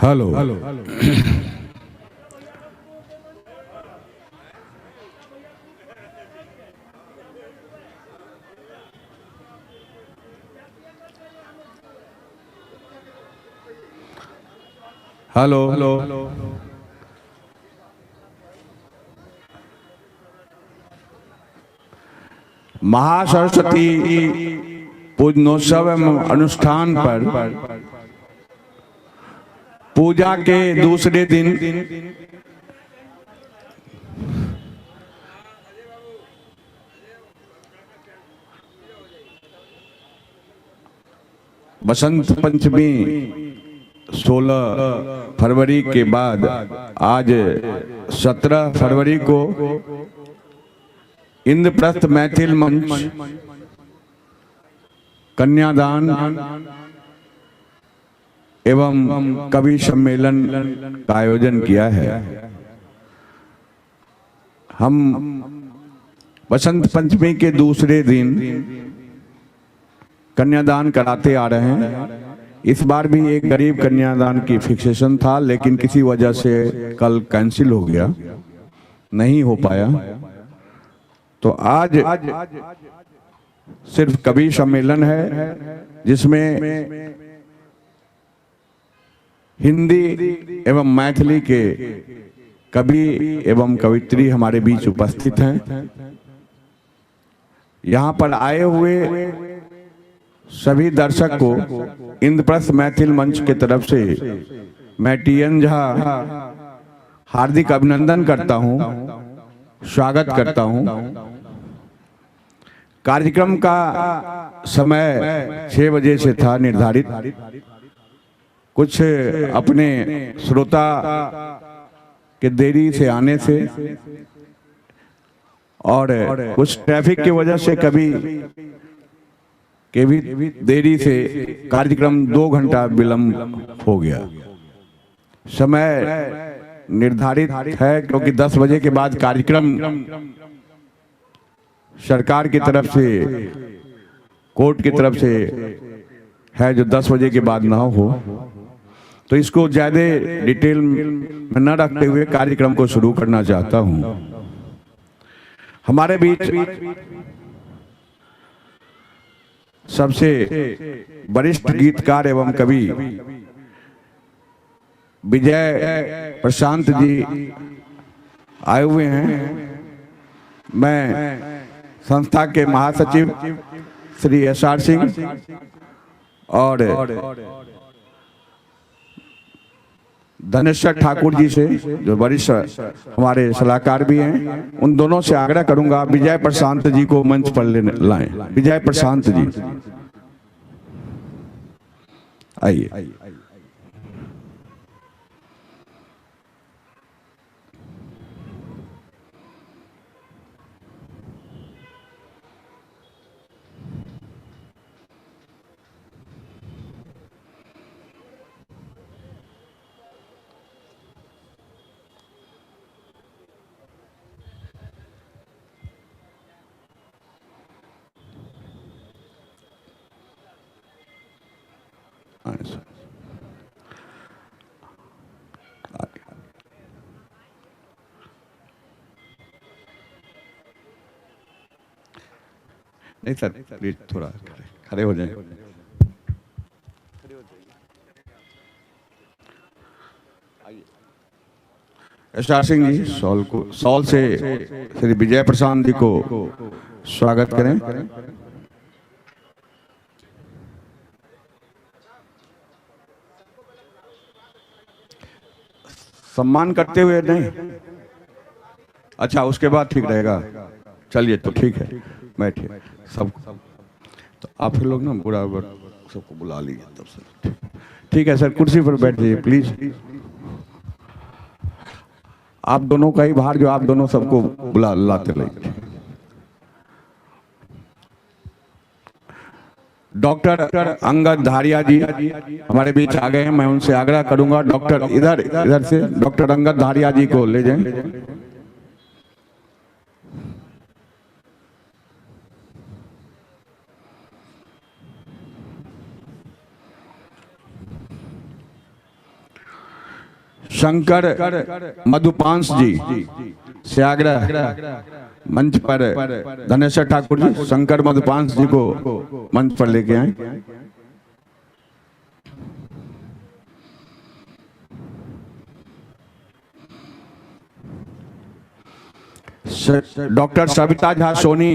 Hello. Hello. Mahasaraswati पूजनोत्सव एवं अनुष्ठान पर पूजा के दूसरे दिन बसंत पंचमी 16 फरवरी के बाद आज 17 फरवरी को इंद्रप्रस्थ मैथिल मंच कन्यादान एवं कवि सम्मेलन का आयोजन किया है। हम बसंत पंचमी के दूसरे दिन कन्यादान कराते आ रहे हैं। इस बार भी एक गरीब कन्यादान की फिक्सेशन था, लेकिन किसी वजह से कल कैंसिल हो गया, नहीं हो पाया। तो आज सिर्फ कवि सम्मेलन है, जिसमें हिंदी एवं मैथिली के कवि एवं कवित्री हमारे बीच उपस्थित हैं। यहाँ पर आए हुए सभी दर्शक को इंद्रप्रस्थ मैथिल मंच के तरफ से मैं टीएन झा हार्दिक अभिनंदन करता हूँ, स्वागत करता हूँ। कार्यक्रम का समय 6 बजे से था निर्धारित। कुछ अपने श्रोता के देरी से आने से और कुछ ट्रैफिक की वजह से कभी के भी देरी से कार्यक्रम 2 घंटा विलंब हो गया। समय निर्धारित है क्योंकि 10 बजे के बाद कार्यक्रम सरकार की तरफ से, कोर्ट की तरफ से है जो 10 बजे के बाद ना हो, तो इसको ज्यादा डिटेल में न रखते हुए कार्यक्रम को शुरू करना चाहता हूं। हमारे बीच सबसे वरिष्ठ गीतकार एवं कवि विजय प्रशांत जी आए हुए हैं। मैं संस्था के महासचिव श्री एसआर सिंह और धनेश्वर ठाकुर जी से, जो वरिष्ठ हमारे सलाहकार भी हैं, उन दोनों से आग्रह करूंगा विजय प्रशांत जी को मंच पर लाएं। विजय प्रशांत जी आइए। नहीं सर, प्लीज थोड़ा खड़े हो जाए। एसआर सिंह जी सॉल से श्री विजय प्रशांत जी को स्वागत करें। सम्मान करते हुए नहीं, अच्छा उसके बाद ठीक रहेगा। चलिए तो ठीक है, बैठिए सब। तो आप लोग ना बराबर सबको बुला लीजिए तब से। ठीक है सर, कुर्सी पर बैठ जाइए प्लीज। आप दोनों का ही बाहर, जो आप दोनों सबको बुला लाते रहिए। डॉक्टर अंगद धारिया जी हमारे बीच आ गए हैं। मैं उनसे आग्रह करूंगा, डॉक्टर इधर से डॉक्टर अंगद धारिया जी को ले जाएं। शंकर मधुपांश जी से आग्रह मंच पर धनेश्वर ठाकुर जी शंकर मधुपांश जी को मंच पर लेके आए। डॉक्टर सविता झा सोनी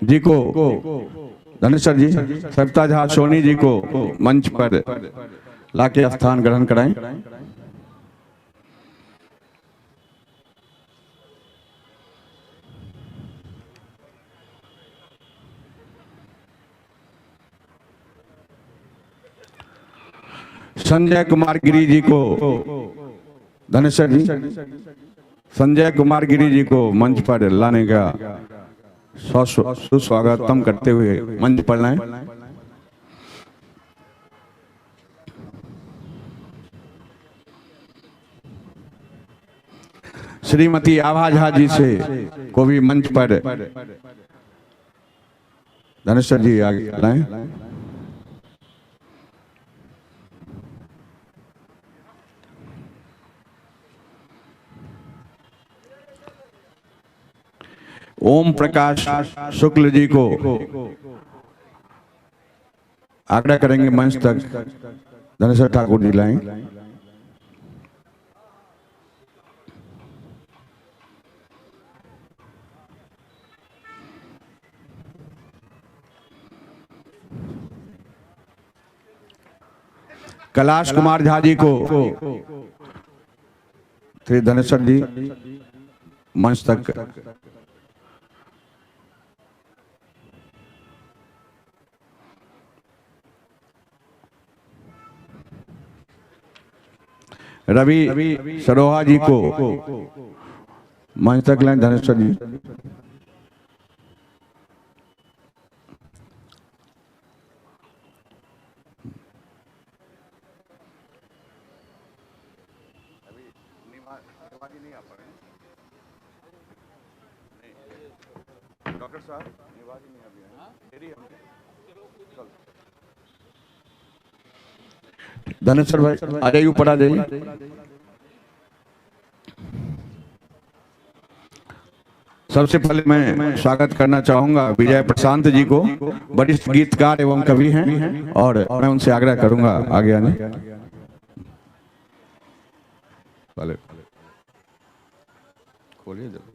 जी को धनेश्वर जी सविता झा सोनी जी को मंच पर लाके स्थान ग्रहण कराएं। संजय कुमार गिरी जी को धनेश्वर जी संजय कुमार गिरी जी को मंच पर लाने का सुस्वागतम करते हुए मंच पर लाएं। श्रीमती आभा झा जी से को भी मंच पर धनेश्वर जी आगे लाएं। ओम प्रकाश शुक्ल जी को आग्रह करेंगे मंच तक धनेश्वर ठाकुर जी लाएं। कैलाश कुमार झा जी को श्री धनेश्वर जी मंच तक रवि सरोहा जी को मंच तक लाएं धनेश्वर जी। डॉक्टर साहब निवाजी नहीं अभी धनेश्वर भाई आ जाइए, ऊपर आ जाइए। सबसे पहले मैं स्वागत करना चाहूंगा विजय प्रशांत जी को, वरिष्ठ गीतकार एवं कवि हैं, और मैं उनसे आग्रह करूंगा आगे आने। खोलिए जल्दी।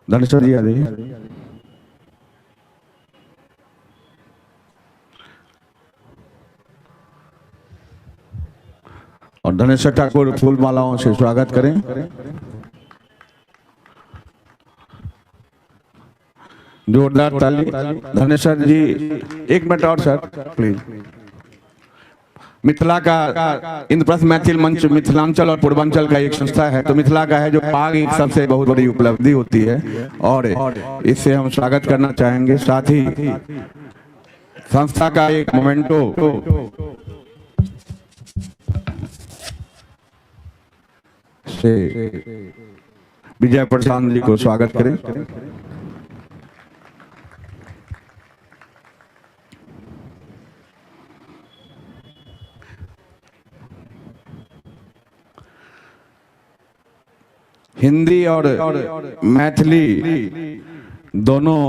धनेश्वर जी आ जाइए। और धनेश्वर ठाकुर फूल मालाओं से स्वागत करें। जोरदार ताली। धनेश्वर जी एक मिनट और सर प्लीज। मिथिला का इंद्रप्रस्थ मैथिल मंच मिथिलांचल और पूर्वांचल का एक संस्था है, तो मिथिला का है जो पाग एक सबसे बहुत बड़ी उपलब्धि होती है, और इससे हम स्वागत करना चाहेंगे। साथ ही संस्था का एक मोमेंटो से विजय प्रशांत जी को स्वागत करें। हिंदी और मैथिली दोनों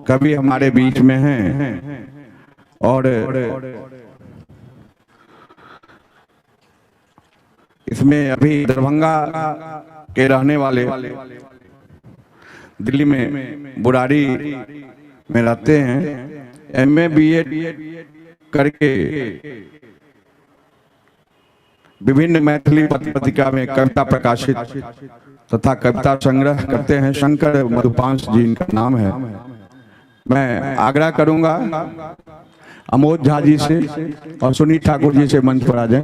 कवि हमारे बीच में हैं, और इसमें अभी दरभंगा के रहने वाले दिल्ली में बुराड़ी में रहते हैं, MA BA करके विभिन्न मैथिली पत्रिका में कविता प्रकाशित तथा कविता संग्रह करते हैं। शंकर मधुपांश जी इनका नाम है। मैं आग्रह करूंगा अमोद झा जी से और सुनीत ठाकुर जी से मंच पर आ जाएं।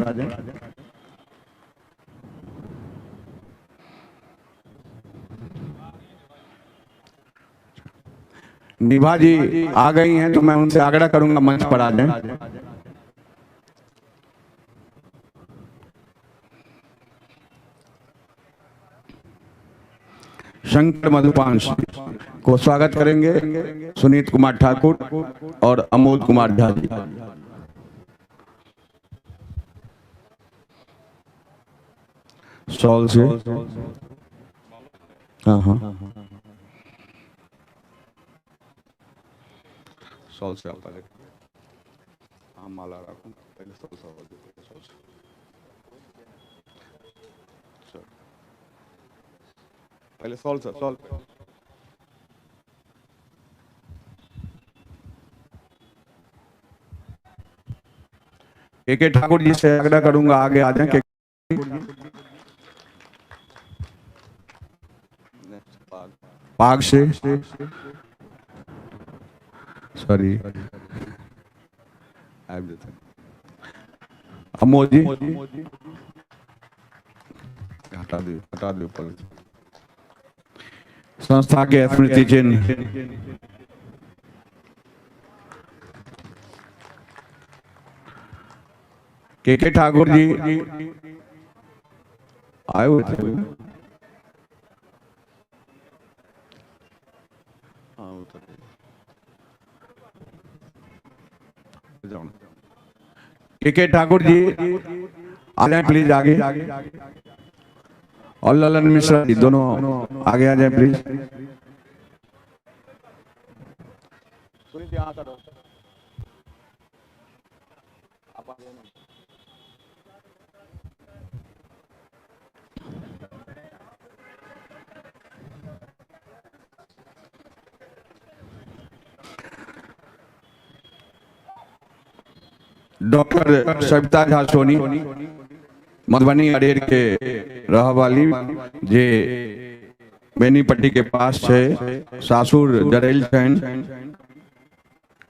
निभा जी आ गई हैं, तो मैं उनसे आग्रह करूंगा मंच पर आ जाएं। शंकर मधुपांश को स्वागत करेंगे, सुनीत कुमार ठाकुर और अमोल कुमार झा जी। सॉल से, हाँ हाँ, सॉल से आप हाँ माला रखूं पहले, सॉल से पहले, सॉल से सॉल के ठाकुर जी से आग्रह करूंगा आगे आ जाए। पाग से, सॉरी अमोल जी, हटा दो ऊपर। संस्था के स्मृति चिन्ह के ठाकुर जी आए हुए थे। के ठाकुर जी आ जाए प्लीज आगे, और ललन मिश्रा जी दोनों आगे आ जाए प्लीज। डॉक्टर सविता झा सोनी मधुबनी अडेर के रह वाली जे बेनीपट्टी के पास है, सासुर जरेल छैन।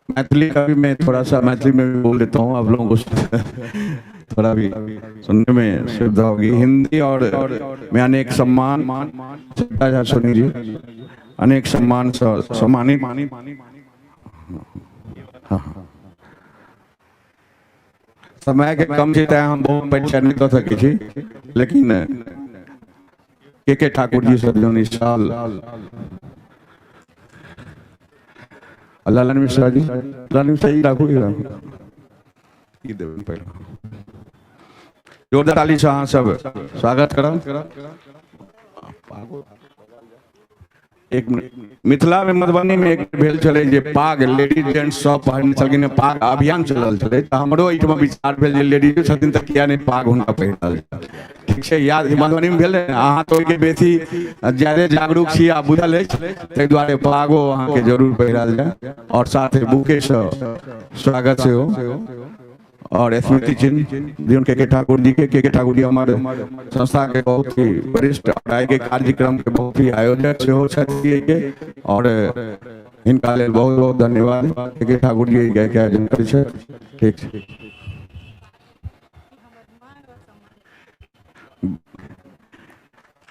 मैथिली का भी मैं थोड़ा सा मैथिली में भी बोल देता हूँ, आप लोगों को थोड़ा भी सुनने में सुविधा होगी। हिंदी और में अनेक सम्मान, सविता झा सोनी जी अनेक सम्मान सम्मानित। हाँ, समय के कम से हम बहुत परीक्षा नहीं कर सके थी, लेकिन के ठाकुर जी सब इस साल, ललन मिश्रा जी, ललन मिश्रा जी राखू जोरदार ताली से हाँ सब स्वागत करा। एक मिथिला में मधुबनी में एक भेल चले जे पाग लेडीज जेंट्स सब पहिरने छलखिन, पाग अभियान चलल छले, त हमरो एहिठाम विचार भेल जे लेडीज छथिन त किया नहि पाग हुनका पहिरल। ठीक छै, याद मधुबनी में भेल अहाँ तो के बेसी ज्यादा जागरूक छी आ बुझल अछि, ताहि दुआरे पागो अहाँ के जरूर पहिरल जाय, और साथ बुके से स्वागत से हो और स्मृति चिन्ह जी उनके ठाकुर जी के ठाकुर जी हमारे संस्था के बहुत ही वरिष्ठ आय के कार्यक्रम के बहुत ही आयोजक से हो सकती है, और इनका लिए बहुत बहुत धन्यवाद के ठाकुर जी के आयोजन कर। ठीक है,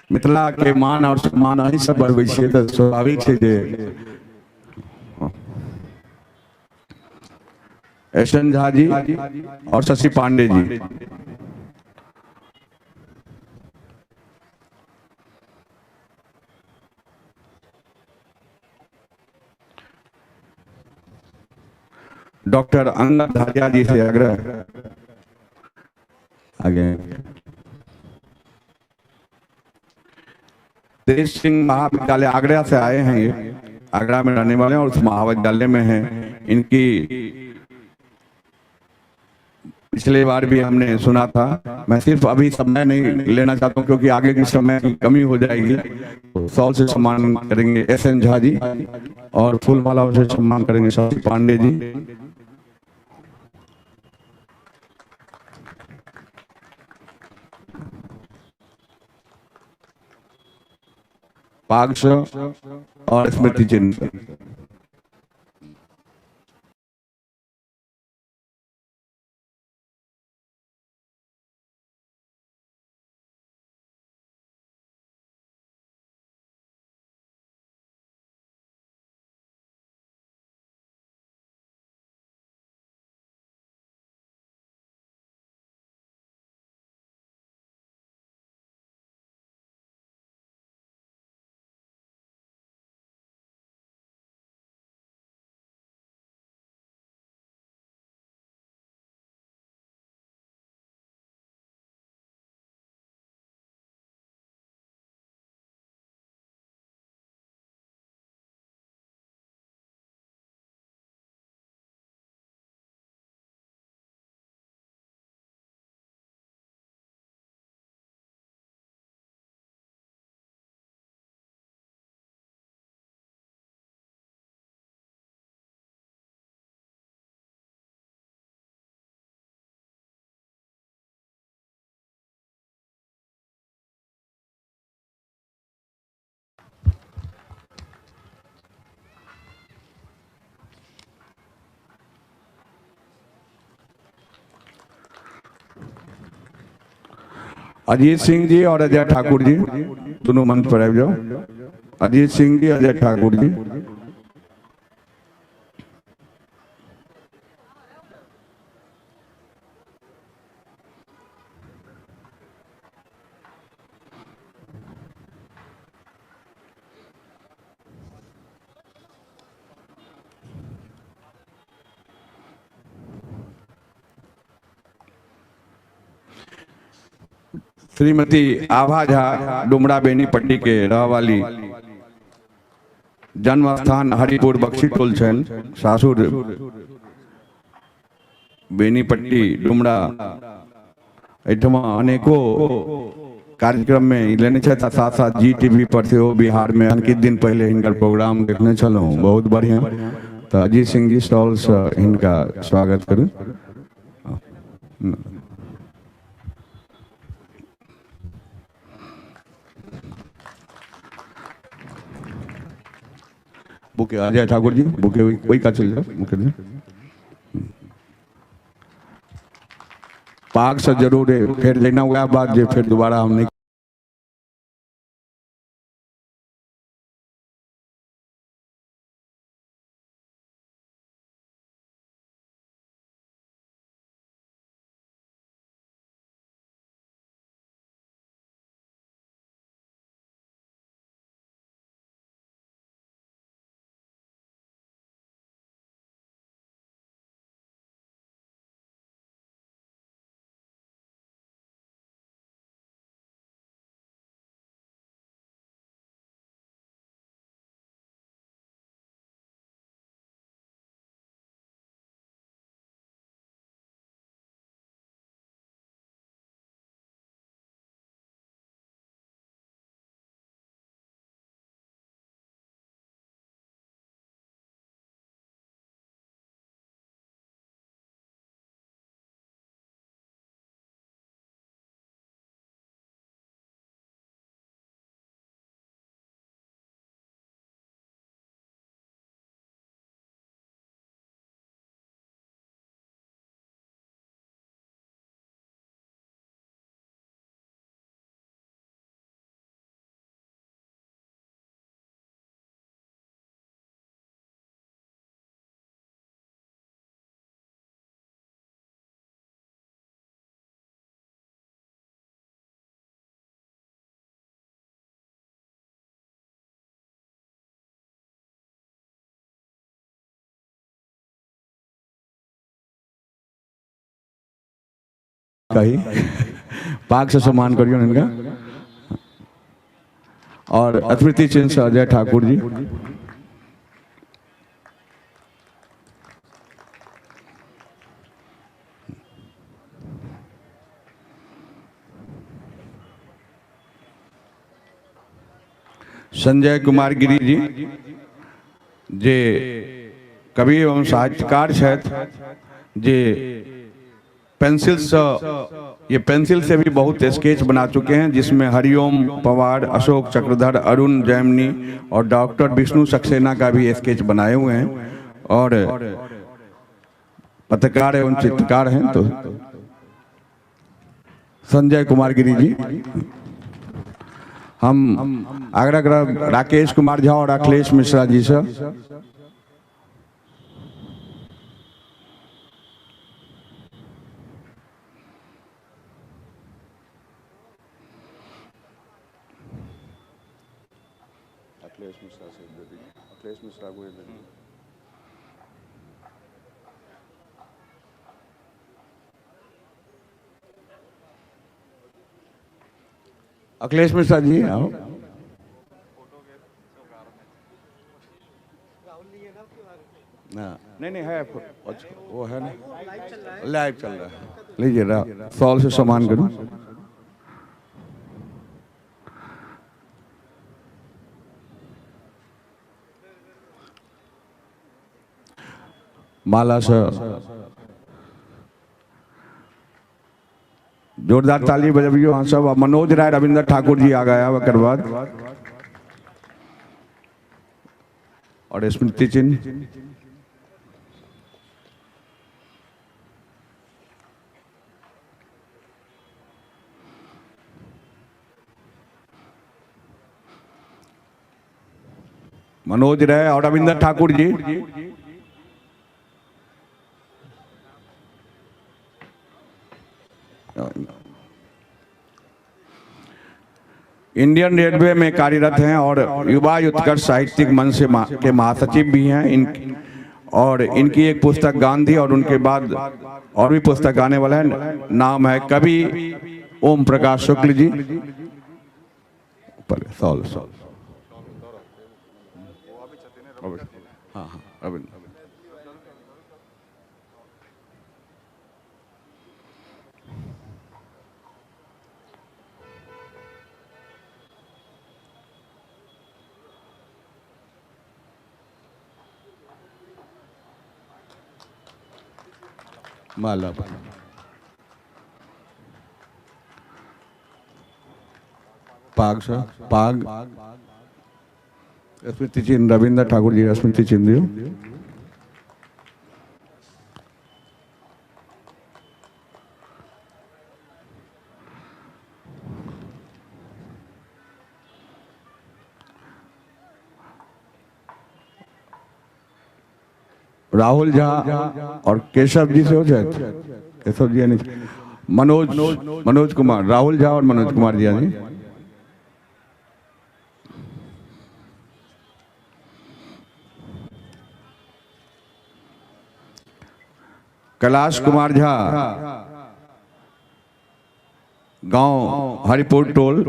मिथिला के मान और सम्मान अही सब बढ़बै छै त स्वाभाविक छै जे एसएन झा जी और शशि पांडे जी। डॉक्टर अंगद धारिया जी से आग्रह आगे। देश सिंह महाविद्यालय आगरा से आए हैं, ये आगरा में रहने वाले हैं और उस महाविद्यालय में हैं। इनकी पिछले बार भी हमने सुना था, मैं सिर्फ अभी समय नहीं लेना चाहता हूं क्योंकि आगे की समय की कमी हो जाएगी। तो सॉल से सम्मान करेंगे एसएन झा जी और फूलमाला से सम्मान करेंगे शशि पांडे जी। पाग और स्मृति चिन्ह। अजीत सिंह जी और अजय ठाकुर जी दोनों मंच पर आ जाओ। अजीत सिंह जी, अजय ठाकुर जी। श्रीमती आभा झा डुमरा बेनीपट्टी के रहवाली, जन्म स्थान हरिपुर बख्शी टोल छैन, सासुर बेनीपट्टी डुमरा। एठमा अनेकों कार्यक्रम में लेने साथ साथ जी टीवी पर से बिहार में किछ दिन पहले इनका प्रोग्राम देखने चलो, बहुत बढ़िया। तो अजीत सिंह जी स्टॉल से इनका स्वागत करूं। बुके अजय ठाकुर जी, बुके वही का चल जाओ, बुके दे। पाक से जरूर है, फिर लेना हुआ बात जो फिर दोबारा हम नहीं। कही पाक से सम्मान करियो इनका। और स्मृति चिन्ह से अजय ठाकुर जी। संजय कुमार गिरी जी जे कवि एवं साहित्यकार छथि, जे पेंसिल से, ये पेंसिल से भी बहुत स्केच बना चुके हैं, जिसमें हरिओम पवार, अशोक चक्रधर, अरुण जैमिनी और डॉक्टर विष्णु सक्सेना का भी स्केच बनाए हुए हैं। और पत्रकार एवं चित्रकार हैं। तो संजय कुमार गिरी जी। हम आग्रह कर राकेश कुमार झा और अखिलेश मिश्रा जी से। अखिलेश मिश्रा से दे दीजिए, अखिलेश मिश्रा को दे दीजिए। अखिलेश मिश्रा जी आओ। नहीं नहीं है, वो है ना, लाइव चल रहा है। लीजिए सॉल से सम्मान करूं। माला से जोरदार ताली बजाइयो। हाँ सब। मनोज राय रविंद्र ठाकुर जी आ गया वकर बाद। और स्मृति चिन्ह मनोज राय और रविंद्र ठाकुर जी। इंडियन रेलवे में कार्यरत हैं और युवा उत्कर्ष साहित्यिक मंच से के महासचिव भी हैं। और इनकी एक पुस्तक गांधी और उनके बाद और भी पुस्तक आने वाला है। नाम है कवि ओम प्रकाश शुक्ल जी। सॉल हाँ हाँ रविंद्र। माला पाग सर पाग स्मृति चिन्ह रविंद्र ठाकुर जी स्मृति चिन्ह दियो। राहुल झा और केशव जी से हो जाए। केशव जी नहीं, मनोज कुमार, राहुल झा और मनोज कुमार जी जी। कैलाश कुमार झा, गांव हरिपुर टोल,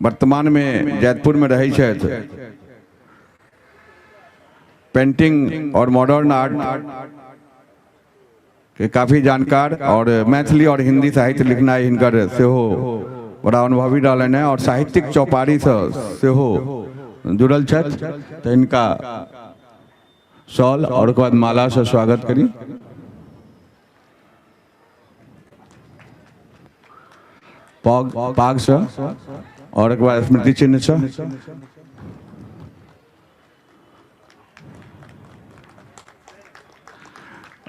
वर्तमान में जयपुर में रही छथि। पेंटिंग और मॉडर्न आर्ट के काफी जानकार और मैथिली और हिंदी साहित्य लिखना हिनकर से हो बड़ा अनुभवी रहलन है और साहित्यिक चौपारी से हो जुड़ल छथि। तो इनका शॉल और के बाद माला से स्वागत करी। पाग से और एक बार स्मृति चिन्ह से।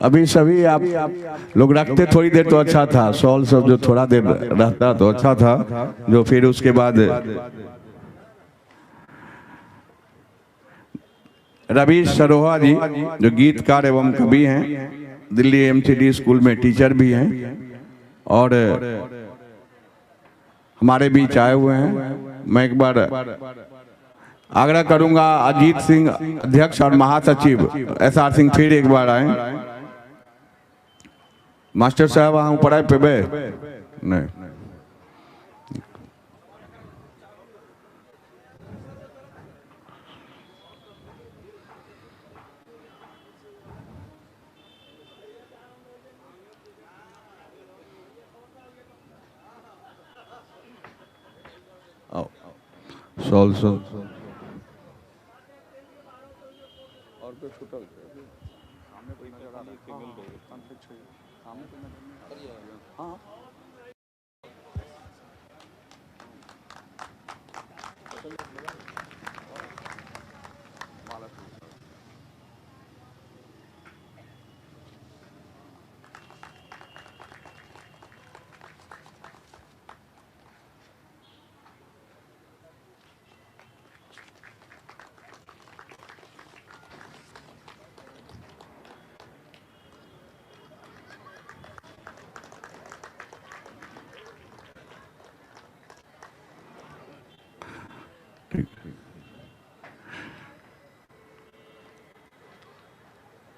अभी सभी आप लोग रखते थोड़ी देर तो अच्छा था। शॉल सब जो थोड़ा देर रहता तो अच्छा था, जो फिर उसके बाद रवि सरोहा जी जो गीतकार एवं कवि हैं, दिल्ली एमसीडी स्कूल में टीचर भी हैं और हमारे बीच आए हुए हैं। मैं एक बार आग्रह करूंगा अजीत सिंह अध्यक्ष और महासचिव SR सिंह फिर एक बार आए। मास्टर साहब वहाँ ऊपर आए पे नहीं। सॉल और कुछ छूटल सामने कोई मिल गई सामने हाँ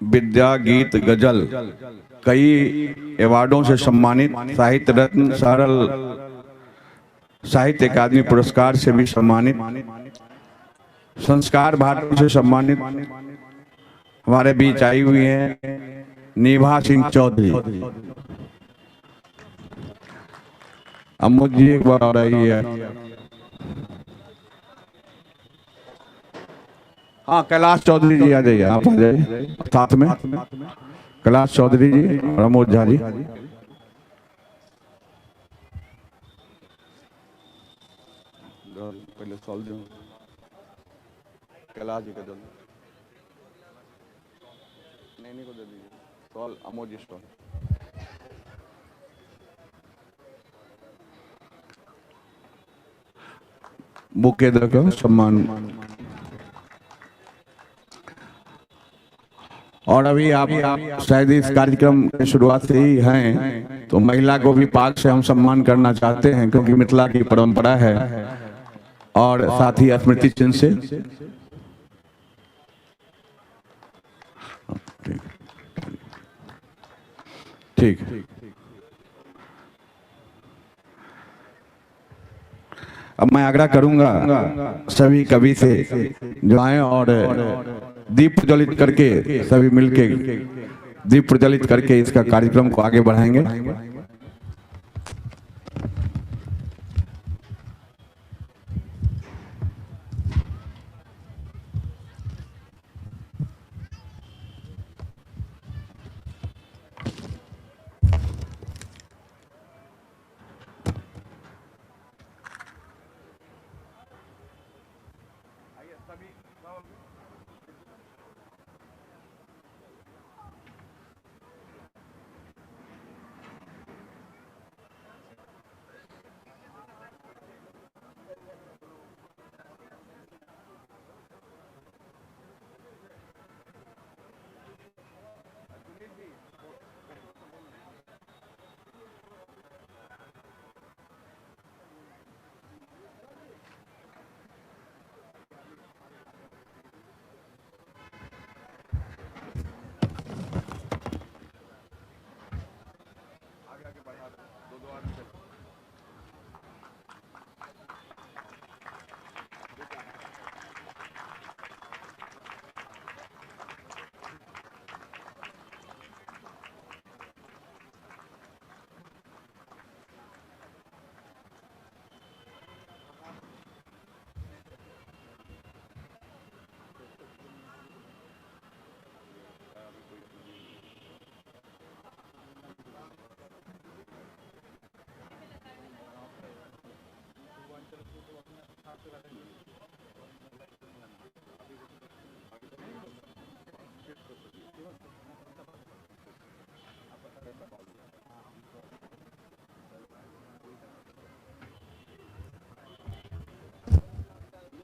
विद्या गीत गजल कई अवार्डों से सम्मानित, साहित्य रत्न, सरल साहित्य अकादमी पुरस्कार से भी सम्मानित, संस्कार भारती से सम्मानित हमारे बीच आई हुई हैं निभा सिंह चौधरी। अम्मू जी एक बार आ रही है। हाँ कैलाश चौधरी जी आ जाइए, आप आ जाइए साथ में। कैलाश चौधरी जी और अमोद झा जी। पहले सॉल्व दो कैलाश जी का जल्दी नहीं को दे दीजिए सॉल्व अमोद जी सॉल्व। बुके दो सम्मान और अभी आप शायद इस कार्यक्रम की शुरुआत से ही हैं, तो महिला को भी पाग से हम सम्मान करना चाहते हैं, क्योंकि मिथिला की परंपरा है। और साथ ही स्मृति चिन्ह से ठीक। अब मैं आग्रह करूंगा सभी कवि से जो आए और दीप प्रज्वलित करके, सभी मिलके दीप प्रज्वलित करके इसका कार्यक्रम को आगे बढ़ाएंगे।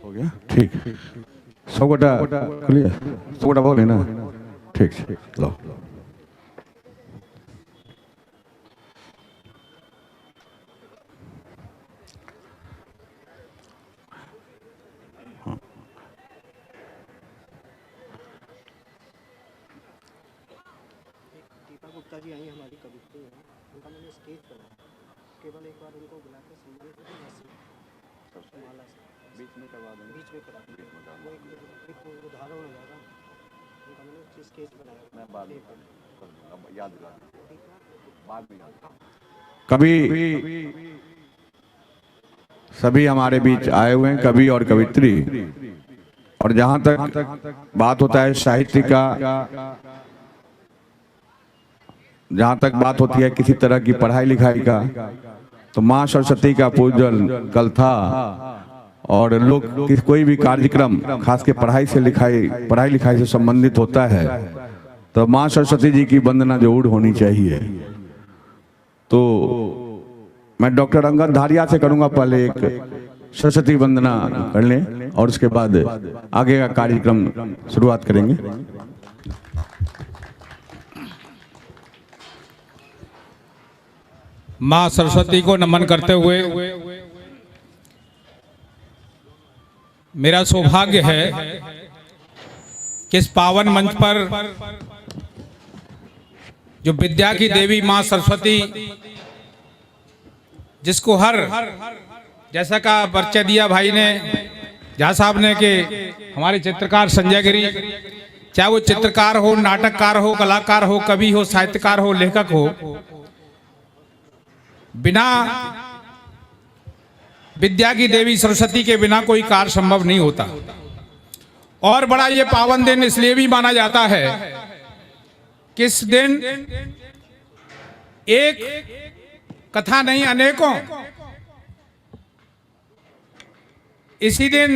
हो गया ठीक। 100 गोटा क्लियर, 100 गोटा बोले ना, ठीक लो। दीपा गुप्ता जी आई हमारी कवित्री हैं, उनका मैंने स्टेज पर केवल एक बार उनको बुलाकर सम्मानित माला से बीच में करा वो एक उदाहरण हो जाएगा। उनका मैंने स्टेज बनाया, मैं बाद में याद दिला बाद में कभी सभी हमारे बीच आए हुए हैं, कवि और कवित्री। और जहां तक बात होता है साहित्य का, जहां तक बात होती है किसी तरह की पढ़ाई लिखाई का, तो माँ सरस्वती का पूजन कल था। और लोग कोई भी कार्यक्रम खास के पढ़ाई लिखाई से संबंधित होता है, तो माँ सरस्वती जी की वंदना जरूर होनी चाहिए। तो मैं डॉक्टर अंगद धारिया से करूंगा, पहले एक सरस्वती वंदना कर लें और उसके बाद आगे का कार्यक्रम शुरुआत करेंगे। माँ सरस्वती को नमन करते हुए मेरा सौभाग्य है कि इस पावन मंच पर जो विद्या की देवी माँ सरस्वती, जिसको हर जैसा का परिचय दिया भाई ने, झा साहब ने, कि हमारे चित्रकार संजय गिरी, चाहे वो चित्रकार हो, नाटककार हो, कलाकार हो, कवि हो, साहित्यकार हो, लेखक हो, बिना विद्या की देवी सरस्वती के बिना कोई कार्य संभव नहीं होता। और बड़ा ये पावन दिन इसलिए भी माना जाता है कि इस दिन एक कथा नहीं अनेकों, इसी दिन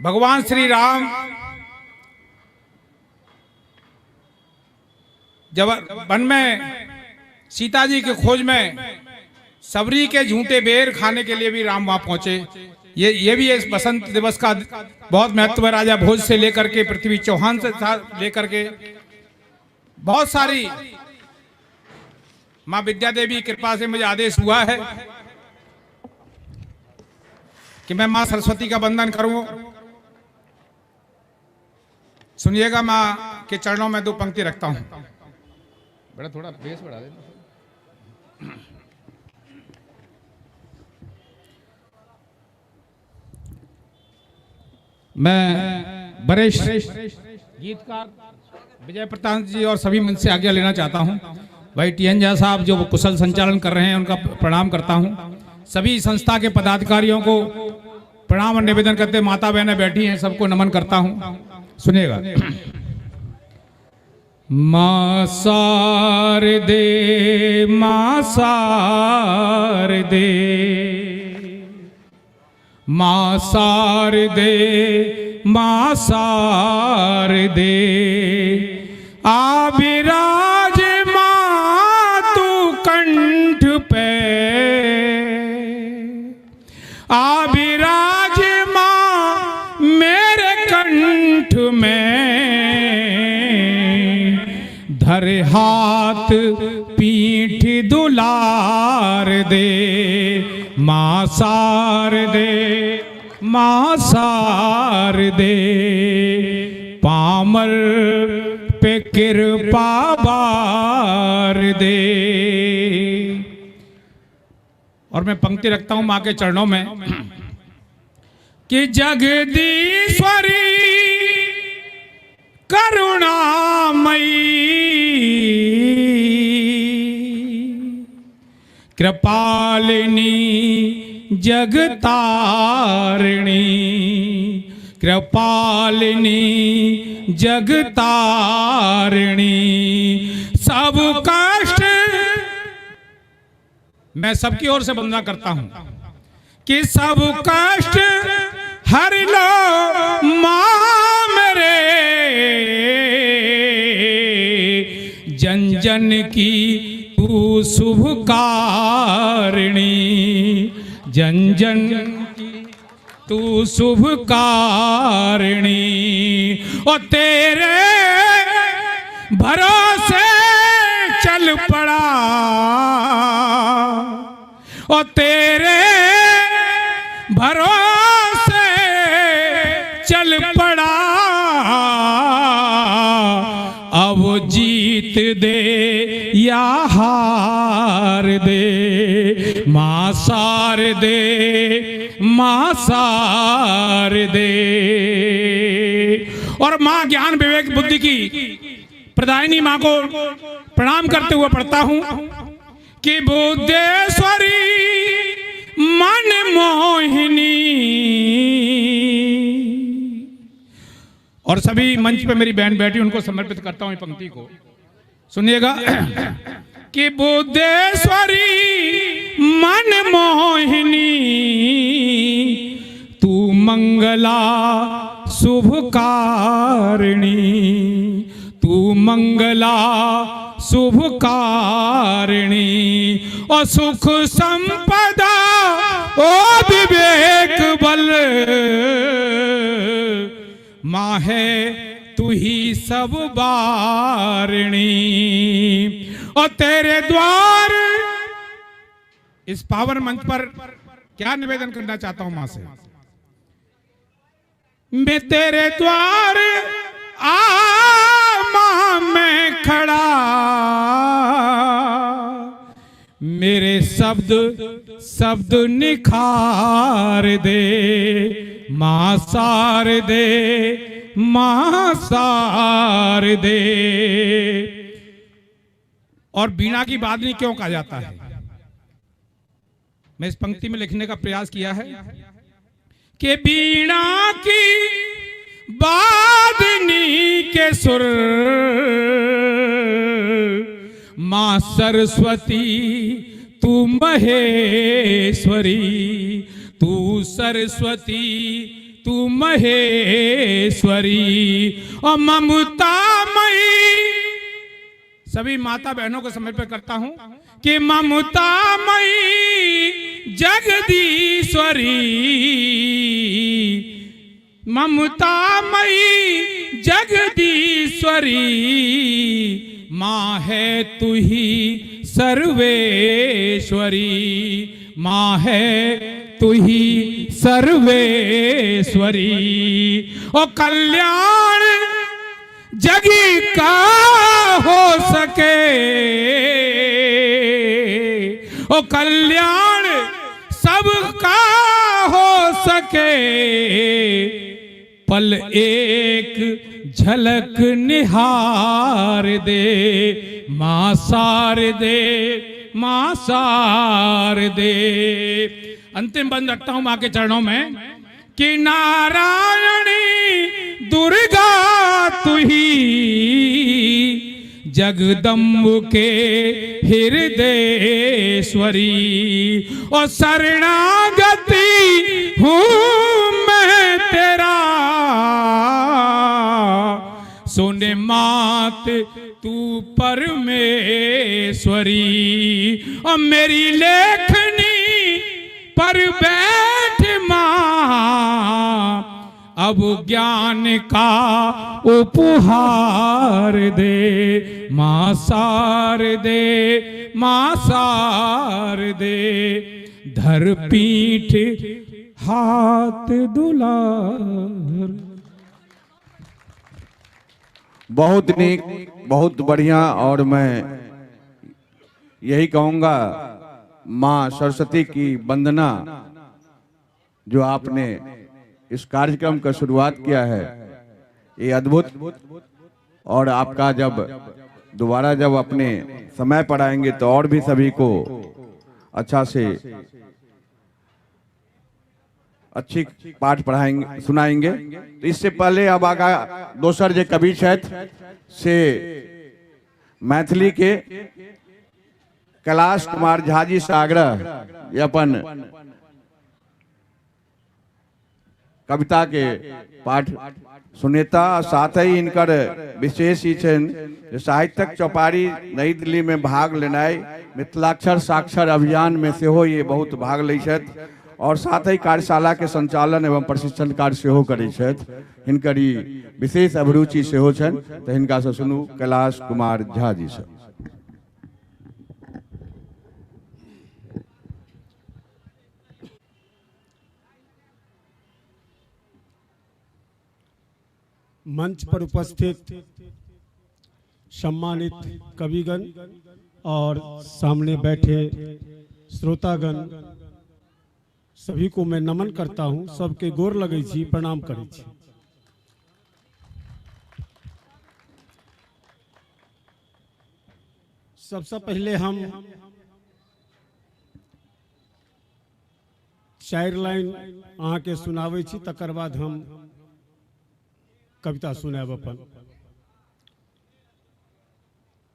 भगवान श्री राम जब वन में सीता जी की खोज में सबरी के झूठे बेर खाने के लिए भी राम वहां पहुंचे। ये भी इस बसंत दिवस का बहुत महत्व है। राजा भोज से लेकर के पृथ्वी चौहान से लेकर के बहुत सारी मां विद्या देवी की कृपा से मुझे आदेश हुआ है कि मैं मां सरस्वती का वंदन करूं। सुनिएगा, मां के चरणों में 2 पंक्ति रखता हूं। बड़ा थोड़ा बेस बढ़ा देना। मैं वरिष्ठ गीतकार विजय प्रताप जी और सभी मंच से आज्ञा लेना चाहता हूं। भाई टी.एन. झा साहब जो कुशल संचालन कर रहे हैं, उनका प्रणाम करता हूं। सभी संस्था के पदाधिकारियों को प्रणाम और निवेदन करते, माता बहनें बैठी हैं, सबको नमन करता हूं। सुनिएगा। मां शारदे मां शारदे मां शारदे मां शारदे आविराज मां तू कंठ पे आविराज मां मेरे कंठ में धरे हाथ पीठ दुलार दे मां शारदे मां शारदे पामर पे कृपा बार दे। और मैं पंक्ति रखता हूं मां के चरणों में कि जगदीश्वरी करुणामयी कृपालिनी जगतारिणी कृपालिनी जगतारिणी सब कष्ट मैं सबकी ओर से वंदना करता हूं कि सब कष्ट हर लो मां मेरे जन जन की तू शुभकारिणी जन जन की तू शुभकारिणी और तेरे भरोसे चल पड़ा और तेरे भरोसे चल पड़ा अब जीत दे या हार दे मां शारदे मां शारदे। और मां ज्ञान विवेक बुद्धि की प्रदायिनी मां को प्रणाम करते हुए पढ़ता हूं कि बुद्धेश्वरी मन मोहिनी। और सभी मंच पे मेरी बहन बैठी, उनको समर्पित करता हूं पंक्ति को। सुनिएगा कि बुद्धेश्वरी मन मोहिनी तू मंगला शुभकारिणी तू मंगला शुभकारिणी और सुख संपदा ओ विवेक बल मां है तू ही सब बारिणी। और तेरे द्वार इस पावन मंच पर क्या निवेदन करना चाहता हूं मां से, मैं तेरे द्वार मां मैं खड़ा मेरे शब्द शब्द निखार दे मां शारदे मां शारदे। और बीणा की बादनी क्यों कहा जाता है, मैं इस पंक्ति में लिखने का प्रयास किया है कि बीणा की बादनी के सुर मां सरस्वती तू महेश्वरी तू सरस्वती तू महेश्वरी और ममतामयी। सभी माता बहनों को समर्पित करता हूं कि ममतामयी जगदीश्वरी ममतामयी जगदीश्वरी माँ है तू ही सर्वेश्वरी माँ है तू ही सर्वेश्वरी ओ कल्याण जगी का हो सके ओ कल्याण सबका हो सके पल एक झलक निहार दे माँ सार दे माँ सार दे। अंतिम बंद रखता हूं माँ के चरणों में कि नारायणी दुर्गा तू ही जगदम्ब के हृदयेश्वरी और शरणागति हूँ मैं तेरा सुन मात तू परमेश्वरी और मेरी लेखनी पर बैठ माँ अब ज्ञान का उपहार दे माँ सार दे माँ सार दे धर पीठ हाथ दुलार। बहुत नीक, बहुत बढ़िया। और मैं यही कहूँगा माँ सरस्वती की वंदना जो आपने इस कार्यक्रम का शुरुआत किया है ये अद्भुत। और आपका जब दोबारा जब अपने समय पर आएंगे तो और भी सभी को अच्छा से अच्छी पाठ पढ़ाएंगे सुनाएंगे। तो इससे पहले अब आगा दोसर जे कवि छथि से मैथिली के कैलाश कुमार झा जी से आग्रह ये अपन कविता के पाठ सुनेता। साथ ही इनकर विशेष ही छनि साहित्यक चौपारी नई दिल्ली में भाग लेनाई मिथिलाक्षर साक्षर अभियान में से हो ये बहुत भाग लै छथि और साथ ही कार्यशाला के संचालन एवं प्रशिक्षण कार्य से हो करै छथि। हिनकर ई विशेष अभिरुचि से हो छनि। तो हिनका से सुनू कैलाश कुमार झा जी से। मंच पर उपस्थित सम्मानित कविगण और सामने बैठे श्रोतागण सभी को मैं नमन करता हूं। सबके गोर लगै छी, प्रणाम करै छी। सबसे पहले हम 4 लाइन अहाँ के सुनाबै छी, तकर बाद हम कविता सुनाब अपन।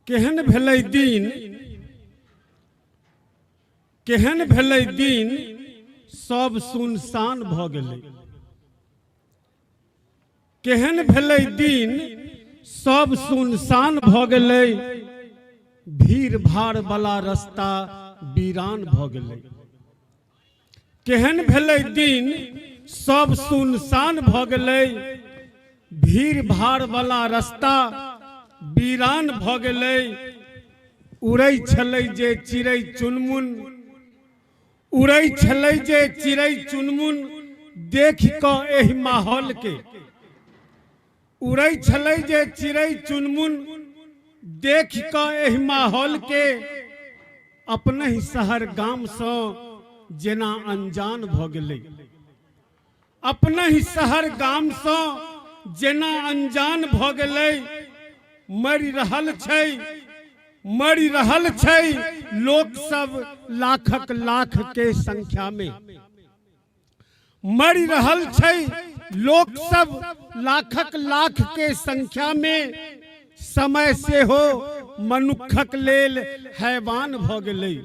केहन भेलै दिन, केहन भेलै दिन सब सुनसान भ गेलै। केहन भेलै दिन सब सुनसान भ गेलै, भीड़ भाड़ वाला रास्ता वीरान भ गेलै। केहन भेलै दिन सब सुनसान भ गेलै, भीड़ भाड़ वाला रास्ता वीरान भ गेलै। उड़ै छलै जे चिड़ै चुनमुन, उड़ै छलै जे चिड़ै चुनमुन देख कऽ एहि माहौल के। उड़ै छलै जे चिड़ै चुनमुन देख कऽ एहि माहौल के, अपने ही शहर गाम सँ जेना अनजान भ गेलै। अपने ही शहर गाम सँ जेना अनजान भ गेलै। मरि रहल छै, मरि रहल छै लोक सब लाखक लाख के संख्या में। मरि रहल छै लोक सब लाखक लाख के संख्या में। समय से हो मनुखक लेल हैवान भ गेलै।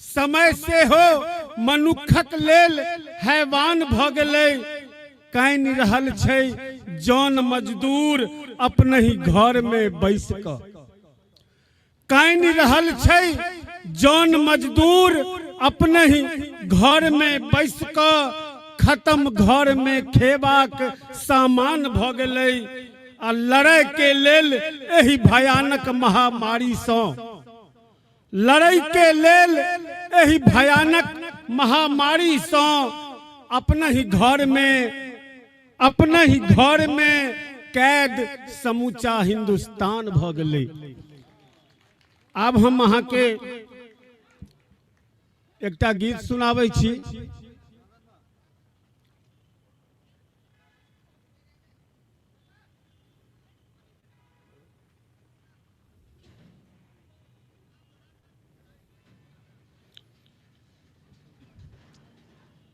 समय से हो मनुखक लेल हैवान भ गेलै। कानि रहल छै जौन मजदूर अपने ही घर में बैस कऽ। कानि रहल छै जौन मजदूर अपने ही घर में बैस कर खत्म घर में खेबाक सामान भ गेलै आ लड़ाई के लेल एही भयानक महामारी सँ लड़ाई के लेल एही भयानक महामारी सँ अपने ही घर में कैद समूचा हिंदुस्तान भ गेलै। आब हम अहाँ के एकटा गीत सुनाबै छी।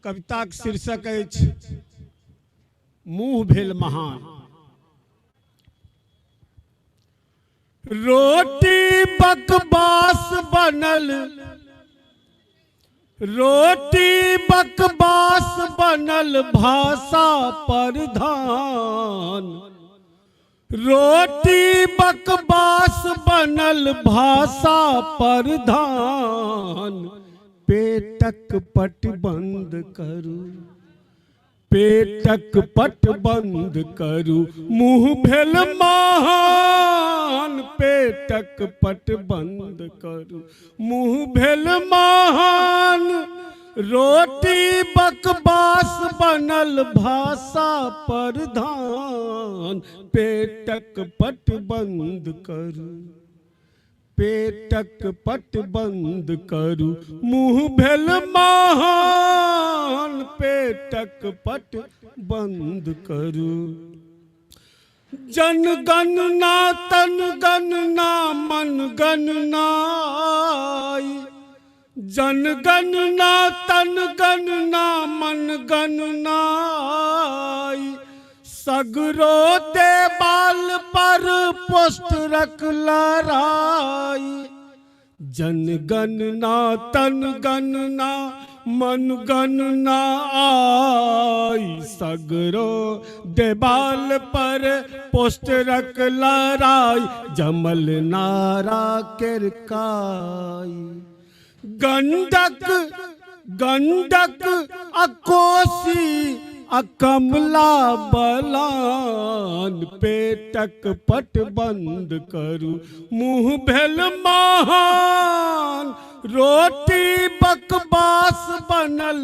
कविताक शीर्षक अछि मुँह भेल महान। रोटी बकवास बनल, रोटी बकवास बनल भाषा प्रधान। रोटी बकवास बनल भाषा प्रधान। पेटक पट बंद करू, पेटक पट बंद करू, मुँह भेल महान। पेटक पट बंद करू, मुँह भेल महान। रोटी बकवास बनल भाषा प्रधान। पेटक पट बंद करू, पेटक पट बंद करू, मुँह भेल महान। पेटक पट बंद करू। जनगणना तनगणना मनगणना, जनगणना तनगणना मनगणना। सगरो देवाल पर पोस्टरक लड़ाई। जनगणना तनगणना मनगणना आई। सगरो देवाल पर पोस्टरक लड़ाई। जमल नारा केरकाई। गंडक गंडक अकोसी अकमला बलान। पेटक पट बंद करू, मुँह भेल महान। रोटी बकवास बनल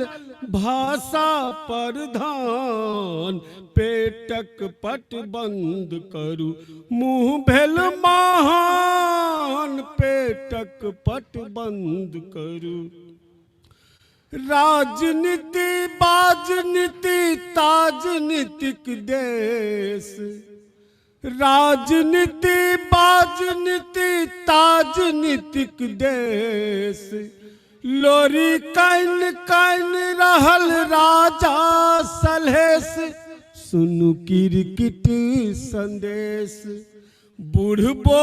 भाषा प्रधान। पेटक पट बंद करू, मुँह भेल महान। पेटक पट बंद करू। राजनीति बाजनीति ताजनीतिक देश। राजनीति बाजनीति ताजनीतिक देश। लोरी कैन कैन रहल राजा सलहेश। सुनु किरकिट संदेश। बुढ़बो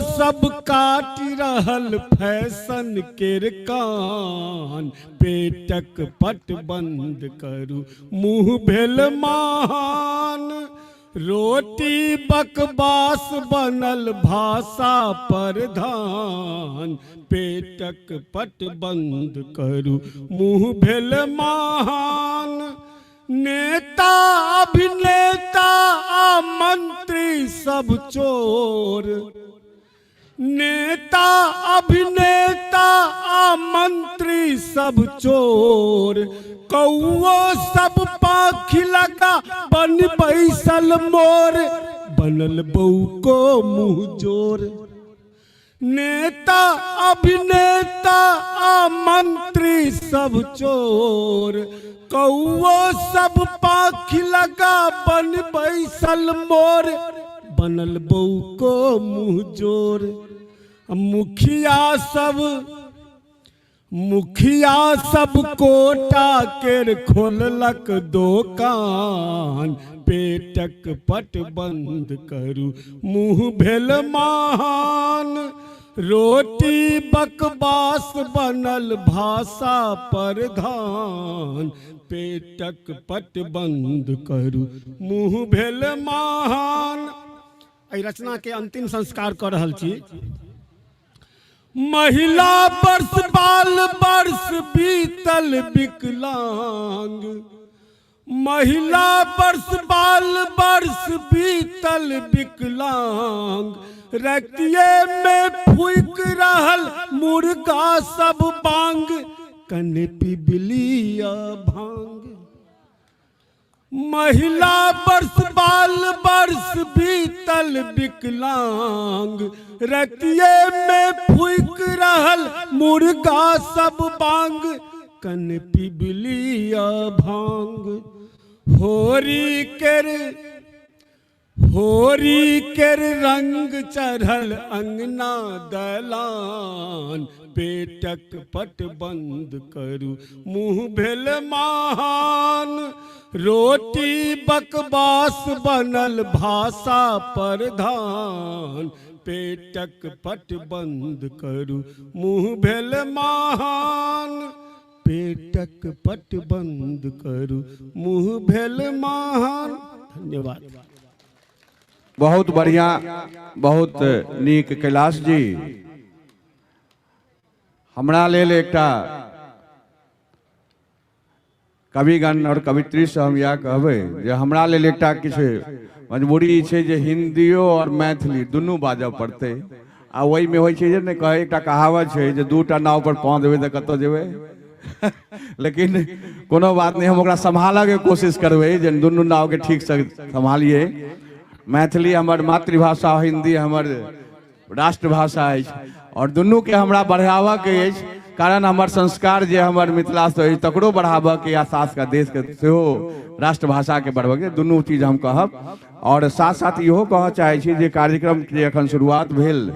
सब काट रहल फैशन केर कान। पेटक पट बंद करू, मुँह भेल महान। रोटी बकवास बनल भाषा प्रधान। पेटक पट बंद करू, मुँह भेल महान। नेता अभिनेता आ मंत्री सब चोर। नेता अभिनेता आ मंत्री सब चोर। कौओ सब पाखी लगा बन बैसल मोर। बनल बहू को मुँह जोर। नेता अभिनेता आ मंत्री सब चोर। कौओ सब पाखी लगा बन बैसल मोर। बनल बहू को मुँह जोर। मुखिया सब कोटा केर खोललक दोकान। पेटक पट बंद करू, मुँह भेल महान। रोटी बकवास बनल भाषा प्रधान। पेटक पट बंद करू, मुँह भेल महान। एहि रचना के अंतिम संस्कार कर रहल छी। महिला वर्ष बाल वर्ष बीतल विकलांग, महिला वर्ष बाल वर्ष बीतल विकलांग, रतिये में फूक रहल मुर्गा सब बांग, कने पिबलिया भांग। महिला वर्ष बाल वर्ष बीतल विकलांग, रतिये में फूक रहल मुर्गा सब बांग, कन पिबलिया भांग। होरी केर रंग चढ़ल अंगना दलान, पेटक पट बंद करू मुँह भेल महान, रोटी बकवास बनल भाषा प्रधान, पेटक पट बंद करू मुँह भेल महान, पेटक पट बंद करू मुँह भेल महान। धन्यवाद। बहुत बढ़िया, बहुत नीक कैलाश जी। हमरा लेल एकटा कविगण और कवित्री से हम यह कहबै जे हमरा लेल एकटा किछु मजबूरी छै जे हिंदियो और मैथिली दुनू बाजऽ पड़तै। आ वही में होइ छै जे ने कहे एकटा कहावत छै जे दूटा नाव पर पाँव देबै तऽ कतऽ जेबै लेकिन कोनो बात नहीं, हम ओकरा संभालऽ के कोशिश करबै जे दुनू नाव के ठीक से संभालिए। मैथिली हमर मातृभाषा, हिंदी हमर राष्ट्रभाषा अछि और दुनू के हमरा बढ़ावा के अछि, कारण हमर संस्कार जे हमर मिथिला से अछि तकरो बढ़ावा के, या साथ का देश के सेहो राष्ट्रभाषा के बढ़ावा के, दुनू चीज हम कहब। और साथ साथ इहो कहऽ चाहै छी जे कार्यक्रम के अखन शुरुआत भेल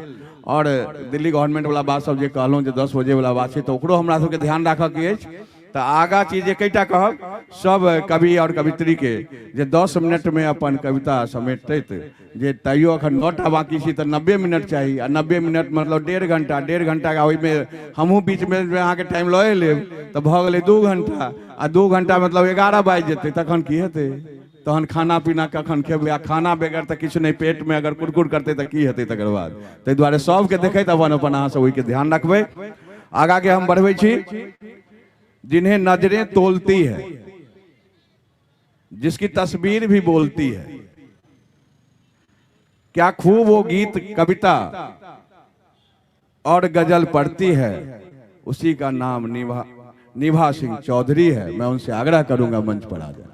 और दिल्ली गवर्नमेंट वाला बात सब जे कहलहुँ जे 10 बजे वाला बात छै तऽ ओकरो हमरा सबके ध्यान राखऽ के अछि। तो आगा चीज एकटा कहब, सब कवि और कवित्री के जे 10 मिनट में अपन कविता समेटत, जे तैयो अखन 9टा बाकी छी तऽ 90 मिनट चाहिए, आ 90 मिनट मतलब 1.5 घंटा, 1.5 घंटा का ओहिमे हमहूँ बीच में अहाँ के टाइम लए लेब तऽ भऽ गेलै 2 घंटा, आ 2 घंटा मतलब 11 बाजि जेतै, तखन की हेतै? तहन खाना पीना कखन खेबै? आ खाना बगैर तऽ किछु नहीं, पेट में अगर कुरकुर करतै तऽ की हेतै तकर बाद? ताहि दुआरे सबके देखैत अपन अपन अहाँ सब ओहिके ध्यान रखबै। आगा के हम बढ़बै छी। जिन्हें नजरें तोलती है, जिसकी तस्वीर भी बोलती है, क्या खूब वो गीत कविता और गजल पढ़ती है, उसी का नाम निभा सिंह चौधरी है। मैं उनसे आग्रह करूंगा मंच पर आ जाए।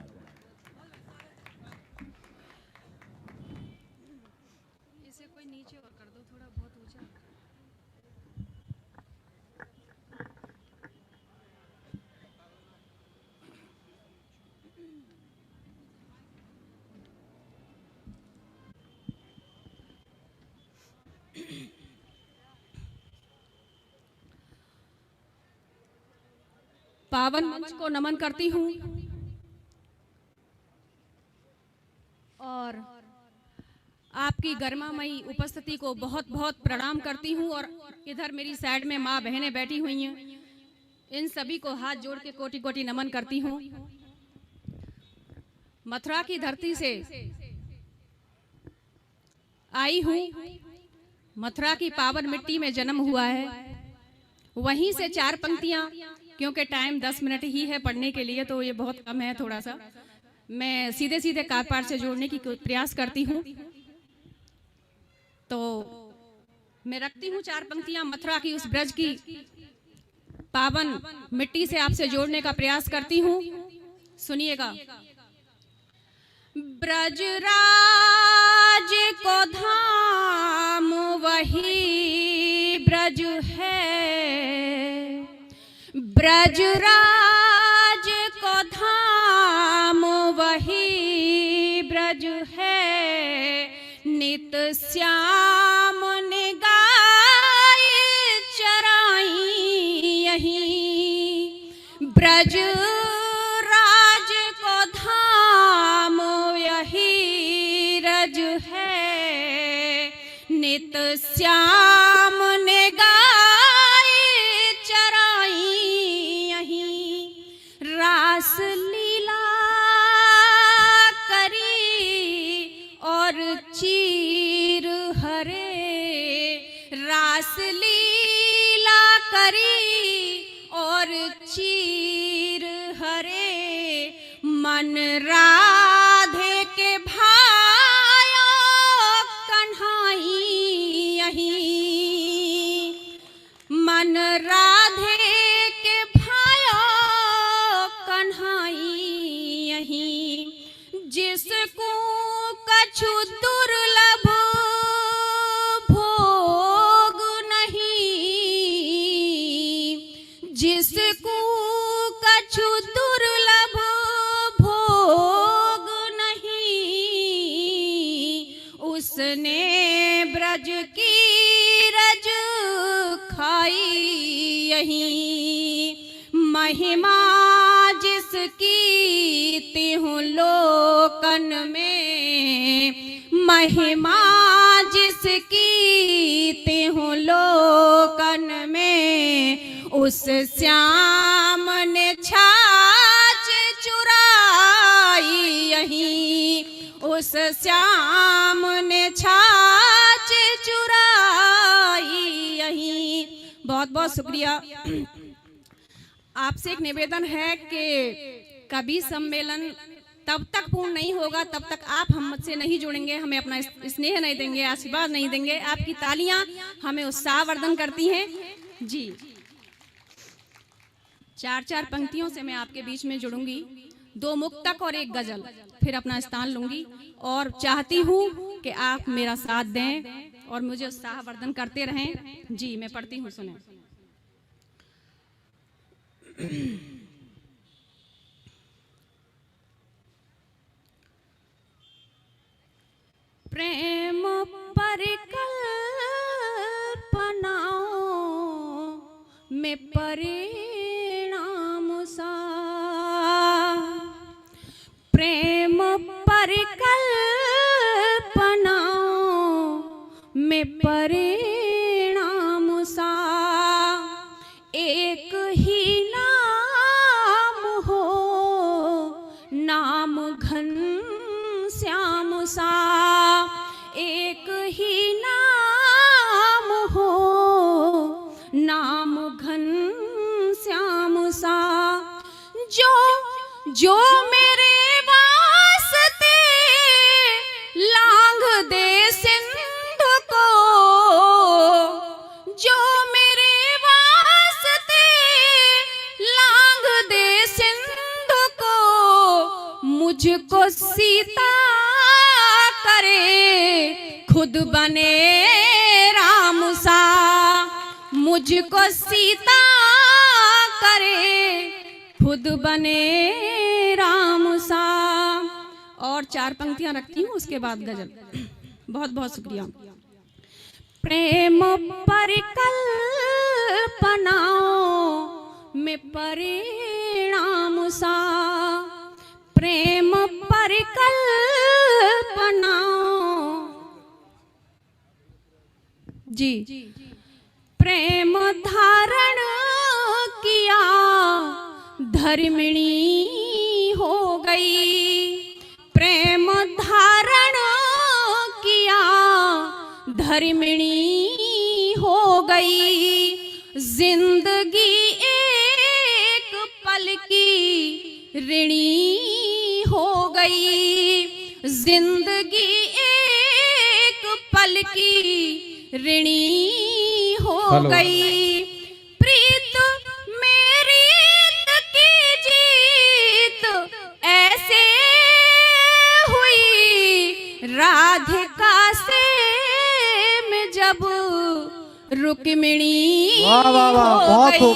पावन मंच को नमन करती हूँ और आपकी गरिमामयी उपस्थिति को बहुत बहुत प्रणाम करती हूँ। और इधर मेरी साइड में माँ बहनें बैठी हुई हैं, इन सभी को हाथ जोड़ के कोटि कोटि नमन करती हूँ। मथुरा की धरती से आई हूँ, मथुरा की पावन मिट्टी में जन्म हुआ है। वहीं से 4 पंक्तियां, क्योंकि टाइम 10 मिनट ही है पढ़ने के लिए तो ये बहुत कम है, थोड़ा सा मैं सीधे सीधे काव्यपाठ से जोड़ने की प्रयास करती हूँ। तो मैं रखती हूँ 4 पंक्तियां, मथुरा की उस ब्रज की पावन मिट्टी से आपसे जोड़ने का प्रयास करती हूँ। सुनिएगा। ब्रजराज को धाम वही ब्रज है, ब्रजराज को धाम वही ब्रज है, नित श्याम ने गाय चराई यहीं, ब्रज राज को धाम यही रज है, नित श्याम ने गाय चराई यहीं, रास लीला करी और चीर हरे, रास लीला करी और चीर हरे, मन राधे के भायो कन्हाई यहीं, मन राधे के भायो कन्हाई यहीं, जिसको कछु दुर्लभ भोग नहीं, जिसको कछु दुर्लभ भोग नहीं, उसने ब्रज की रज खाई यहीं, महिमा जिसकी तिहु लोकन में, महिमा जिसकी तिहु लोकन में, उस श्याम ने छाछ चुराई यहीं, उस श्याम ने छाछ चुराई यहीं। बहुत बहुत शुक्रिया। आपसे एक निवेदन है कि कवि सम्मेलन तब तक पूर्ण नहीं होगा तब तक आप हमसे नहीं जुड़ेंगे, हमें अपना स्नेह नहीं देंगे, आशीर्वाद नहीं देंगे। आपकी तालियां हमें उत्साहवर्धन करती हैं। जी, 4-4 पंक्तियों से मैं आपके बीच में जुड़ूंगी, 2 मुक्तक और 1 गजल, फिर अपना स्थान लूंगी और चाहती हूँ कि आप मेरा साथ दें और मुझे उत्साहवर्धन करते रहें। जी, मैं पढ़ती हूँ, सुने। प्रेम परिकल्पनाओं में परिणाम सा, प्रेम परिकल्पनाओं में परिणाम सा, एक ही नाम हो नाम घन श्याम सा, एक ही नाम हो नाम घन श्याम सा, जो जो मेरे वास्ते लांघ दे सिंधु को, जो मेरे वास्ते लांघ दे सिंधु को, मुझको सीता करे खुद बने राम सा, मुझको सीता करे खुद बने राम सा। और 4 पंक्तियां रखती हूँ, उसके बाद गजल। बहुत बहुत शुक्रिया। प्रेम परिकल्पनाओं में परिणाम सा, प्रेम परिकल्पनाओं, जी, प्रेम धारण किया धर्मिणी हो गई, प्रेम धारण किया धर्मिणी हो गई, जिंदगी एक पल की ऋणी हो गई, जिंदगी एक पल की ऋणी हो गई, प्रीत मेरी की जीत ऐसे हुई, राधिका से मैं जब रुक्मिणी हो गई,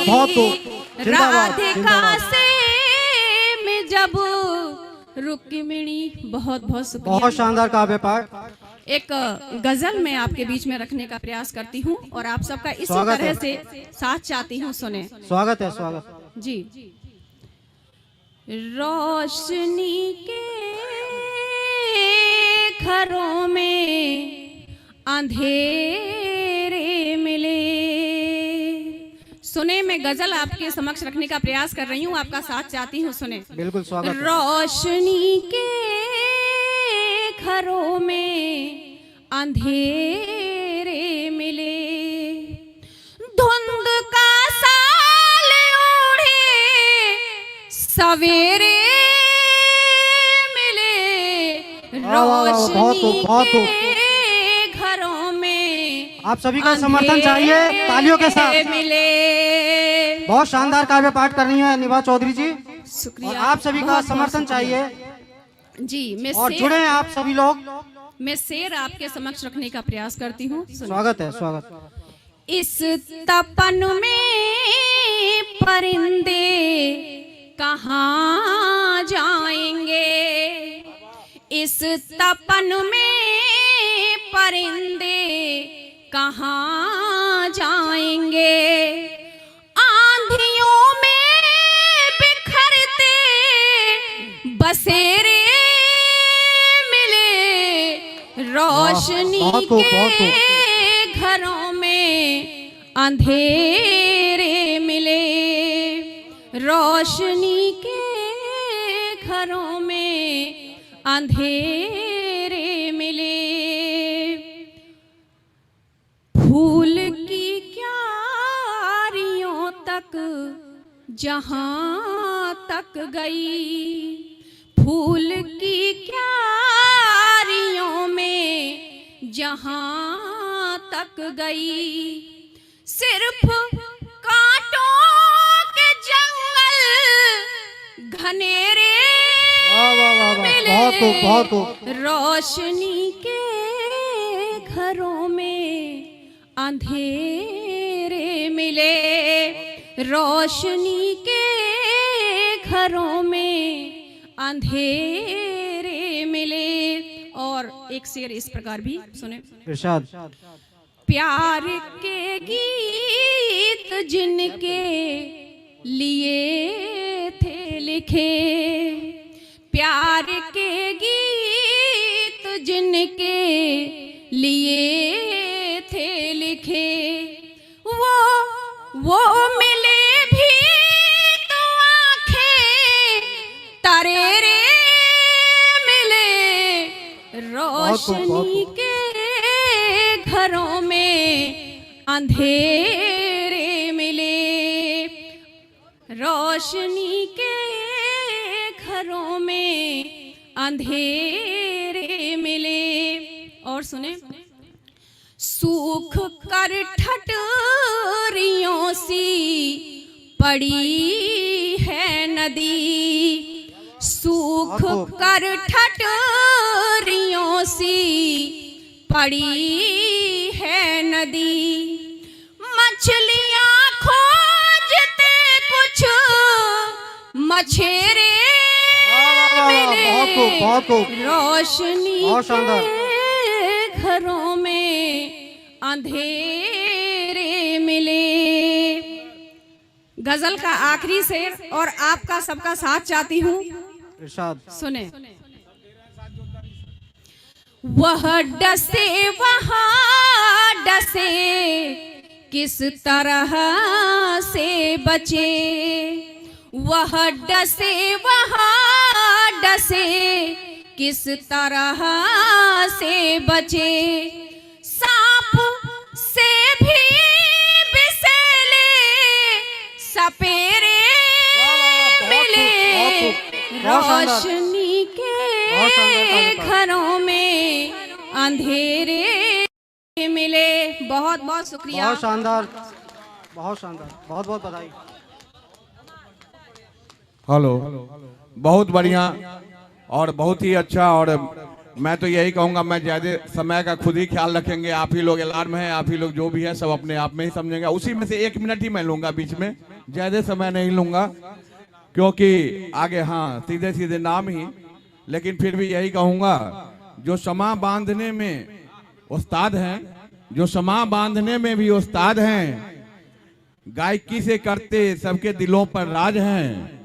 राधिका से मैं जब रुक्मिणी। बहुत बहुत शुक्रिया। बहुत शानदार काव्य पाठ। एक गजल मैं आपके बीच में रखने का प्रयास करती हूँ और आप सबका इसी स्वागत तरह है। से साथ चाहती हूँ, सुने। स्वागत है, स्वागत। जी, रोशनी के घरों में अंधेरे मिले। सुने, मैं गजल आपके समक्ष रखने का प्रयास कर रही हूँ, आपका साथ चाहती हूँ, सुने। बिल्कुल स्वागत। रोशनी के घरों में अंधेरे मिले, धुंध का सवेरे मिले रोशनी के घरों में, आप सभी का समर्थन चाहिए तालियों के साथ। मिले। बहुत शानदार काव्य पाठ कर रही है निभा चौधरी जी, शुक्रिया। और आप सभी का समर्थन चाहिए जी। और जुड़े हैं आप सभी लोग। मैं शेर आपके समक्ष रखने का प्रयास करती हूँ। स्वागत है, स्वागत। इस तपन में परिंदे कहाँ जाएंगे, इस तपन में परिंदे कहाँ जाएंगे, आंधियों में बिखरते बसेरे मिले, रोशनी के घरों में अंधेरे मिले, रोशनी के घरों में अंधेरे मिले। फूल की क्यारियों तक जहाँ तक गई, फूल की क्यारियों में जहाँ तक गई, सिर्फ कांटों के जंगल घनेरे मिले, रोशनी के घरों में अंधेरे मिले, रोशनी के घरों में अंधेरे मिले। और एक शेर इस प्रकार भी सुने। इरशाद। प्यार के गीत जिनके लिए थे लिखे, प्यार के गीत जिनके लिए थे लिखे, वो मिले भी तो आंखें तरेरे मिले, रोशनी के घरों में अंधेरे मिले, रोशनी के घरों में अंधेरे मिले। और सुने। सूख कर ठठरियों सी पड़ी है नदी, सूख कर ठठरियों सी पड़ी है नदी, मछलियां खोजते कुछ मछेरे मिले, रोशनी के घरों में अंधेरे मिले। गजल का आखिरी शेर और आपका सबका साथ चाहती हूँ। सुने। वह डसे वहाँ डसे किस तरह से बचे, वह डसे वहाँ डसे किस तरह से बचे, सांप से भी विषैले सपेरे मिले, रोशनी के घरों में अंधेरे मिले। बहुत बहुत शुक्रिया। बहुत शानदार, बहुत शानदार, बहुत बहुत बधाई। हेलो, बहुत बढ़िया और बहुत ही अच्छा। और मैं तो यही कहूँगा, मैं ज़्यादा समय का खुद ही ख्याल रखेंगे। आप ही लोग अलार्म है, आप ही लोग जो भी है सब अपने आप में ही समझेंगे। उसी में से 1 मिनट ही मैं लूँगा, बीच में ज़्यादा समय नहीं लूँगा, क्योंकि आगे हाँ सीधे सीधे नाम ही। लेकिन फिर भी यही कहूँगा, जो समा बांधने में उस्ताद हैं, जो समा बांधने में भी उस्ताद हैं, गायकी से करते सबके दिलों पर राज हैं,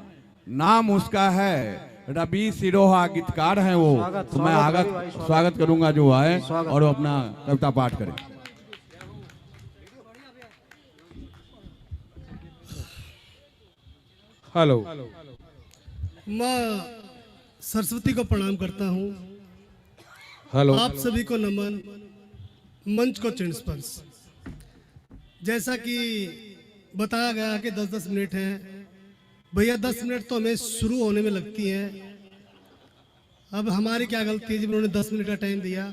नाम उसका है रबी सिरोहा, गीतकार हैं वो। तो मैं स्वागत करूंगा जो आए और वो अपना कविता पाठ करें। हेलो, माँ सरस्वती को प्रणाम करता हूँ। हेलो, आप सभी को नमन, मंच को चिन्ह स्पर्श। जैसा कि बताया गया कि 10-10 मिनट हैं, भैया 10 मिनट तो हमें शुरू होने में लगती है। अब हमारी क्या गलती है जब उन्होंने 10 मिनट का टाइम दिया।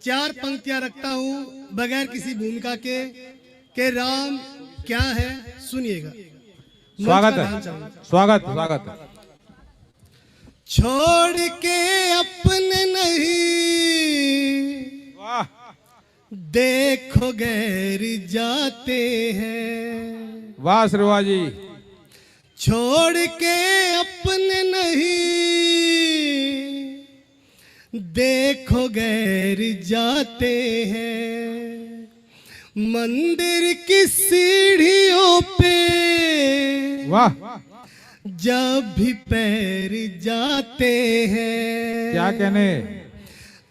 4 पंक्तियां रखता हूं बगैर किसी भूमिका के राम क्या है, सुनिएगा। स्वागत है, स्वागत स्वागत। छोड़ के अपने नहीं, वाह, देखो गैर जाते हैं। वाह श्रीवा जी। छोड़ के अपने नहीं, देखो गैर जाते हैं। मंदिर की सीढ़ियों पे वाह, जब भी पैर जाते हैं। क्या कहने।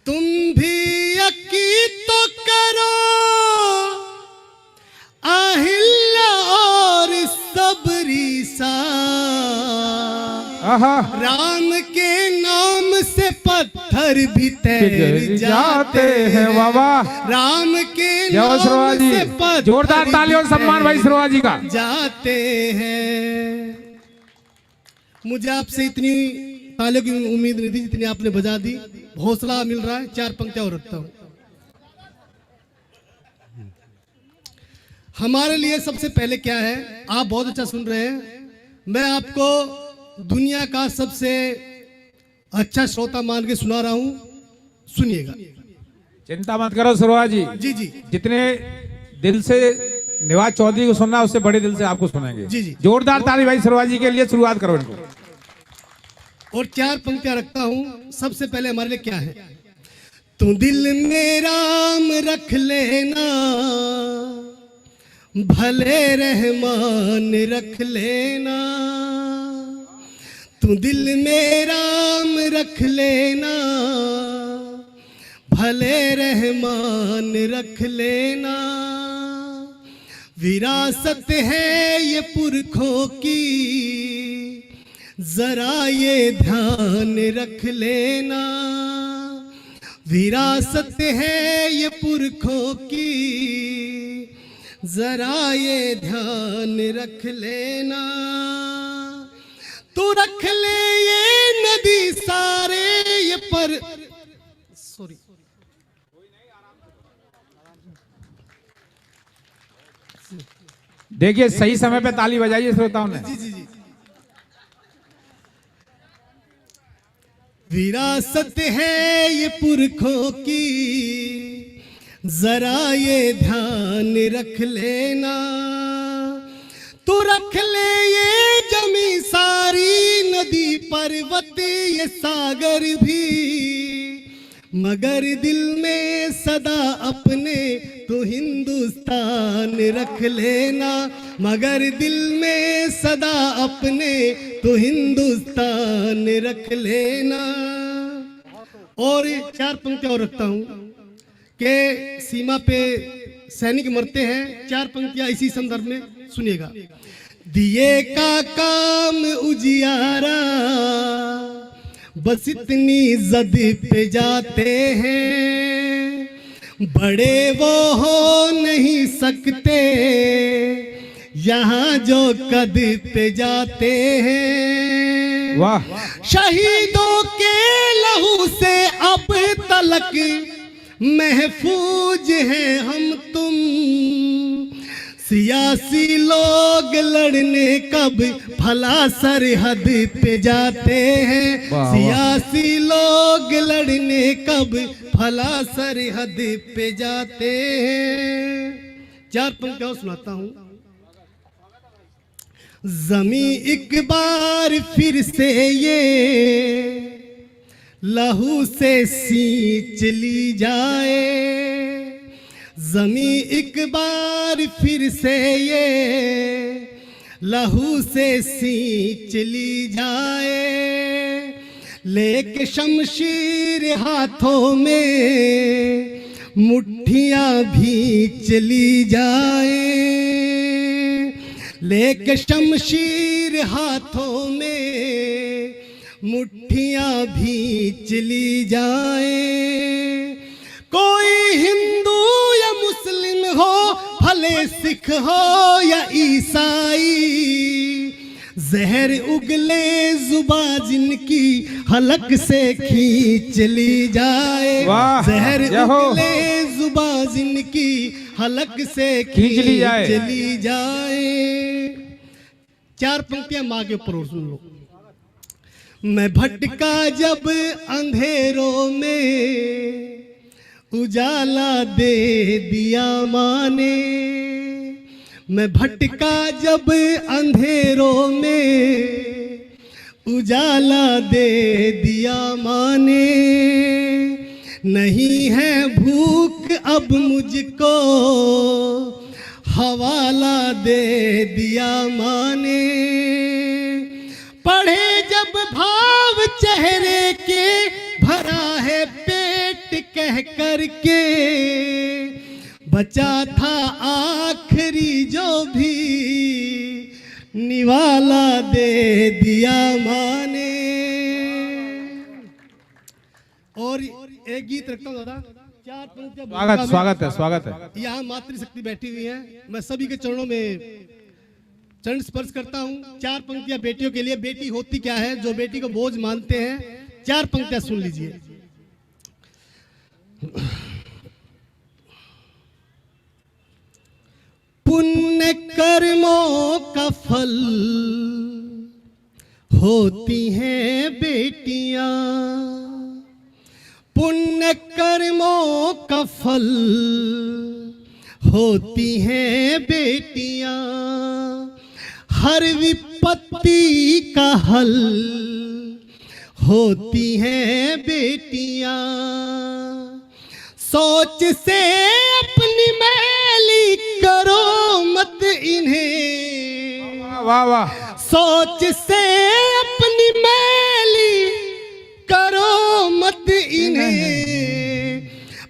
तुम भी यकीन तो करो, अहिल्या और सबरी सा, राम के नाम से पत्थर भी तैर जाते हैं। वाह, राम के नाम से पत्थर, जोरदार ताली और सम्मान भाई श्रीवा जी का जाते हैं। मुझे आपसे इतनी तालियों की उम्मीद नहीं थी जितनी आपने बजा दी। हौसला मिल रहा है। 4 पंक्तियां और रखता हूं। हमारे लिए सबसे पहले क्या है, आप बहुत अच्छा सुन रहे हैं। मैं आपको दुनिया का सबसे अच्छा श्रोता मान के सुना रहा हूं, सुनिएगा। चिंता मत करो श्रीवा जी। जी जी, जितने दिल से निवाज चौधरी को सुनना उससे बड़े दिल से आपको सुनेंगे। जी जी, जोरदार ताली भाई श्रीवा जी के लिए। शुरुआत करो इनको। और 4 पंक्तियां रखता हूं। सबसे पहले हमारे लिए क्या है, तू दिल में राम रख लेना, भले रहमान रख लेना। तू दिल में राम रख लेना, भले रहमान रख लेना। विरासत है ये पुरखों की, जरा ये ध्यान रख लेना। विरासत है ये पुरखों की, जरा ये ध्यान रख लेना। तू रख ले ये नदी सारे ये पर, सॉरी, देखिए सही समय पे ताली बजाइए श्रोताओं ने। जी जी जी। विरासत है ये पुरखों की, जरा ये ध्यान रख लेना। तू रख ले ये जमी सारी, नदी पर्वत ये सागर भी, मगर दिल में सदा अपने तो हिंदुस्तान रख लेना। मगर दिल में सदा अपने तो हिंदुस्तान रख लेना। और 4 पंक्तियां और रखता हूं कि सीमा पे सैनिक मरते हैं। 4 पंक्तियां इसी संदर्भ में सुनिएगा। दिए का काम उजियारा, बस इतनी जद पे जाते हैं। बड़े वो हो नहीं सकते, यहाँ जो कद पे जाते हैं। वाह, शहीदों के लहू से अब तलक महफूज हैं हम तुम। सियासी लोग लड़ने कब भला सरहद पे जाते हैं। सियासी लोग लड़ने कब भला सरहद पे जाते हैं। 4 पंक्तियां सुनाता हूं। जमी एक बार फिर से ये लहू से सींच ली जाए। जमी एक बार फिर से ये लहू से सींच ली जाए। लेके शमशीर हाथों में मुट्ठियां भी चली जाए। लेके शमशीर हाथों में मुट्ठियां भी चली जाए। कोई हिंदू या मुस्लिम हो, भले सिख हो या ईसाई, जहर उगले जुबा जिनकी हलक से खींच ली जाए, वाह, जहर जय हो। उगले जुबा जिनकी हलक से खींच ली जाए। खींच ली जाए। 4 पंक्तियां माँ के ऊपर और सुन लो। मैं भटका जब अंधेरों में, उजाला दे दिया माँ ने। मैं भटका जब अंधेरों में, उजाला दे दिया माँ ने। नहीं है भूख अब मुझको, हवाला दे दिया माँ ने। पढ़े जब भाव चेहरे के, भरा है पेट कह कर के। बचा था आखिरी जो भी, निवाला दे दिया माँ ने। और एक गीत रखता हूँ दादा, 4 पंक्तियां। स्वागत है, स्वागत है। यहाँ मातृशक्ति बैठी हुई है, मैं सभी के चरणों में चरण स्पर्श करता हूँ। 4 पंक्तियां बेटियों के लिए। बेटी होती क्या है, जो बेटी को बोझ मानते हैं। 4 पंक्तियां सुन लीजिए। पुण्य कर्मों का फल होती हैं बेटियां, पुण्य कर्मों का फल होती हैं बेटियां। हर विपत्ति का हल होती हैं बेटियां। सोच से अपनी मैली करो मत इन्हें, वाह वाह। सोच से अपनी मैली करो मत इन्हें।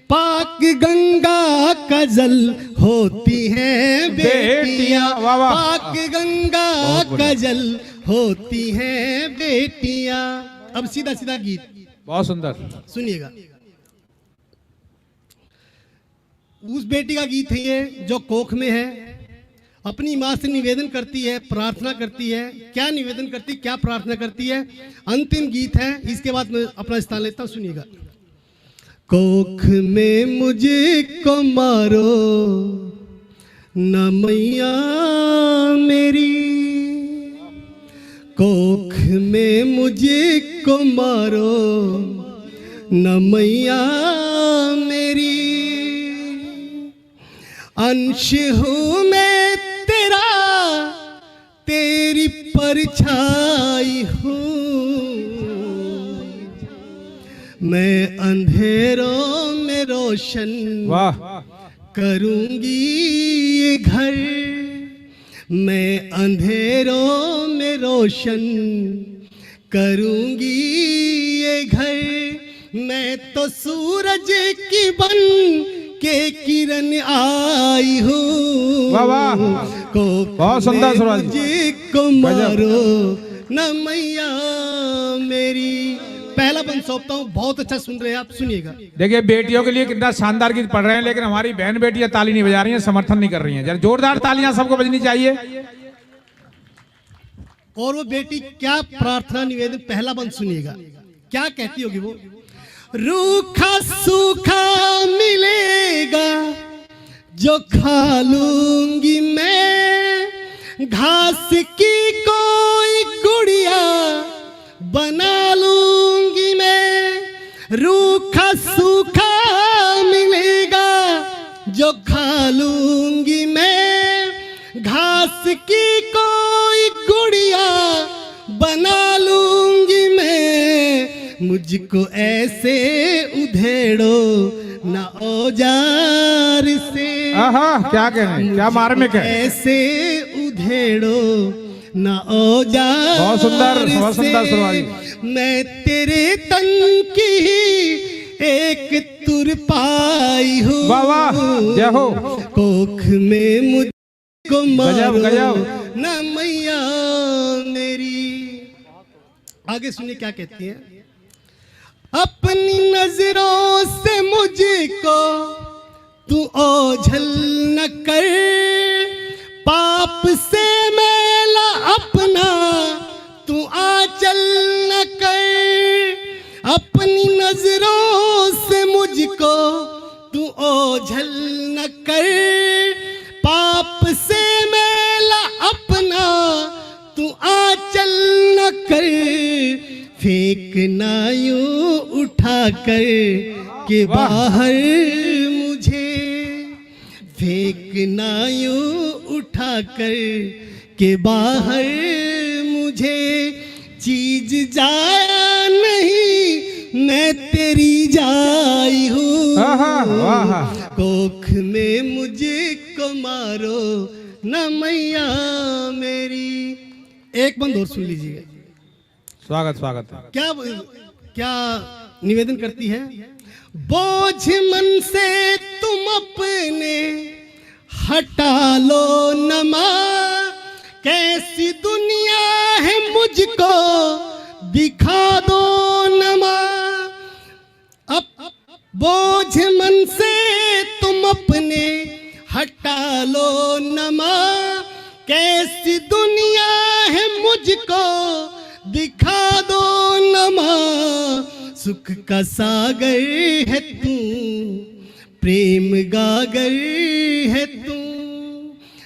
पाक गंगा का जल होती है बेटियां, वाह वाह। पाक गंगा का जल होती है बेटियां। अब सीधा सीधा गीत, बहुत सुंदर सुनिएगा। उस बेटी का गीत है ये जो कोख में है, अपनी माँ से निवेदन करती है, प्रार्थना करती है। क्या निवेदन करती, क्या प्रार्थना करती है, अंतिम गीत है। इसके बाद मैं अपना स्थान लेता हूँ, सुनिएगा। कोख में मुझको मारो न मैया मेरी, कोख में मुझको मारो न मैया मेरी। अंश हूँ मैं तेरा, तेरी परछाई हूँ। मैं अंधेरों में रोशन वाह। करूंगी ये घर, मैं अंधेरों में रोशन करूंगी ये घर। मैं तो सूरज की बन के किरण आई हूँ। वाह वाह। को बहुत सुंदर सुराज। को मारो न मैया मेरी। पहला बंद सौंपता हूँ, बहुत अच्छा सुन रहे हैं आप, सुनिएगा। देखिए बेटियों के लिए कितना शानदार गीत पढ़ रहे हैं, लेकिन हमारी बहन बेटियां ताली नहीं बजा रही हैं, समर्थन नहीं कर रही हैं। जरा जोरदार तालियां सबको बजनी चाहिए। और वो बेटी क्या प्रार्थना निवेदन, पहला बंद सुनिएगा, क्या कहती होगी वो। रूखा सूखा मिलेगा जो खा लूंगी मैं, घास की कोई गुड़िया बना लूंगी मैं। रूखा सूखा मिलेगा जो खा लूंगी मैं, घास की कोई गुड़िया बना लूंगी मैं। मुझको ऐसे उधेड़ो ना औजार से, आहा, क्या कह रहे हैं, क्या मार्मिक है। ऐसे उधेड़ो ना औजार। बहुत सुंदर, बहुत सुंदर सुरवाई। मैं तेरे तन की एक तुरपाई हूँ। वाह वाह, जय हो। कोख में मुझको मारो गजब। ना मैया मेरी। आगे सुनिए क्या कहती है। अपनी नजरों से मुझको तू ओझल न कर, पाप से मैला अपना तू ओझल न कर, पाप से मेला अपना तू आंचल न कर, फेंकना यूं उठा कर के बाहर मुझे, फेंकना यूं उठा कर के बाहर मुझे, चीज जाया नहीं मैं तेरी जाई हूँ, कोख में मुझको मारो न मैया मेरी। एक बंद और सुन लीजिएगा। स्वागत स्वागत है। क्या निवेदन करती है? बोझ मन से तुम अपने हटा लो न माँ, कैसी दुनिया है मुझको दिखा दो न माँ। अब बोझ मन से तुम अपने हटा लो न माँ, कैसी दुनिया है मुझको दिखा दो न माँ। सुख का सागर है तू, प्रेम गागर है तू,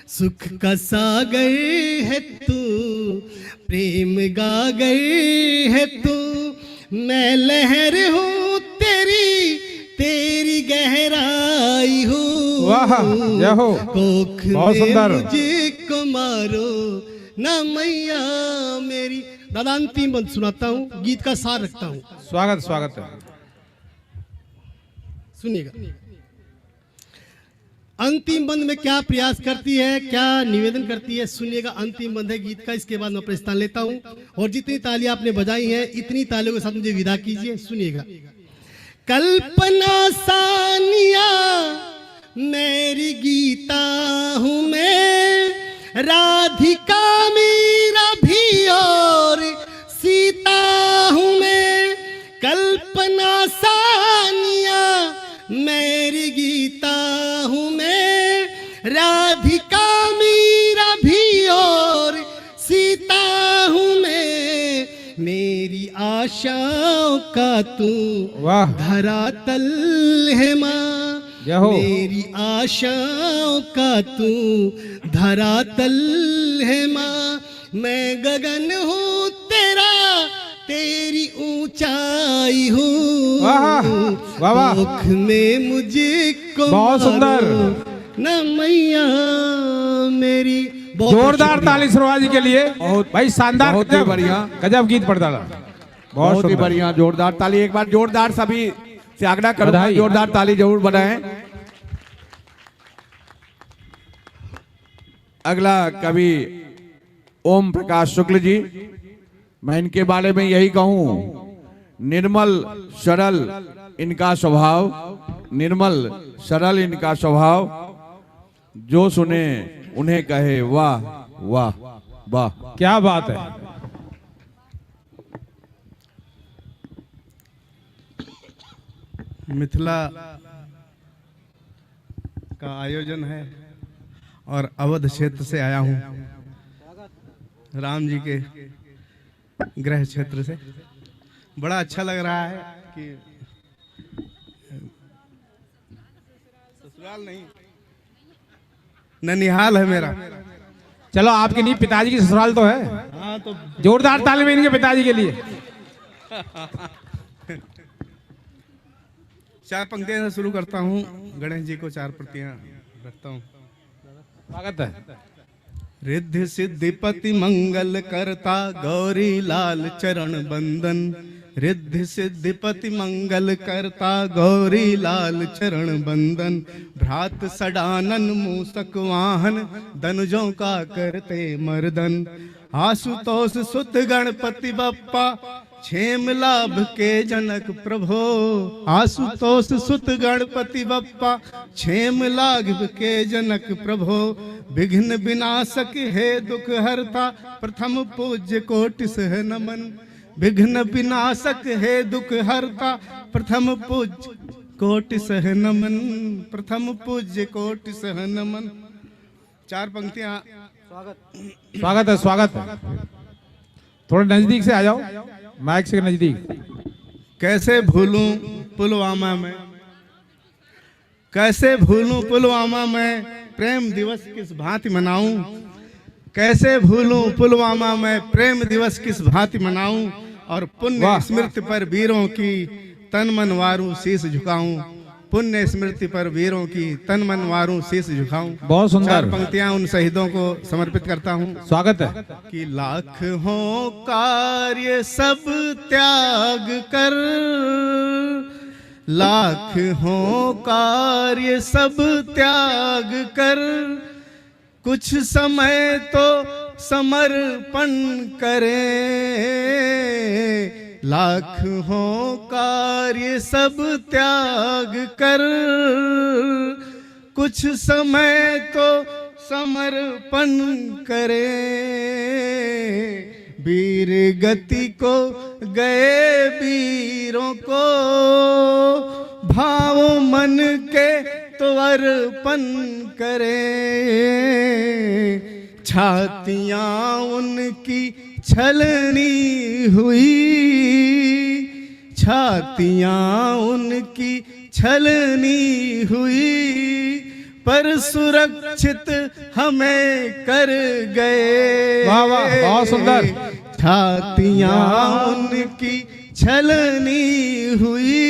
सुख का सागर है तू, प्रेम गागर है तू, मैं लहर हूँ तेरी, तेरी गहराई हूँ। वाह जय हो, कोख बहुत में सुंदर। मुझको मारो न मैया मेरी। दादा अंतिम बंद सुनाता हूँ, गीत का सार रखता हूँ, स्वागत स्वागत है। सुनिएगा। अंतिम बंद में क्या प्रयास करती है, क्या निवेदन करती है, सुनिएगा। अंतिम बंद है गीत का, इसके बाद मैं अपना स्थान लेता हूँ। और जितनी तालियां आपने बजाई हैं, इतनी तालियों के साथ मुझे विदा कीजिए। सुनिएगा। कल्पना सानिया मेरी गीता हूँ मैं, राधिका मीरा भी और सीता हूँ मैं। कल्पना सानिया मेरी गीता हूँ मैं, राधिका मीरा भी और सीता हूँ मैं। मेरी आशाओं का तू वाह धरातल है माँ, जय हो। मेरी आशाओं का तू धरातल है माँ। मैं गगन हूँ तेरा, तेरी ऊंचाई हूँ। वाह वाह वाह, मुख में मुझको बहुत सुंदर। न मैया मेरी। जोरदार ताली सुरवा जी के लिए। बहुत- भाई शानदार, बहुत ही गजब, बढ़िया। गजब गीत पढ़ डाला। बहुत ही सुंदर। बढ़िया, जोरदार ताली। एक बार जोरदार सभी से आग्रह करूंगा, बधाई। जोरदार ताली जरूर बनाएं। अगला कवि ओम प्रकाश शुक्ल जी, मैं इनके बारे में यही कहूं, निर्मल सरल इनका स्वभाव, निर्मल सरल इनका स्वभाव, जो सुने उन्हें कहे वाह वाह वाह। क्या बात है। मिथिला का आयोजन है और अवध क्षेत्र से आया हूँ, राम जी के गृह क्षेत्र से। बड़ा अच्छा लग रहा है कि ससुराल नहीं, ननिहाल है मेरा। चलो आपके नहीं, पिताजी की ससुराल तो है। हाँ तो जोरदार ताली में इनके पिताजी के लिए। चार पंक्तियां से शुरू करता हूँ, गणेश जी को चार प्रतियां रखता हूँ। स्वागत है। रिद्धि सिद्धिपति मंगल करता, गौरी लाल चरण बंदन। रिद्धि सिद्धिपति मंगल करता, गौरी लाल चरण बंदन। भ्रात सडानन मूसक वाहन, दनुजों का करते मर्दन। आशुतोष सुत गणपति बप्पा, क्षेम लाभ के जनक प्रभो। आशुतोष सुत गणपति बप्पा, क्षेम लाभ के जनक प्रभो। विघ्न विनाशक हे दुख हरता, प्रथम पूज्य कोटि सह नमन। विघ्न विनाशक हे दुख हरता, प्रथम पूज्य कोटि सह नमन। प्रथम पूज्य कोटि सह नमन। चार पंक्तियां। स्वागत है, स्वागत है। थोड़े नजदीक से आ जाओ, माइक से नजदीक। कैसे भूलूं पुलवामा में कैसे भूलूं पुलवामा में प्रेम दिवस किस भांति मनाऊं, कैसे भूलूं पुलवामा में प्रेम दिवस किस भांति मनाऊं, और पुण्य स्मृति पर वीरों की तन मन वारूं शीश झुकाऊं, पुण्य स्मृति पर वीरों की तन मन वारूं शीश झुकाऊं। बहुत सुंदर 4 पंक्तियां उन शहीदों को समर्पित करता हूं। स्वागत है। कि लाख हो कार्य सब त्याग कर, लाख हो कार्य सब त्याग कर, कुछ समय तो समर्पण करें, लाख हो कार्य सब त्याग कर, कुछ समय तो समर्पण करें, वीर गति को गए वीरों को भाव मन के तो अर्पण करें, छातियां उनकी छलनी हुई, छातियां उनकी छलनी हुई, पर सुरक्षित हमें कर गए। वाह वाह, बहुत सुंदर। छातियां उनकी छलनी हुई,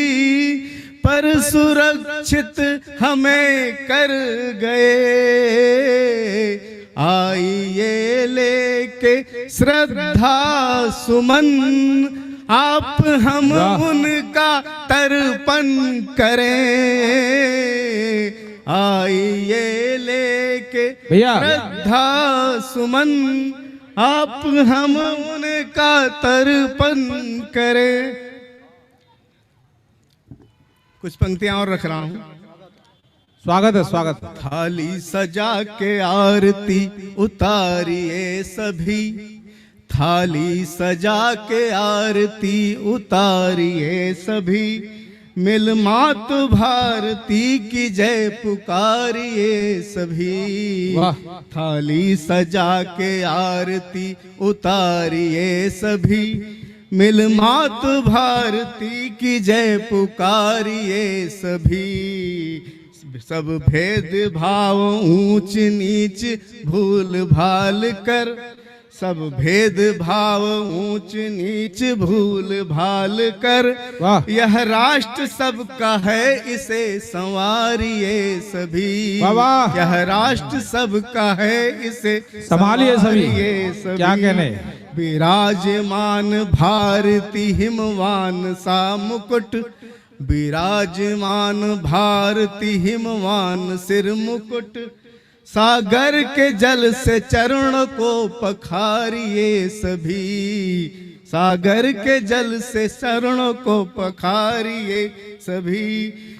पर सुरक्षित हमें कर गए, आइए लेके श्रद्धा सुमन, आप हम उनका तर्पण करें, आइए लेके श्रद्धा सुमन, आप हम उनका तर्पण करें। कुछ पंक्तियां और रख रहा हूं। स्वागत है, स्वागत। थाली सजा के आरती उतारिए सभी, थाली सजा के आरती उतारिए सभी, मिल मातु भारती की जय पुकारिए सभी, थाली सजा के आरती उतारिए सभी, मिल मातु भारती की जय पुकारिए सभी, सब भेद भाव ऊंच नीच भूल भाल कर, सब भेद भाव ऊंच नीच भूल भाल कर, यह राष्ट्र सबका है इसे संवारिए सभी, यह राष्ट्र सबका है इसे संभालिए सभी। क्या कहने। विराजमान भारती हिमवान सा मुकुट, विराजमान भारती हिमवान सिर मुकुट, सागर के जल से चरण को पखारिए सभी, सागर के जल से चरण को पखारिए सभी,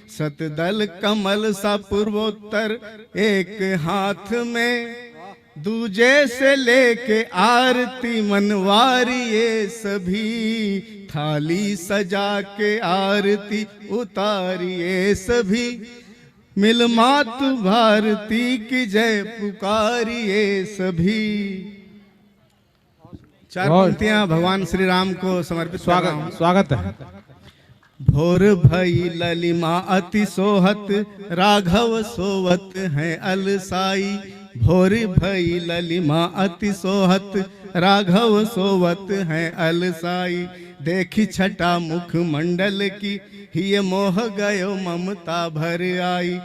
सतदल कमल सा पूर्वोत्तर एक हाथ में, दूजे से लेके आरती मनवारिए सभी, थाली सजा के आरती उतारिए सभी, मिल मातु भारती की जय पुकारिए सभी। 4 पंक्तियां भगवान श्री राम को समर्पित। स्वागत है। भोर भई ललिमा अति सोहत, राघव सोवत है अलसाई, भोर भई ललिमा अति सोहत, राघव सोवत है अलसाई, देखी छटा मुख मंडल की, हिय मोह गयो ममता भर आई,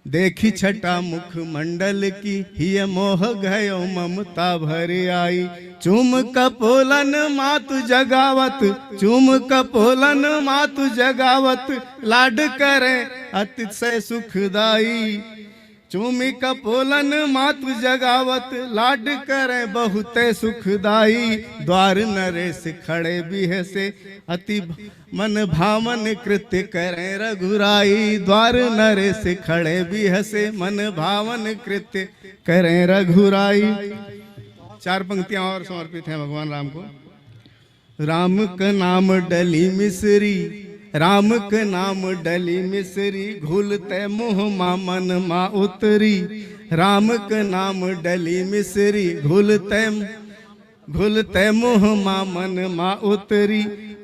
देखी छटा मुख मंडल की, हिय मोह गयो ममता भर आई, चूम कपोलन मातु जगावत, चूम कपोलन मातु जगावत, लाड करे अतिशय सुखदाई, चूमी कपोलन मातु जगावत, लाड करे बहुते सुखदाई, द्वार नरेश खड़े भी से अति मन भावन कृत्य करें रघुराई, द्वार नरेश खड़े भी से मन भावन कृत्य करें रघुराई। 4 पंक्तियां और समर्पित हैं भगवान राम को। राम का नाम डली मिसरी, राम के नाम डली मिसरी, घुलते मुँह मा मन मा उतरी, राम के नाम डली मिसरी, घुलते घुलते मुँह माँ मन माँ उतरी,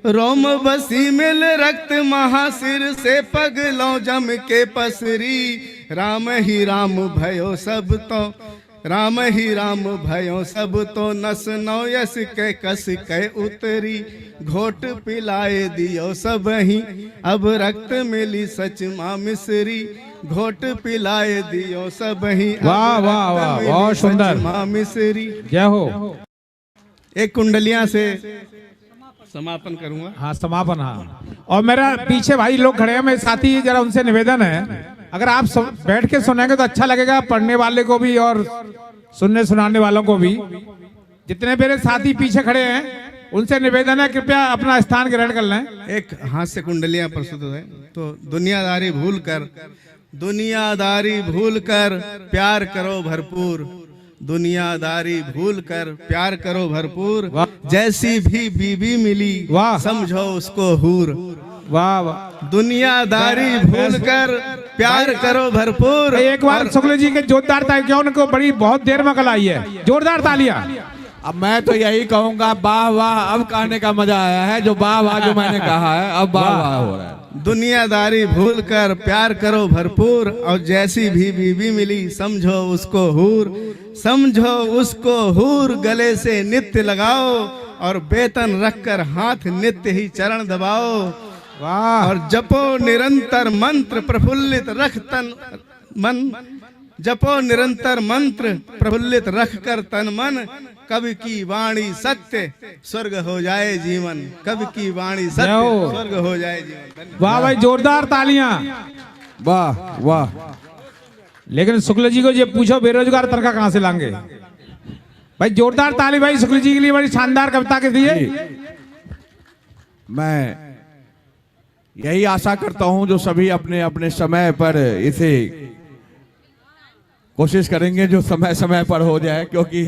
रोम बसी मिल रक्त महासिर से पगलों जम के पसरी। राम ही राम भयो सब तो, राम ही राम भयो सब तो, नस नौ यस के कस के उतरी। घोट पिलाए दियो सब ही, अब रक्त मिली सच माँ मिसरी। घोट पिलाए दियो सब ही, वाह वाह वाह, बहुत सुंदर माँ मिसरी। जय हो। एक कुंडलियां से समापन करूंगा। हाँ समापन, हाँ। और मेरा पीछे भाई लोग खड़े हैं, मेरे साथी, जरा उनसे निवेदन है, अगर आप बैठ के सुनेंगे तो अच्छा लगेगा, पढ़ने वाले को भी और सुनने सुनाने वालों को भी। जितने मेरे साथी पीछे खड़े हैं उनसे निवेदन है कृपया अपना स्थान ग्रहण कर लें। एक हाथ से कुंडलियां प्रस्तुत है। तो दुनियादारी भूल कर, दुनियादारी भूल कर प्यार करो भरपूर। दुनियादारी भूल कर प्यार करो भरपूर। जैसी भी बीवी मिली, वाह, समझो उसको हूर। वाह वाह। दुनियादारी भूल कर प्यार करो भरपूर। एक बार शुक्ल जी के जोरदार तालियां, उनको बड़ी बहुत देर में कल आई है, जोरदार तालियां। अब मैं तो यही कहूंगा, वाह वाह, अब कहने का मजा आया है। जो वाह वाह जो मैंने कहा है, अब वाह वाह हो रहा है। दुनियादारी भूल कर प्यार करो भरपूर, और जैसी भी बीवी मिली समझो उसको हूर। समझो उसको हूर, गले से नित्य लगाओ, और वेतन रखकर हाथ नित्य ही चरण दबाओ। वाह। और जपो निरंतर मंत्र प्रफुल्लित रख तन मन। जपो निरंतर मंत्र प्रफुल्लित रख कर तन मन। कवि की वाणी सत्य, स्वर्ग हो जाए जीवन। कवि की वाणी सत्य, स्वर्ग हो जाए जीवन। वाह भाई, जोरदार तालियां। वाह वाह। लेकिन शुक्ल जी को ये पूछो बेरोजगार तनखा कहां से लाएंगे? भाई जोरदार ताली भाई शुक्ल जी के लिए, बड़ी शानदार कविता के दिए। मैं यही आशा करता हूं जो सभी अपने अपने समय पर इसे कोशिश करेंगे जो समय समय पर हो जाए, क्योंकि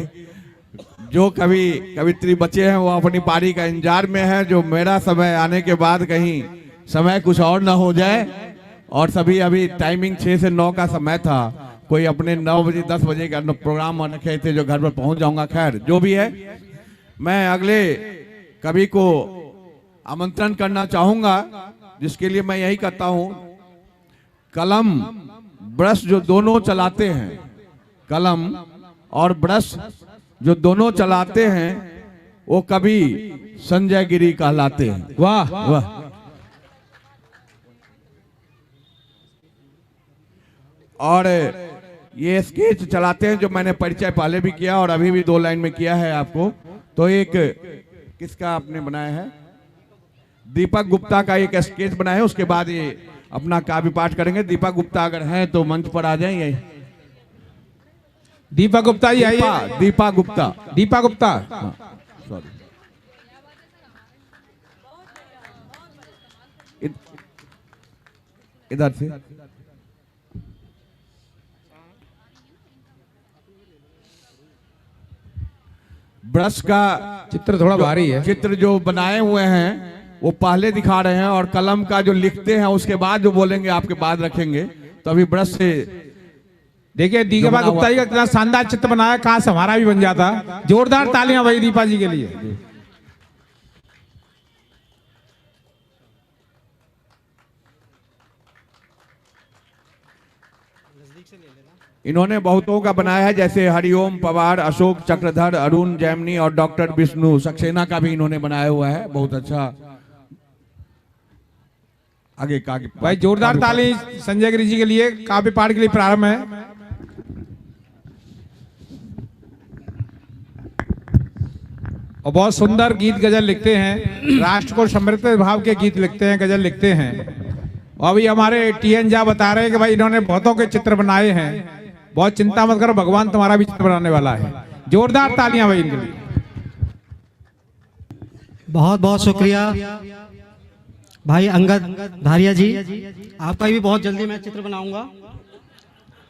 जो कवित्री बच्चे हैं वो अपनी पारी का इंतजार में है। जो मेरा समय आने के बाद कहीं समय कुछ और ना हो जाए। और सभी अभी टाइमिंग 6 से 9 का समय था, कोई अपने 9 बजे 10 बजे का प्रोग्राम रखे थे जो घर पर पहुंच जाऊंगा। खैर जो भी है, मैं अगले कवि को आमंत्रण करना चाहूंगा, जिसके लिए मैं यही करता हूं, कलम ब्रश जो दोनों चलाते हैं, कलम और ब्रश जो दोनों चलाते हैं, वो कवि संजय गिरी कहलाते हैं। वाह वाह। और ये स्केच चलाते हैं जो मैंने परिचय पहले भी किया और अभी भी 2 लाइन में किया है आपको। तो एक किसका आपने बनाया है? दीपक गुप्ता का एक स्केच बनाया है। उसके बाद ये अपना काव्य पाठ करेंगे। दीपक गुप्ता अगर हैं तो मंच पर आ जाएंगे। दीपक गुप्ता जी आइए। दीपा गुप्ता, दीपा गुप्ता। सॉरी, इधर से। ब्रश का चित्र थोड़ा भारी है। चित्र जो बनाए हुए हैं वो पहले दिखा रहे हैं, और कलम का जो लिखते हैं उसके बाद जो बोलेंगे आपके बाद रखेंगे। तो अभी ब्रश से देखिए दीपा गुप्ता जी का कितना शानदार चित्र बनाया, काश हमारा भी बन जाता। जोरदार तालियां भाई दीपा जी के लिए। इन्होंने बहुतों का बनाया है, जैसे हरिओम पवार, अशोक चक्रधर, अरुण जैमनी और डॉक्टर विष्णु सक्सेना का भी इन्होंने बनाया हुआ है। बहुत अच्छा। आगे भाई जोरदार ताली संजय गिरी जी के लिए। काव्य पाठ के लिए प्रारंभ है। और बहुत सुंदर गीत गजल लिखते हैं, राष्ट्र को समृद्ध भाव के गीत लिखते हैं, गजल लिखते हैं। और अभी हमारे टीएन झा बता रहे हैं कि भाई इन्होंने बहुतों के चित्र बनाए हैं। बहुत चिंता मत करो, भगवान तुम्हारा भी चित्र बनाने वाला है। जोरदार तालियां भाई इनके लिए। बहुत बहुत शुक्रिया भाई अंगद धारिया जी, आपका भी बहुत जल्दी मैं चित्र बनाऊंगा।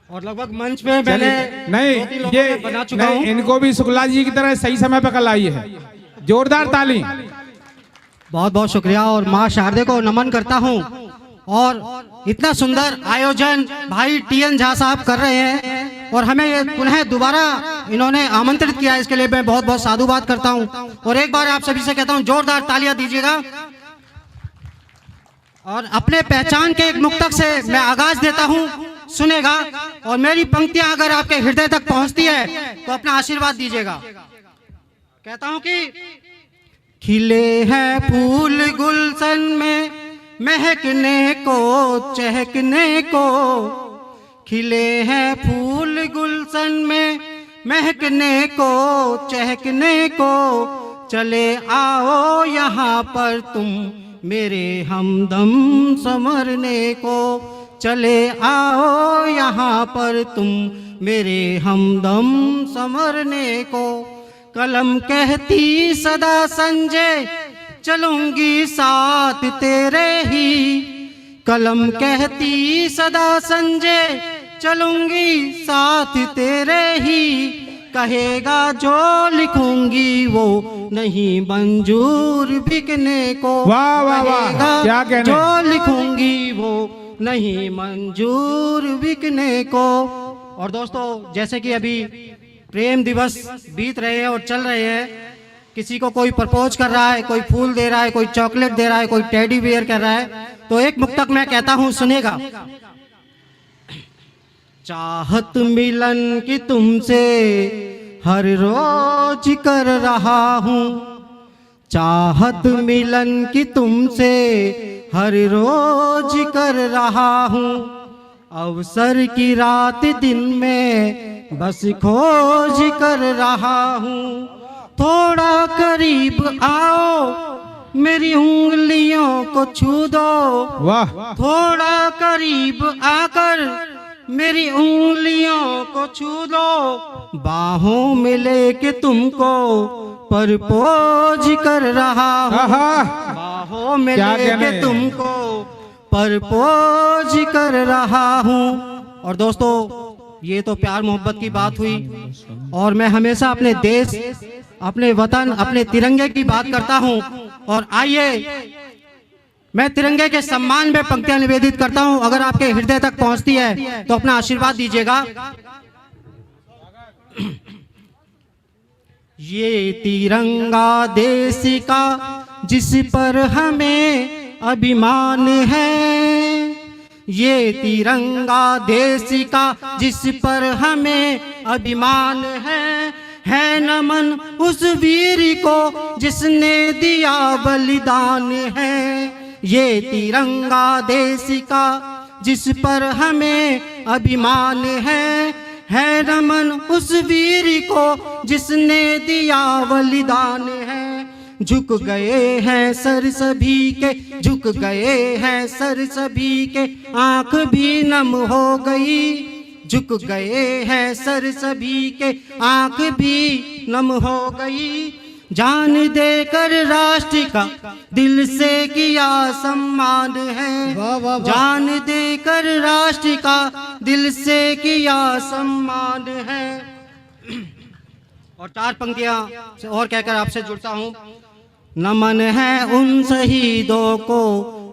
और लगभग मंच पे मैंने नहीं ये बना चुका हूं। इनको भी शुक्ला जी की तरह सही समय पर कल आई है। जोरदार ताली। बहुत बहुत शुक्रिया और माँ शारदे को नमन करता हूं। और इतना सुंदर आयोजन भाई टीएन झा साहब कर रहे हैं, और हमें पुनः दोबारा इन्होंने आमंत्रित किया, इसके लिए मैं बहुत बहुत साधुवाद करता हूं। और एक बार आप सभी से कहता हूं, जोरदार तालियां दीजिएगा। और अपने पहचान के एक मुक्तक से मैं आगाज देता हूं, सुनेगा। और मेरी पंक्तियां अगर आपके हृदय तक पहुंचती है तो अपना आशीर्वाद दीजिएगा। कहता हूं कि खिले हैं फूल गुलशन में महकने को चहकने को, खिले हैं फूल गुलशन में महकने को चहकने को, चले आओ यहाँ पर तुम मेरे हमदम संवरने को, चले आओ यहाँ पर तुम मेरे हमदम संवरने को। कलम कहती सदा संजय चलूंगी साथ तेरे ही, कलम कहती सदा संजय चलूंगी साथ तेरे ही, कहेगा जो लिखूंगी वो नहीं मंजूर बिकने को। वाह वाह वाह, क्या कहने। जो लिखूंगी वो नहीं मंजूर बिकने को। और दोस्तों, जैसे कि अभी प्रेम दिवस बीत रहे हैं और चल रहे हैं, किसी को कोई प्रपोज कर रहा है, कोई फूल दे रहा है, कोई चॉकलेट दे रहा है, कोई टेडी बियर कर रहा है, तो एक मुक्तक मैं कहता हूं, सुनेगा। चाहत मिलन की तुमसे हर रोज कर रहा हूँ, चाहत मिलन की तुमसे हर रोज कर रहा हूँ, अवसर की रात दिन में बस खोज कर रहा हूँ। थोड़ा करीब आओ मेरी उंगलियों को छू दो, वाह। थोड़ा करीब आकर मेरी उंगलियों को छू दो, बाहों में लेके तुमको परपोज कर रहा हूँ, बाहों में लेके तुमको परपोज कर रहा हूँ। और दोस्तों, ये तो प्यार मोहब्बत की बात हुई, और मैं हमेशा अपने देश, अपने वतन, अपने तिरंगे की बात करता हूँ। और आइए, मैं तिरंगे के सम्मान में पंक्तियां निवेदित करता हूं, अगर आपके हृदय तक पहुंचती है तो अपना आशीर्वाद दीजिएगा। ये तिरंगा देश का जिस पर हमें अभिमान है, ये तिरंगा देश का जिस पर हमें अभिमान है नमन उस वीर को जिसने दिया बलिदान है। ये तिरंगा देश का जिस पर हमें अभिमान है नमन उस वीर को जिसने दिया बलिदान है। झुक गए हैं सर सभी के, झुक गए हैं सर सभी के, आंख भी नम हो गई। झुक गए हैं सर सभी के, आंख भी नम हो गई। जान देकर राष्ट्र का दिल से किया सम्मान है, जान देकर राष्ट्र का दिल से किया सम्मान है। और चार पंक्तियां और कहकर आपसे जुड़ता हूं। नमन है उन शहीदों को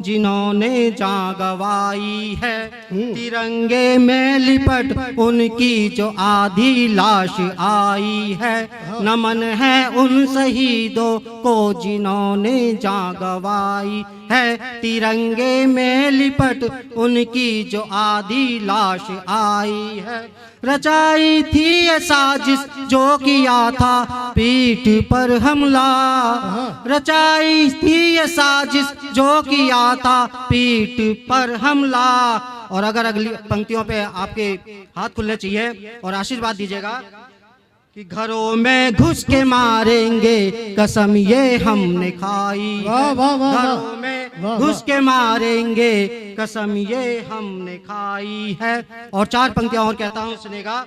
जिन्होंने जान गवाई है, तिरंगे में लिपट उनकी जो आधी लाश आई है। नमन है उन शहीदों को जिन्होंने जान गवाई है, तिरंगे में लिपट उनकी जो आधी लाश आई है। रचाई थी ये साजिश जो किया था पीठ पर हमला, रचाई थी ये साजिश जो किया था पीठ पर हमला। और अगर अगली पंक्तियों पे आपके हाथ खुलने चाहिए और आशीर्वाद दीजिएगा कि घरों में घुस के मारेंगे कसम ये हमने खाई, घरों में घुस के मारेंगे कसम ये हमने खाई है। और चार पंक्तियां और कहता हूं, सुनेगा।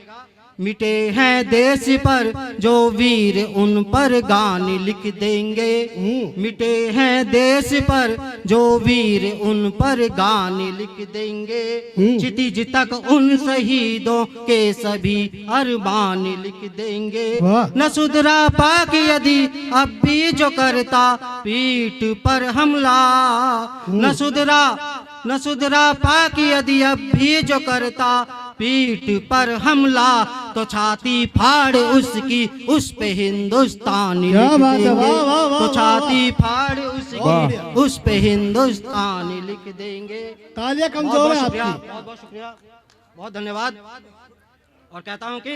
मिटे हैं देश पर जो वीर उन पर गाने लिख देंगे, मिटे हैं देश पर जो वीर उन पर गाने लिख देंगे। क्षितिज तक उन शहीदों के सभी अरमान लिख देंगे। न सुधरा पाक यदि अब भी जो करता पीठ पर हमला, न सुधरा पाक यदि अब भी जो करता पीठ पर हमला। तो छाती फाड़ उसकी उस पे हिंदुस्तानी क्या लिख बात है, देंगे। वाह, वाह, वाह, तो छाती फाड़ उसकी वाह। उस पे हिंदुस्तानी लिख देंगे। तालियां बहुत कमजोर बहुत है शुक्रिया, आपकी। बहुत बहुत शुक्रिया, बहुत धन्यवाद। और कहता हूं कि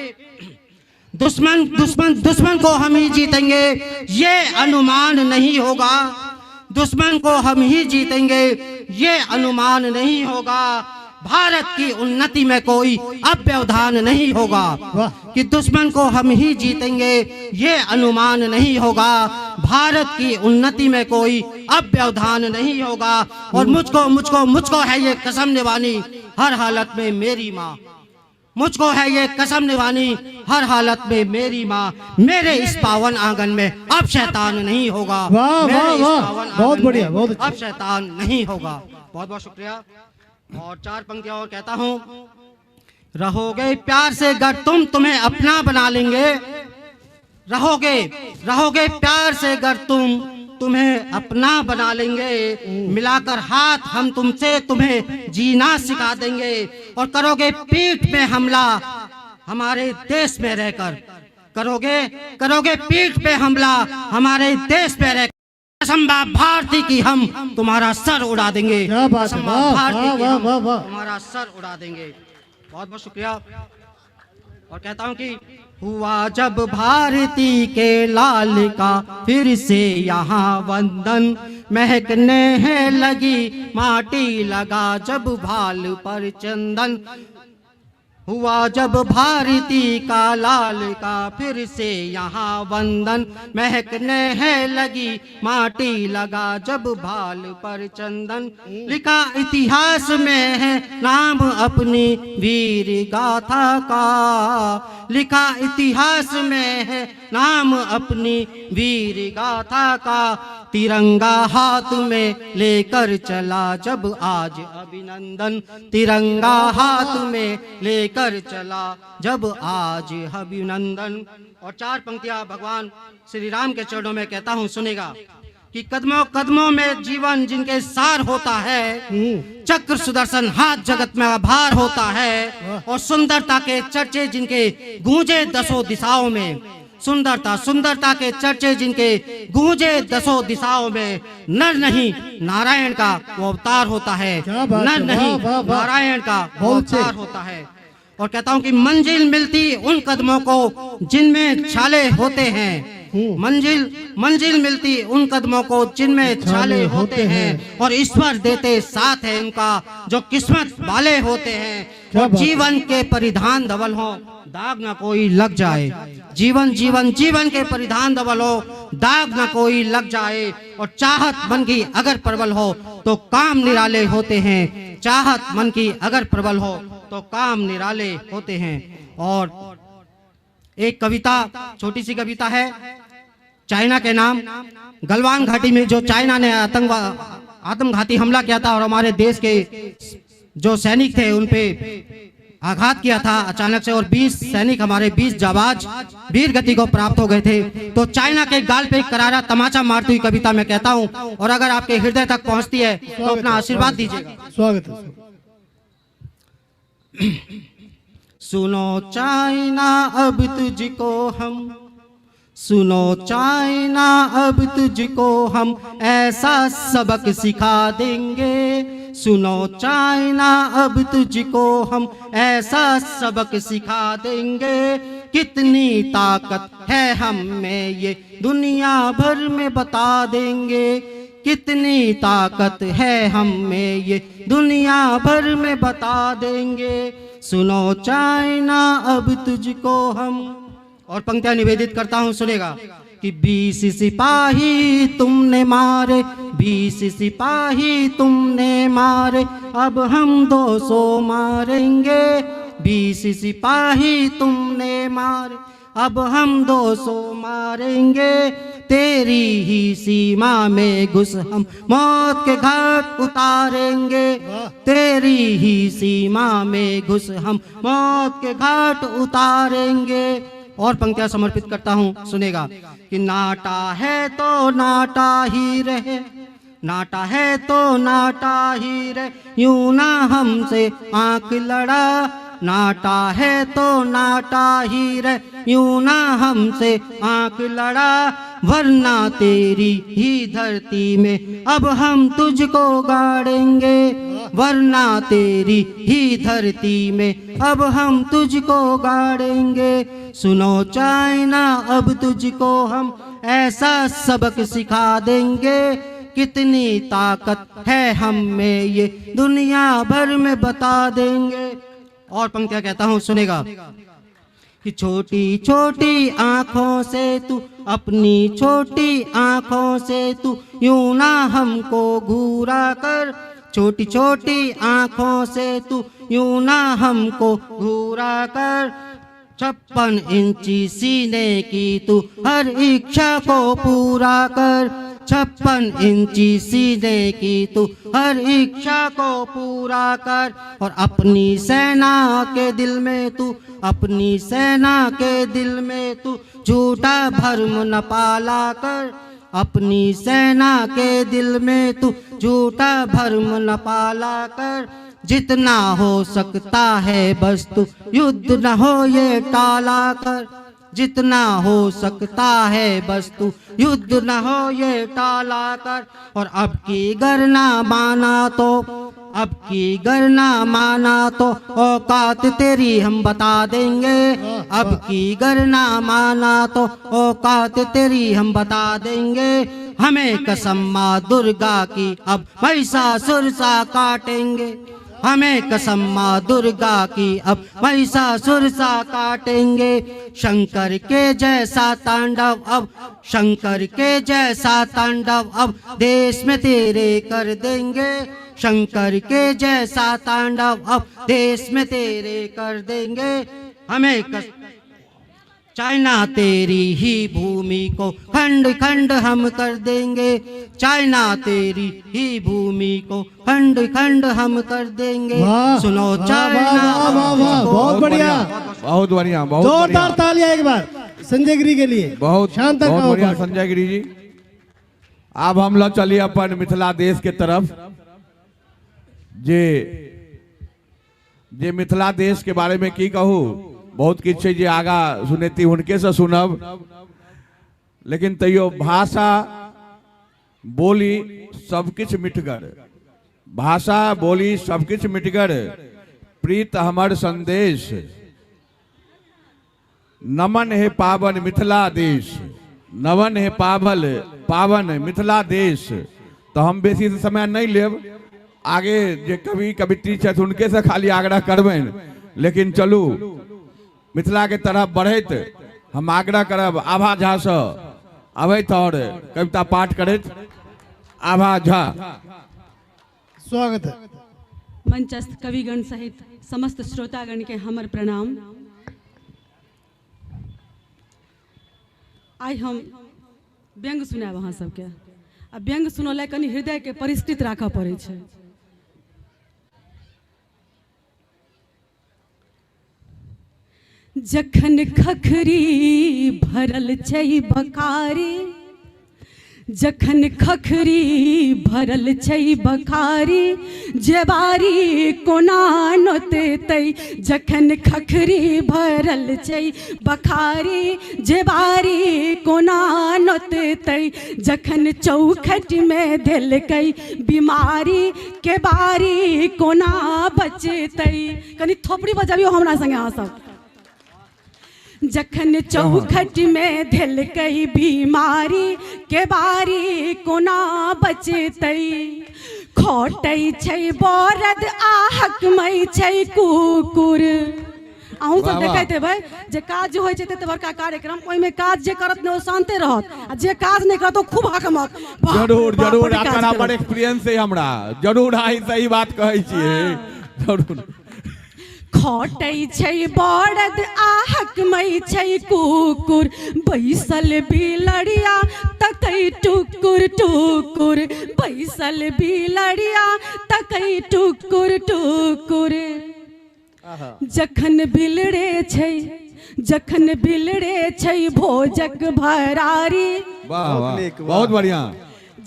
दुश्मन दुश्मन दुश्मन को हम ही जीतेंगे, ये अनुमान नहीं होगा। दुश्मन को हम ही जीतेंगे, ये अनुमान नहीं होगा। भारत की उन्नति में कोई अब व्यवधान नहीं होगा कि दुश्मन को हम ही जीतेंगे, ये अनुमान नहीं होगा। भारत की उन्नति में कोई अब व्यवधान नहीं होगा। और मुझको मुझको मुझको है ये कसम निभानी हर हालत में मेरी माँ। मुझको है ये कसम निभानी हर हालत में मेरी माँ। मेरे इस पावन आंगन में अब शैतान नहीं होगा। वाह, मेरे वाह, इस वाह। पावन बहुत आंगन बढ़िया, में बहुत अच्छा। अब शैतान नहीं होगा। बहुत बहुत शुक्रिया। और 4 पंक्तियां और कहता हूँ। रहोगे प्यार से गर तुम तुम्हें अपना बना लेंगे। रहोगे रहोगे प्यार से गर तुम तुम्हें अपना बना लेंगे। मिलाकर हाथ हम तुमसे तुम्हें जीना सिखा देंगे। और करोगे पीठ में हमला हमारे देश में रहकर। करोगे पीठ पे हमला हमारे देश में रहकर। कसम भारती की हम तुम्हारा सर उड़ा देंगे। क्या बात है, कसम वाह, भारती की वाह, हम वाह, वाह। तुम्हारा सर उड़ा देंगे। बहुत बहुत शुक्रिया। और कहता हूँ कि हुआ जब भारती के लाल का फिर से यहाँ वंदन। महकने हैं लगी माटी लगा जब भाल पर चंदन। हुआ जब भारती का लाल का फिर से यहाँ वंदन। महकने हैं लगी माटी लगा जब भाल पर चंदन। लिखा इतिहास में है नाम अपनी वीर गाथा का। लिखा इतिहास में है नाम अपनी वीर गाथा का। तिरंगा हाथ में लेकर चला जब आज अभिनंदन। तिरंगा हाथ में लेकर चला जब आज अभिनंदन। और 4 पंक्तियां भगवान श्री राम के चरणों में कहता हूँ, सुनेगा कि कदमों कदमों में जीवन जिनके सार होता है। चक्र सुदर्शन हाथ जगत में आभार होता है। और सुंदरता के चर्चे जिनके गूंजे दसों दिशाओं में। सुंदरता के चर्चे जिनके गूंजे दसों दिशाओं में। नर नहीं नारायण का वो अवतार होता है। नर नहीं नारायण का वो अवतार होता है। और कहता हूँ कि मंजिल मिलती उन कदमों को जिनमें छाले होते हैं। मंजिल मिलती उन कदमों को जिनमें छाले होते हैं। और ईश्वर देते साथ है उनका जो किस्मत वाले होते हैं। और जीवन के परिधान धवल हो दाग ना कोई लग जाए। जीवन के परिधान धवल हो दाग ना कोई लग जाए। और चाहत मन की अगर प्रबल हो तो काम निराले होते हैं। चाहत मन की अगर प्रबल हो तो काम निराले होते हैं। और एक कविता, छोटी सी कविता है चाइना के नाम। गलवान घाटी में जो चाइना ने आत्मघाती हमला किया था और हमारे देश के जो सैनिक थे उन पे आघात किया था अचानक से। और 20 सैनिक हमारे 20 जाबाज वीर गति को प्राप्त हो गए थे। तो चाइना के गाल पे करारा तमाचा मारती हुई कविता मैं कहता हूँ। और अगर आपके हृदय तक पहुँचती है तो अपना आशीर्वाद दीजिएगा। स्वागत है। सुनो चाइना अब तुझको हम। सुनो चाइना अब तुझको हम ऐसा सबक सिखा देंगे। सुनो चाइना अब तुझको हम ऐसा सबक सिखा देंगे। कितनी ताकत है हम में ये दुनिया भर में बता देंगे। कितनी ताकत है हम में ये दुनिया भर में बता देंगे। सुनो चाइना अब तुझको हम। और पंक्तियां निवेदित करता हूं, सुनेगा कि 20 सिपाही तुमने मारे। 20 सिपाही तुमने मारे अब हम 200 मारेंगे। 20 सिपाही तुमने मारे अब हम 200 मारेंगे। तेरी ही सीमा में घुस हम मौत के घाट उतारेंगे। तेरी ही सीमा में घुस हम मौत के घाट उतारेंगे। और पंक्तियां समर्पित करता हूं, सुनेगा कि नाटा है तो नाटा ही रहे। नाटा है तो नाटा ही रहे। यूं ना हमसे आंख लड़ा नाटा है तो नाटा ही रह, यूं ना हमसे आंख लड़ा, वरना तेरी ही धरती में अब हम तुझको गाड़ेंगे, वरना तेरी ही धरती में अब हम तुझको गाड़ेंगे। सुनो चाइना, अब तुझको हम ऐसा सबक सिखा देंगे, कितनी ताकत है हम में ये दुनिया भर में बता देंगे। और पंक्तियां कहता हूँ, सुनेगा कि छोटी छोटी आँखों से तू, अपनी छोटी आँखों से तू यूं ना हमको घूरा कर, छोटी छोटी आँखों से तू यूं ना हमको घूरा कर, 56 इंची सीने की तू हर इच्छा को पूरा कर, 56 इंची सीने की तू हर इच्छा को पूरा कर। और अपनी सेना के दिल में तू, अपनी सेना के दिल में तू झूठा भरम न पाला कर, अपनी सेना के दिल में तू झूठा भरम न पाला कर। जितना हो सकता है बस तू युद्ध न हो ये टाला कर, जितना हो सकता है बस तू युद्ध न हो ये टाला कर। और अब की गरना माना तो, अब की गरना माना तो औकात तेरी हम बता देंगे, अब की गरना माना तो औकात तेरी हम बता देंगे। हमें कसम माँ दुर्गा की अब महिषासुर सा काटेंगे, हमें कसम माँ दुर्गा की अब महिषासुर सा काटेंगे। शंकर के जैसा तांडव अब, शंकर के जैसा तांडव अब देश में तेरे कर देंगे, शंकर के जैसा तांडव अब देश में तेरे कर देंगे। हमें चाइना तेरी ही भूमि को खंड खंड हम कर देंगे, चाइना तेरी ही भूमि को खंड खंड हम कर देंगे। सुनो चाइना, बहुत बढ़िया, बहुत बढ़िया, बहुत जोरदार तालियां एक बार संजय गिरी के लिए। बहुत शांत बहुत बढ़िया संजय गिरी जी। अब हम लोग चलिए अपन मिथिला देश के तरफ। जे मिथिला देश के बारे में की कहूँ, बहुत किछ जे आगा सुनेती उनके से सुनब, लेकिन तैयो भाषा बोली सब किछ मिटगर, भाषा बोली सब किछ मिटगर, प्रीत हमर संदेश, नमन है पावन मिथिला देश, नमन है पावन मिथिला देश। तो हम बेसी समय नहीं लेब, आगे जे कवि कवित्री छथि उनके से खाली आग्रह करबनि, लेकिन चलू मिथिला के तरफ बढ़ैत हम आग्रह करब आभा झा से अबैत और कविता पाठ करैत। आभा झा, स्वागत है। मंचस्थ कविगण सहित समस्त श्रोतागण के हमर प्रणाम। आई हम व्यंग सुनाब अहाँ सबके। आ व्यंग सुनला कनि हृदय के परिष्कृत राखऽ पड़ै छै। जखन खखरी भरल छै बखारी, जखन खखरी भरल छै बखारी, जेबारी कोना नोतेतै, जखन खखरी भरल छै बखारी, जेबारी कोना नोतेतै, जखन चौखट में देलकै बीमारी, के बारी कोना बचतै। कनि थोपड़ी बजाबियो हमरा संगे अहाँ सब। जखन चौखट में धेलकै बीमारी, के बारी कोना बचतै, खोटै छै बरद आ हकमै छै कुकुर। अहूँ सब देखैत हेबै जे काज होइ छै तऽ बड़का कार्यक्रम, ओहिमे काज जे करत ने ओ शांते रहत, आ जे काज नहीं करत ओ खूब हकमक। जरूर जरूर आकर बड़ एक्सपीरियंस है हमरा, जरूर अहीं सही बात कहै छियै, जरूर। खोटै छै बरद आ हकमै छै कुकुर, बैसल बिलड़िया तकै टुकुर टुकुर, बैसल बिलड़िया तकै टुकुर टुकुर। जखन बिलड़े छै, जखन बिलड़े छै भोजक भरारी। वाह वाह, बहुत बढ़िया।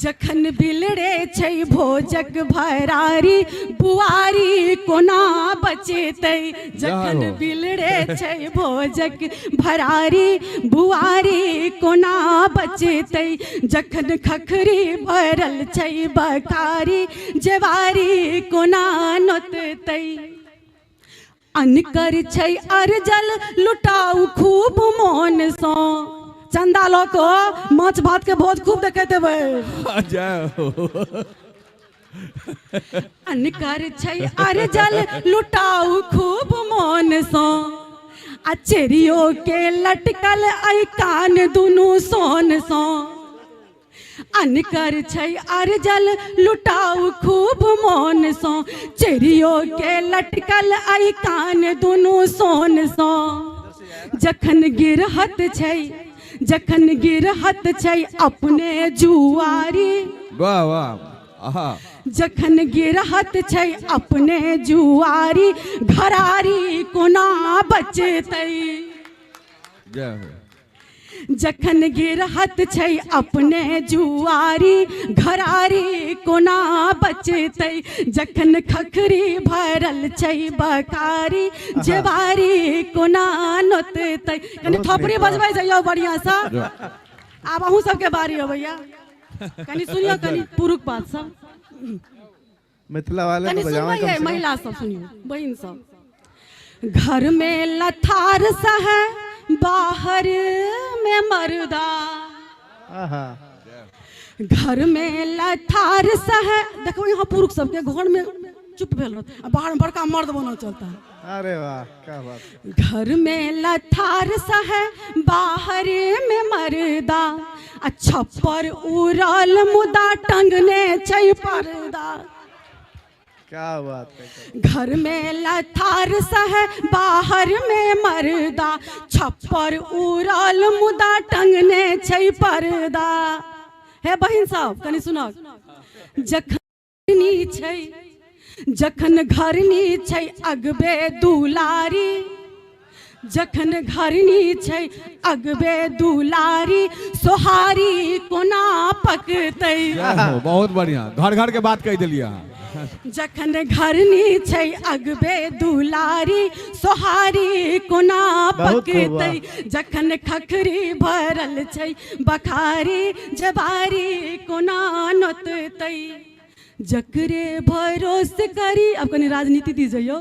जखन बिलड़े छै भोजक भरारी बुआरी कोना बचेतै जखन बिलड़े छै भोजक भरारी बुआरी कोना बचेतै जखन खखरी भरल छै बखारी जेवारी कोना नोततै अनकर छै अरजल लुटाऊ खूब मोन सँ चंदा लो को माछ भात के भोज खूब देखते अनकर छै अरजल लुटाऊ खूब मोन सँ आ चेरियो के लटकल आई कान दुनू सोन सँ अनकर छै अरजल लुटाऊ खूब मोन सँ चेरियो के लटकल आई कान दुनू सोन सँ जखन गिरहत छै अपने जुआरी वाह वाह आहा जखन गिरहत छै अपने जुआरी घरारी कोना बचतै जय हो जखन गिरहत छै अपने जुआरी घरारी कोना बचतै जखन खखरी भरल छै बखारी जेवारी कोना नोततै कनी थोपड़ी बजबै जइयो बढ़िया सा आब अहूँ सबके बारी हो भैया कनी सुनियो कनी पुरुष बात सब मिथिला वाले कनी को बजावा सुनबै महिला सब सुनियो बहन सब घर में लथार सा है बाहर में मर्दा आहा घर में लथार सा है देखो यहाँ पुरुष सबके घर में चुप भेल रहत बाहर में बड़का मर्द बनल चलता है अरे वाह क्या बात घर में लथार सा है बाहर में मर्दा आ छप्पर उड़ल मुदा टंगने छै पर्दा क्या बात है घर में लथार सा है बाहर में मर्दा छप्पर उड़ल मुदा टंगने छै पर्दा हे बहिन सब कनी सुनक जखन घरनी छै अगबे दुलारी जखन घरनी छै अगबे दुलारी सोहारी कोना पकतै बहुत बढ़िया घर घर के बात कह दिलिया जखन घरनी छै अगबे दुलारी सोहारी कोना पकतै जखन खखरी भरल छै बखारी जबारी कोना नोततै जकरे भरोस करी अब कनी राजनीति दी जइयो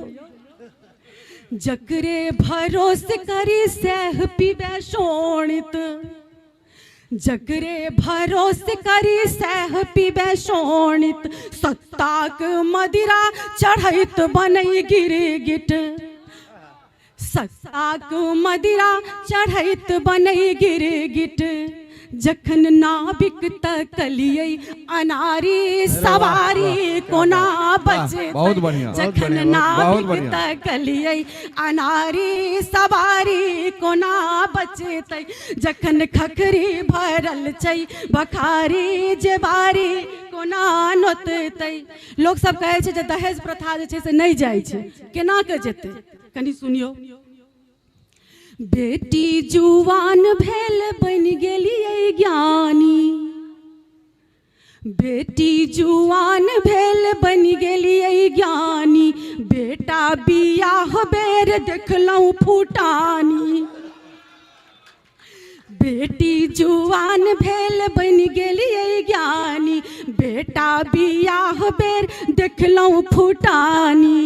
जकरे भरोस करी सह पीबे शोणित जकरे भरोस करी सह पीबे शोणित सत्ताक मदिरा चढ़ैत बनई गिरगिट सत्ताक मदिरा चढ़ैत बनई गिरगिट जखन नाविक तकलियै अनारी सवारी कोना बचतै बहुत बढ़िया जखन नाविक तकलियै अनारी सवारी कोना बचतै जखन खखरी भरल छै बखारी जेबारी कोना नोततै लोग सब कहै छै जे दहेज प्रथा जे छै से नहीं जाइ छै केना के जेतै कनी सुनियो बेटी जुवान भेल बन गेलियै ज्ञानी बेटी जुवान भेल बन गेलियै ज्ञानी बेटा बियाह बेर देखलहुँ फूटानी बेटी जुवान भेल बन गेलियै ज्ञानी बेटा बियाह बेर देखलहुँ फूटानी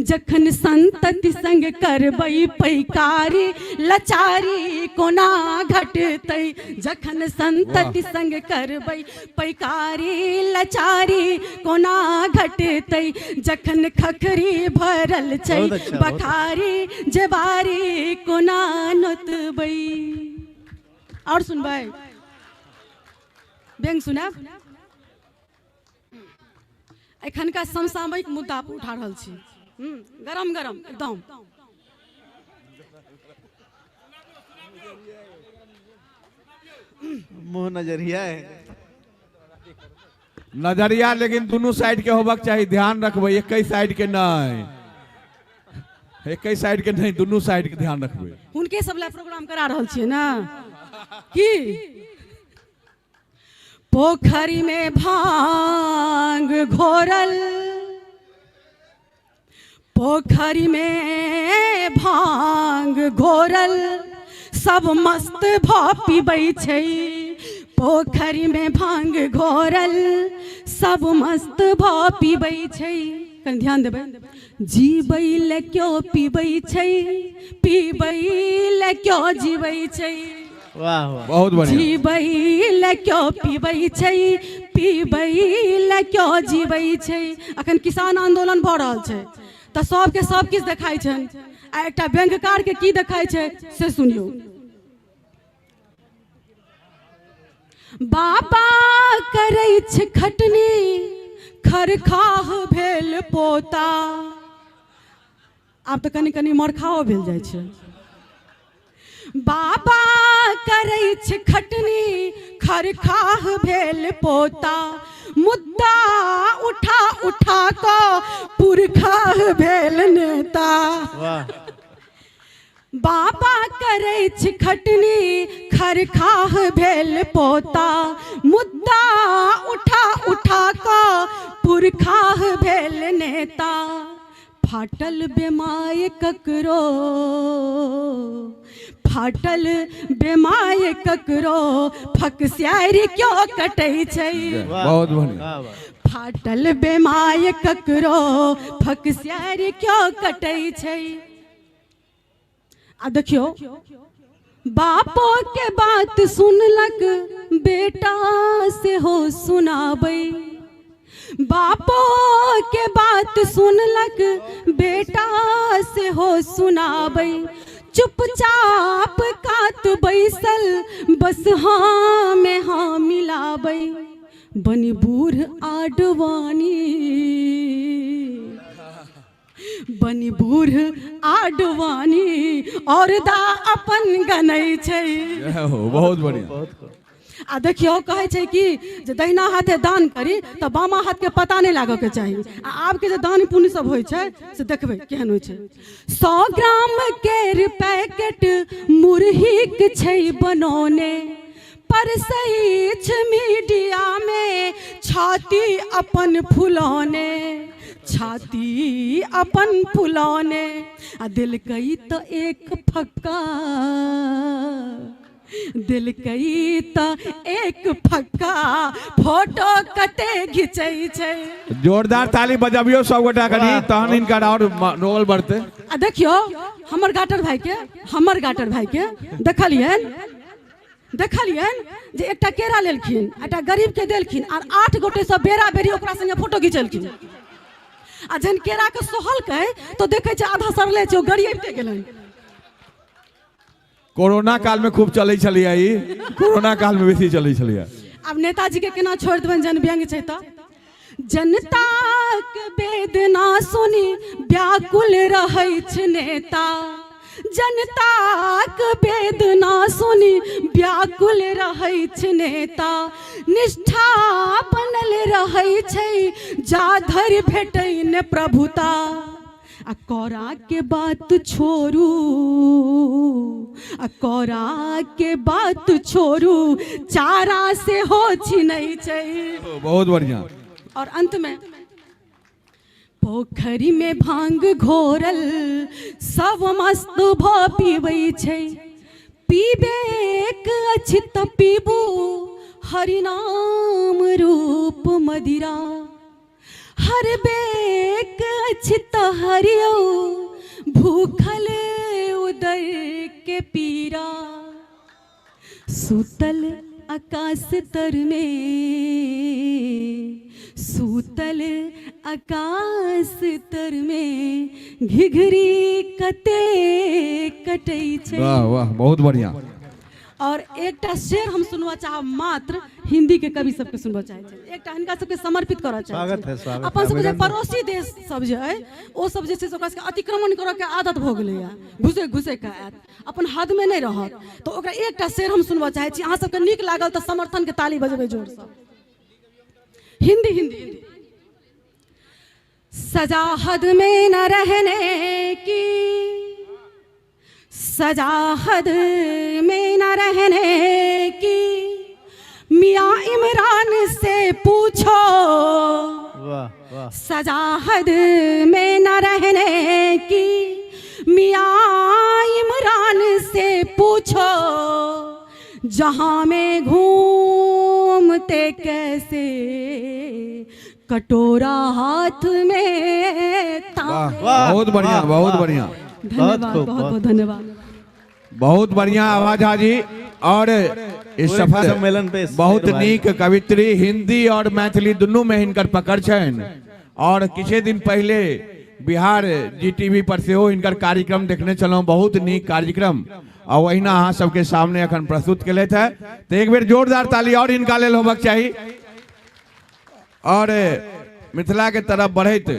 जखन संतति संग करबै पैकारी लाचारी कोना घटतै जखन संतति संग करबै पैकारी लाचारी कोना घटतै जखन खखरी भरल छै बखारी जेबारी कोना नोतबै और सुनबै व्यंग सुनब एखन का समसामयिक मुद्दा पर उठा रहल छी गरम गरम एकदम मुंह नजरिया है नजरिया लेकिन दोनों साइड के होबक चाहिए ध्यान रखबै एक साइड के नहीं एक साइड के नहीं दोनों साइड के ध्यान रखबै उनके सब ला प्रोग्राम करा रहल छियै ना की पोखरी में भांग घोरल, पोखरी में भांग घोरल, सब मस्त भ पीबै छै। पोखरी में भांग घोरल, सब मस्त भ पीबै छै। कनि ध्यान देबै। जीबै ले क्यों पीबै छै, पीबै ले क्यों जीबै छै। वाह वाह, बहुत बढ़िया। जीबै ले क्यों पीबै छै, पीबै ले क्यों जीबै छै। अखन किसान आंदोलन भऽ रहल छै तऽ सबके सब किछु देखाइ छनि, आ एकटा बैंककार के की देखाइ छै से सुनियौ। बाबा करै छै खटनी, खरखाह भेल पोता। आब तऽ कनि कनि मरखाओ भेल जाइ छै। बाबा करै छै खटनी, खरखाह भेल पोता। मुद्दा उठा उठा कऽ पुरखाह भेल नेता। बाबा करै छै खटनी, खरखाह भेल पोता। मुद्दा उठा उठा कऽ पुरखाह भेल नेता। फाटल बेमाय ककरो, फाटल बेमाय ककरो, फकस्यारी क्यों कटै छै। बहुत बढ़िया। फाटल बेमाय ककरो, फकस्यारी क्यों कटै छै। आ देखियो, बापो के बात सुनलक, बेटा से हो सुनाबै। बापो के बात सुनलक, बेटा से हो सुनाबै। चुपचाप कात बैसल, बस हाँ में हाँ मिलाबै। बनी बूढ़ आडवानी, बनी बूढ़ आडवानी, और दा अपन गनै छै। बहुत बढ़िया। आ देखियो कहै छै कि जे दहिना हाथे दान करी तऽ बामा हाथ के पता नहीं लागऽ के चाही। आ आब के जे दान पुण्य सब होइ छै से देखबै केहन होइ छै। 100 ग्राम केर पैकेट मुरहीक छै बनौने, पर सही छ मीडिया में छाती अपन फुलौने, छाती अपन फुलौने। आ दिल कई तो एक फक्का, दिल कई तो एक फक्का, फोटो कते घिचै छै। जोरदार ताली बजाबियो सब गोटा कनी, तहन इनका और नोल बढ़ते। आ देखियो हमर गाटर भाई के, हमर गाटर भाई के देखलियन, देखलियन जे एकटा केरा लेलखिन, एकटा गरीब के देलखिन, और 8 गोटे सब बेरा बेरी ओकरा संगे फोटो घिचलखिन। आ जहन केरा के सोहलकै तो देखे छै आधा सरले छै, गड़ियबते गेलन। कोरोना काल में खूब चलै छलियै ई, कोरोना काल में बेसी चलै छलियै। अब नेताजी के केना छोड़ देबन, जन व्यंग छै त। जनता के वेदना सुनी व्याकुल रहै छै नेता। जनता के वेदना सुनी व्याकुल रहै छै नेता। निष्ठा बनल रहै छै जाधर भेटै ने प्रभुता। आ कौरा के बात छोड़ू, आ कौरा के बात छोड़ू, चारा से हो छिनै छै। बहुत बढ़िया। और अंत में, पोखरी में भांग घोरल, सब मस्त भ पीबै छै। पीबेक अछि त पीबू, हरिनाम रूप मदिरा। हर बेक अछि त हरियो, भूखल उदर के पीरा। सूतल आकाश तर में, सूतल आकाश तर में, घिघरी कते कटै छै। वाह वाह, बहुत बढ़िया। और एकटा शेर हम सुनवा चाहब, मात्र हिंदी के कवि सबके सुनवा चाहे छै, एकटा हिनका सबके समर्पित करऽ चाहे। स्वागत है, स्वागत। अपन सबके जे पड़ोसी देश सब जे है, ओ सब जे छै से ओकरा सबके अतिक्रमण करऽ के आदत भ गेलै है, घुसे घुसे के आयत, अपन हद में नहीं रहत। तो ओकरा एकटा शेर हम सुनवा चाहे छी, अहाँ सबके नीक लागल तो समर्थन के ताली बजेबै जोर से। हिंदी हिंदी। सजा हद में न रहने की, सजा हद में न रहने की, मियाँ इमरान से पूछो वाह वाह सजाहद में न रहने की। मियाँ इमरान से पूछो जहाँ में घूमते कैसे, कटोरा हाथ में था। बहुत बढ़िया, बहुत बढ़िया, धन्यवाद, बहुत बहुत धन्यवाद। बहुत बढ़िया आवाज हाजी। और इस सफल सम्मेलन पे बहुत नीक कवित्री हिंदी और मैथिली दुनू में हिनकर पकड़ छन। और किछे दिन पहले बिहार GTV पर से हिनकर कार्यक्रम देखने चलो, बहुत नीक कार्यक्रम, और वहीना अहाँ सबके सामने अखन प्रस्तुत केले थे। तो एक बेर जोरदार ताली और हिनका लेल होबक चाही। और मिथिला के तरफ बढ़त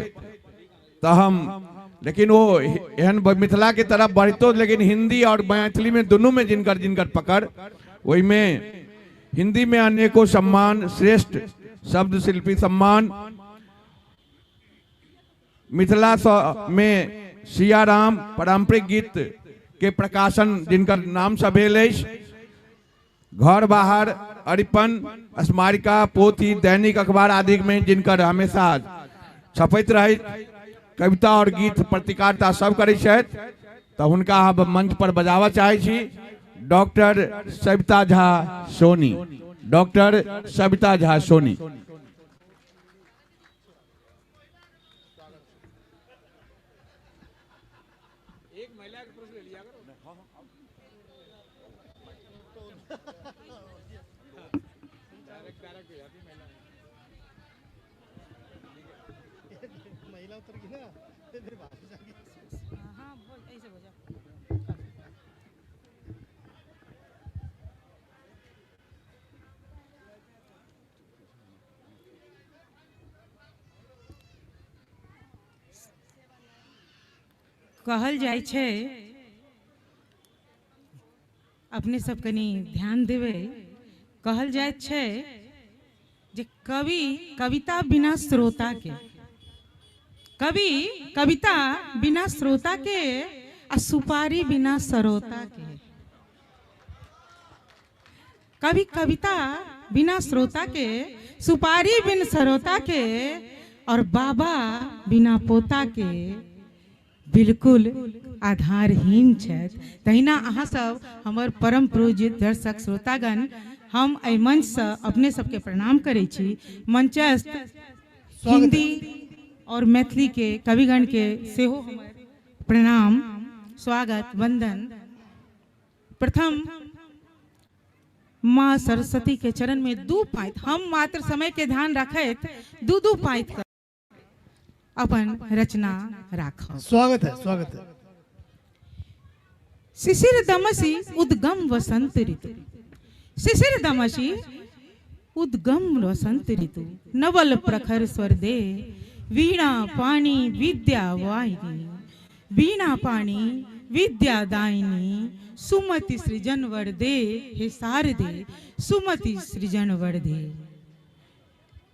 तो हम, लेकिन वो एहन मिथिला के तरफ बढ़तो, लेकिन हिंदी और मैथिली में दोनों में जिनकर जिनकर पकड़, वही में हिंदी में अनेकों सम्मान, श्रेष्ठ शब्द शिल्पी सम्मान, मिथिला में सियाराम पारंपरिक गीत के प्रकाशन जिनकर नाम से भेल अछि। घर बाहर अरिपन, स्मारिका, पोथी, दैनिक अखबार आदि में जिनकर हमेशा छपैत रहे, कविता और गीत पत्रकारिता सब करै छथि। तो हुनका हम मंच पर बजावा चाहे छी डॉक्टर सविता झा सोनी। डॉक्टर सविता झा सोनी। कहल जाय छे, अपने सब कनी ध्यान देवे, कहल जाय छे जे कवि कविता बिना श्रोता के, कवि कविता बिना श्रोता के, आ सुपारी बिना सरोता के। कवि कविता बिना श्रोता के, सुपारी बिन सरोता के, और बाबा बिना पोता के बिल्कुल आधारहीन छथि। तहिना अहाँ सब हमर परम पूज्य दर्शक श्रोतागण, हम एहि मंच से अपने सबके प्रणाम करै छी। मंचस्थ हिंदी और मैथिली के कविगण के सेहो हमर प्रणाम, स्वागत, वंदन। प्रथम माँ सरस्वती के चरण में 2 पाँत, हम मात्र समय के ध्यान रखैत 2-2 पाँत अपन रचना राखब। स्वागत है, स्वागत है। शिशिर दमसी उद्गम वसंत ऋतु, शिशिर दमसी उद्गम वसंत ऋतु, नवल प्रखर स्वर दे, वीणा पाणी विद्या वाहिनी, वीणा पाणी विद्या दायिनी, सुमति सृजन वर दे, हे शारदे सुमति सृजन वर दे।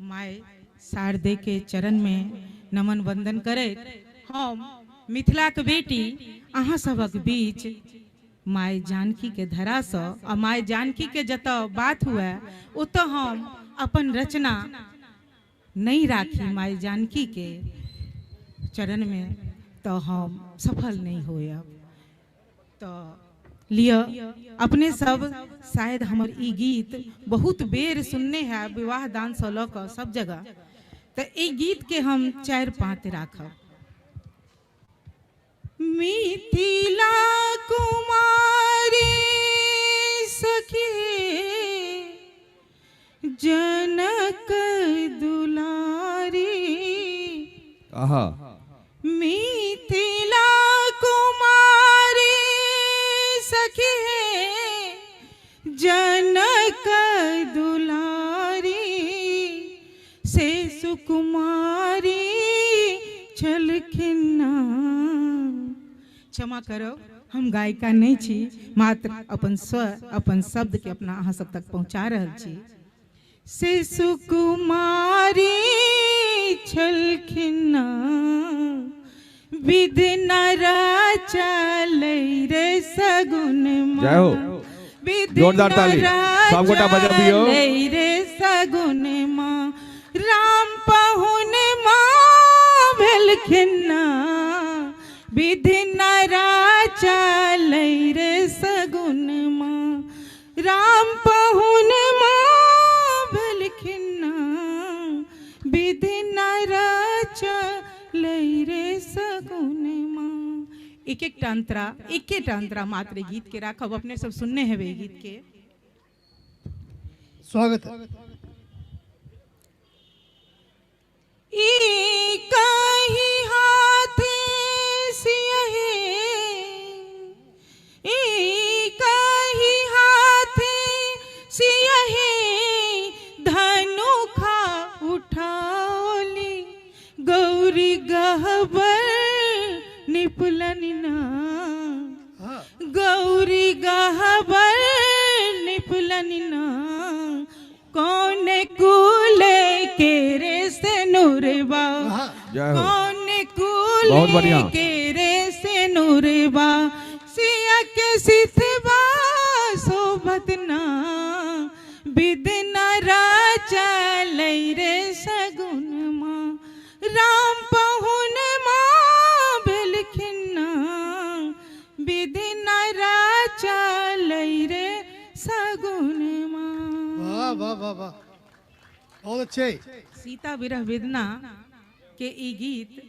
माय शारदे के चरण में नमन वंदन करैत हम मिथिला के बेटी अहाँ सबक बीच माय जानकी के धरा सँ आ माय जानकी के जत बात हुए ओत हम अपन रचना नहीं राखी माय जानकी के चरण में, तो हम सफल नहीं होयब। तो लिया अपने सब शायद हमर ई गीत बहुत बेर सुनने हैं, विवाह दान से ल क सब जगह। तो ई गीत के हम 4-5 राखब। मिथिला कुमारी सखी जनक दुलारी, मिथिला कुमारी सखी जनक दुलारी, से सुकुमारी छलखिना। क्षमा करो, हम गायिका नहीं छी, मात्र अपन स्वर अपन शब्द के अपना अहाँ सब तक पहुँचा रहल छी। से सुकुमारी छलखिना, विध न चलै रे सगुन, जय हो, जोरदार ताली, सब गोटा बजाबियो। रे खिन्ना विधि न राचल रे सगुन माँ राम पहुन माँ भल खिन्ना विधि न राचल रे सगुन माँ। एक एक टांतरा मात्र गीत के राखब अपने सब सुनने हैं वे गीत के। स्वागत है। काही हाथे सियहे काही हाथे सियहे धनुखा उठाओली गौरी गहबर निपुलनिना गौरी गहबर निपुलनिना कौन कूले के रे से नूरबा कौन बहुत बढ़िया। कूले के रे से नूरबा सिया के सिथबा सोबतना बिदना राचल रे सगुन माँ राम पहुन माँ बिलखिन्ना बिदना राचल रे सगुन माँ। वाह वाह वाह वाह, बहुत अच्छे। सीता विरह वेदना के ई गीत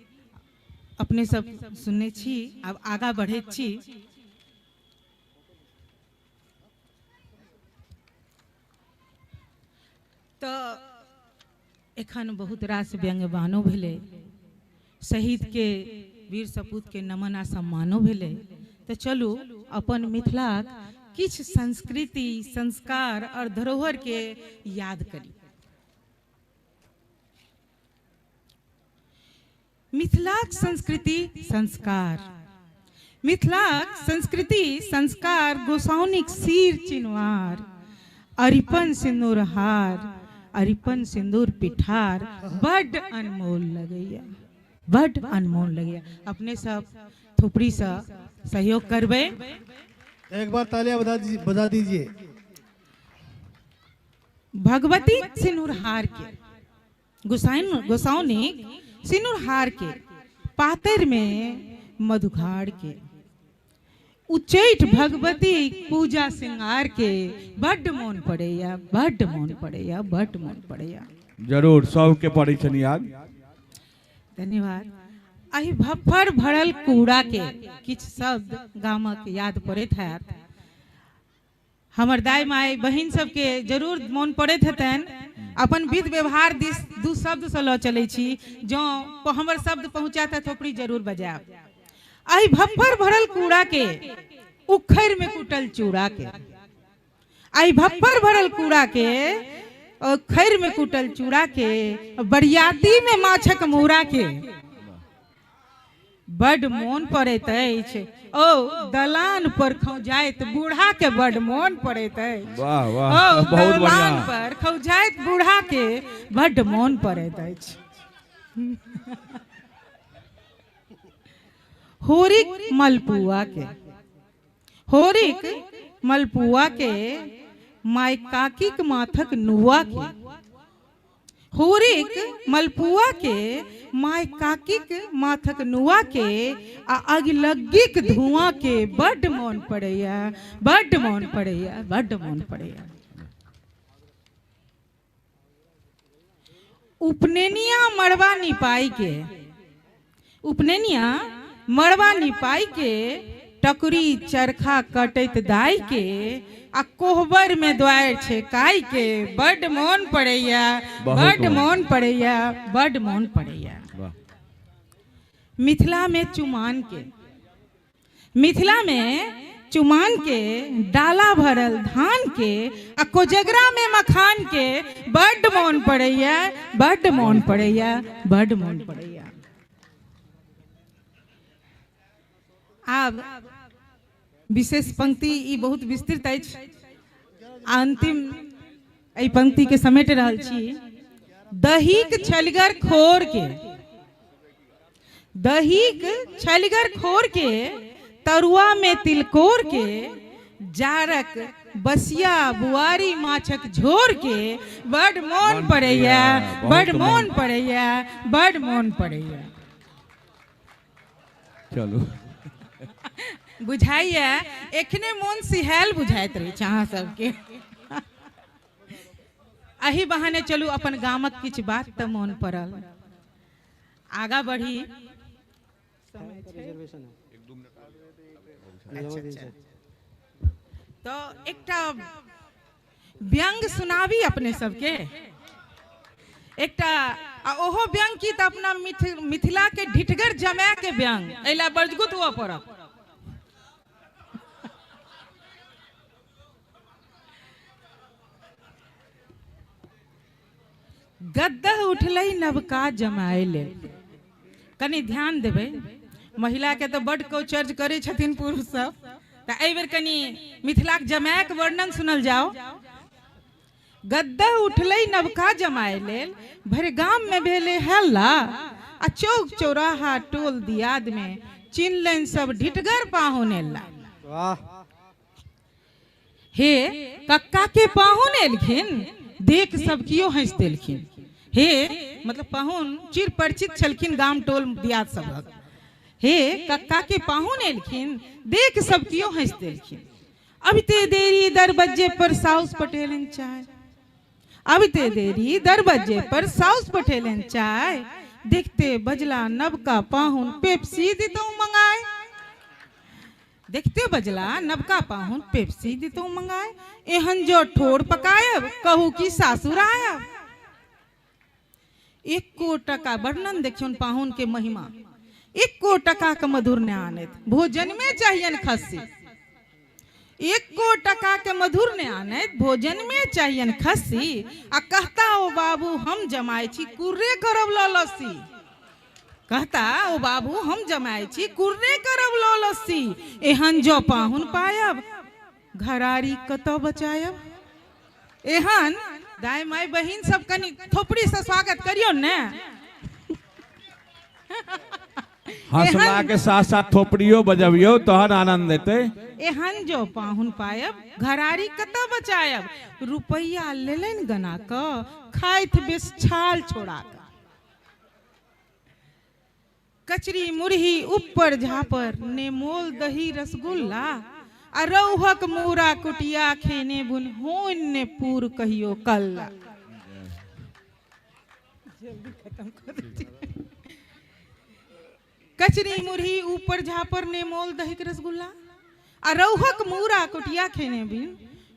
अपने सब सुनने छी। अब आगा बढ़े छी। तो एखन बहुत रास व्यंग्यवानो भेले, शहीद के वीर सपूत के नमन आ सम्मानो भेले। तो चलू अपन मिथिला किछ संस्कृति संस्कार और धरोहर के याद करी। मिथिलाक संस्कृति संस्कार, मिथिलाक संस्कृति संस्कार गोसाउनिक सिर चिन्हवार, अरिपन सिंदूर हार, अरिपन सिंदूर पिठार बड़ अनमोल लगैया, बड़ अनमोल लगैया। अपने सब थोपड़ी से सहयोग करबे। एक बार तालियां बजा दीजिए। भगवती सिंदूर हार के गोसाउनिक सिंदूर हार के पातर में मधुखाड़ के उच्चैठ भगवती पूजा श्रृंगार के बड़ मोन पड़ैया, बड़ मोन पड़ैया, बड़ मोन पड़ैया। जरूर सबके पड़ै छनि याद। धन्यवाद। अहि भफर भरल कूड़ा के किछ शब्द गामक याद पड़ैत हैत। हमर दाई माई बहिन सबके जरूर मोन पड़ैत हेतनि। अपन विध व्यवहार दिस दू शब्द से लऽ चलै छी। जो हमर शब्द पहुँचात है थोपड़ी जरूर बजाब। अहि भफर भरल कूड़ा के उखड़ में कुटल चूड़ा के, अहि भफर भरल कूड़ा के उखड़ में कुटल चूड़ा के, बरियाती में माछक मूड़ा के बड मोन पड़ैत अछि। ओ दलान पर खौजाइत बूढ़ा के बड मोन पड़ैत अछि। वाह वाह, ओ बहुत दलान बढ़िया। पर खौजाइत बूढ़ा के बड मोन पड़ैत अछि। होरिक मलपुआ के, होरिक मलपुआ के माय काकीक माथक नुआ के, होरिक मलपुआ के माय काकीक माथक नुआ के आ अगलग्गिक धुआं के बड मोन पड़ैया, बड मोन पड़ैया, बड मोन पड़ैया। उपनेनिया मड़वा निपाई के, उपनेनिया मड़वा निपाई के टकुरी चरखा कटैत दाई के आ कोहबर में द्वार छेकाई के बड मोन पड़ैया, बड मोन पड़ैया, बड मोन पड़ैया। मिथिला में चुमान के, मिथिला में चुमान के डाला भरल धान के आ कोजगरा में मखान के बड मोन पड़ैया, बड मोन पड़ैया, बड मोन पड़ैया। आब विशेष पंक्ति ई बहुत विस्तृत अछि। अंतिम एहि पंक्ति के समेट रहल छी। दहीक छलगर खोर के, दहीक छलगर खोर के तरुआ में तिलकोर के, जारक बसिया बुआरी माछक झोर के बड मोन पड़ैया, बड मोन पड़ैया, बड मोन पड़ैया। चलो बुझाइए एखने मोन सिहाल बुझाइत रही अहाँ सबके। अही बहाने चलू अपन गामक किछ बात तो मोन पड़ल, आगा बढ़ी। रिजर्वेशन है। अच्छा। तो एकटा व्यंग सुनावी अपने सबके, एकटा ओहो व्यंग की तो अपना मिथिला के ढिठगर जमा के व्यंग एला बरजगुत हुआ पड़ब। गद्दा उठलै नवका जमाइले। कनी ध्यान देबै, महिला के तो बड कौचर्ज करे छथिन पुरुष सब, तो एहि बेर कनी मिथिला के जमाक वर्णन सुनल जाओ। गद्दा उठलै नवका जमाए लेल, भर गाम में भेले हल्ला, आ चौक चौराहा टोल दियाद में चिन्हलनि सब ढिठगर पाहुन एला। हे कक्का के पाहुन एलखिन, देख सब कियो हंस देलखिन। हे मतलब पाहुन चिर परिचित छलखिन गाम टोल दियाद सबक। हे कक्का के पाहुन एलखिन, देख सब कियो हंस देलखिन। अब ते देरी दरबज्जे पर साउस पटेलन चाय, अब ते देरी दरबज्जे पर साउस पटेलन चाय। देखते बजला नबका पाहुन पेप्सी दितो मंगाए, देखते बजला नबका पाहुन पेप्सी दितो मंगाए। एहन जो ठोर पकायब कहू की सासुर आयब। एको टका वर्णन देखियौन पाहुन के महिमा, एको टका के मधुर ने आनत, भोजन में चाहिए खस्सी। एको टका के मधुर ने आनत, भोजन में चाहिए खस्सी। आ कहता ओ बाबू हम जमाई छी कुर्रे करब लस्सी, कहता ओ बाबू हम जमाई छी कुर्रे करब लस्सी। एहन जो पाहुन पायब घरारी कतौ बचायब। एहन दाई माई बहिन सब कनी थोपड़ी से स्वागत करियो ने। हंसला के साथ साथ थोपड़ियो बजबियो तोहर आनंद देते। एहन जो पाहुन पायब घरारी कतौ बचायब। रुपैया लेलन गना क खाइत बेस छाल छोड़ा क। कचरी मुरही ऊपर झापर ने मोल दही रसगुल्ला। अरौहक मूरा कुटिया खेने बुन होन ने पूर कहियो कल्ला। कचरी मुरही ऊपर झापर ने मोल दही रसगुल्ला। अरौहक मूरा कुटिया खेने बुन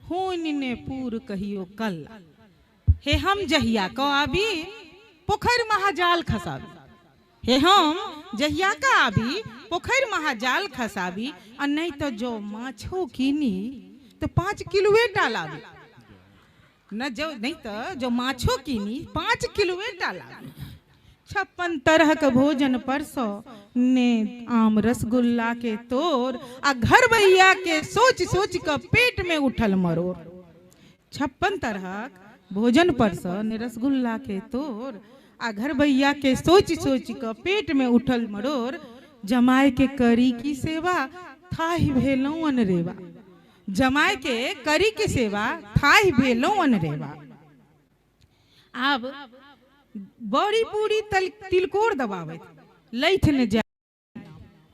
होन ने पूर कहियो कल्ला। हे हम जहिया को आबी पोखर महाजाल खसाबी। हे हम जहिया का आबी पोखर महाजाल खसाबी। और नहीं तो जो माछो कीनी तो 5 किलोए डालाबी, न जो नहीं तो जो माछो कीनी 5 किलोए डालाबी। 56 तरह का भोजन परसो ने आम रसगुल्ला के तोर। आ घर भैया के सोच सोच का पेट में उठल मरोर। 56 तरह भोजन परसो ने रसगुल्ला के तोर। आ घर भैया के सोच सोच का पेट में उठल मरोर। जमाए के करी की सेवा थाही भेलो अनरेवा। जमाए के करी की सेवा थाही भेलो अनरेवा। अब बड़ी पूरी तिलकोर दबावत लैथ न जाए,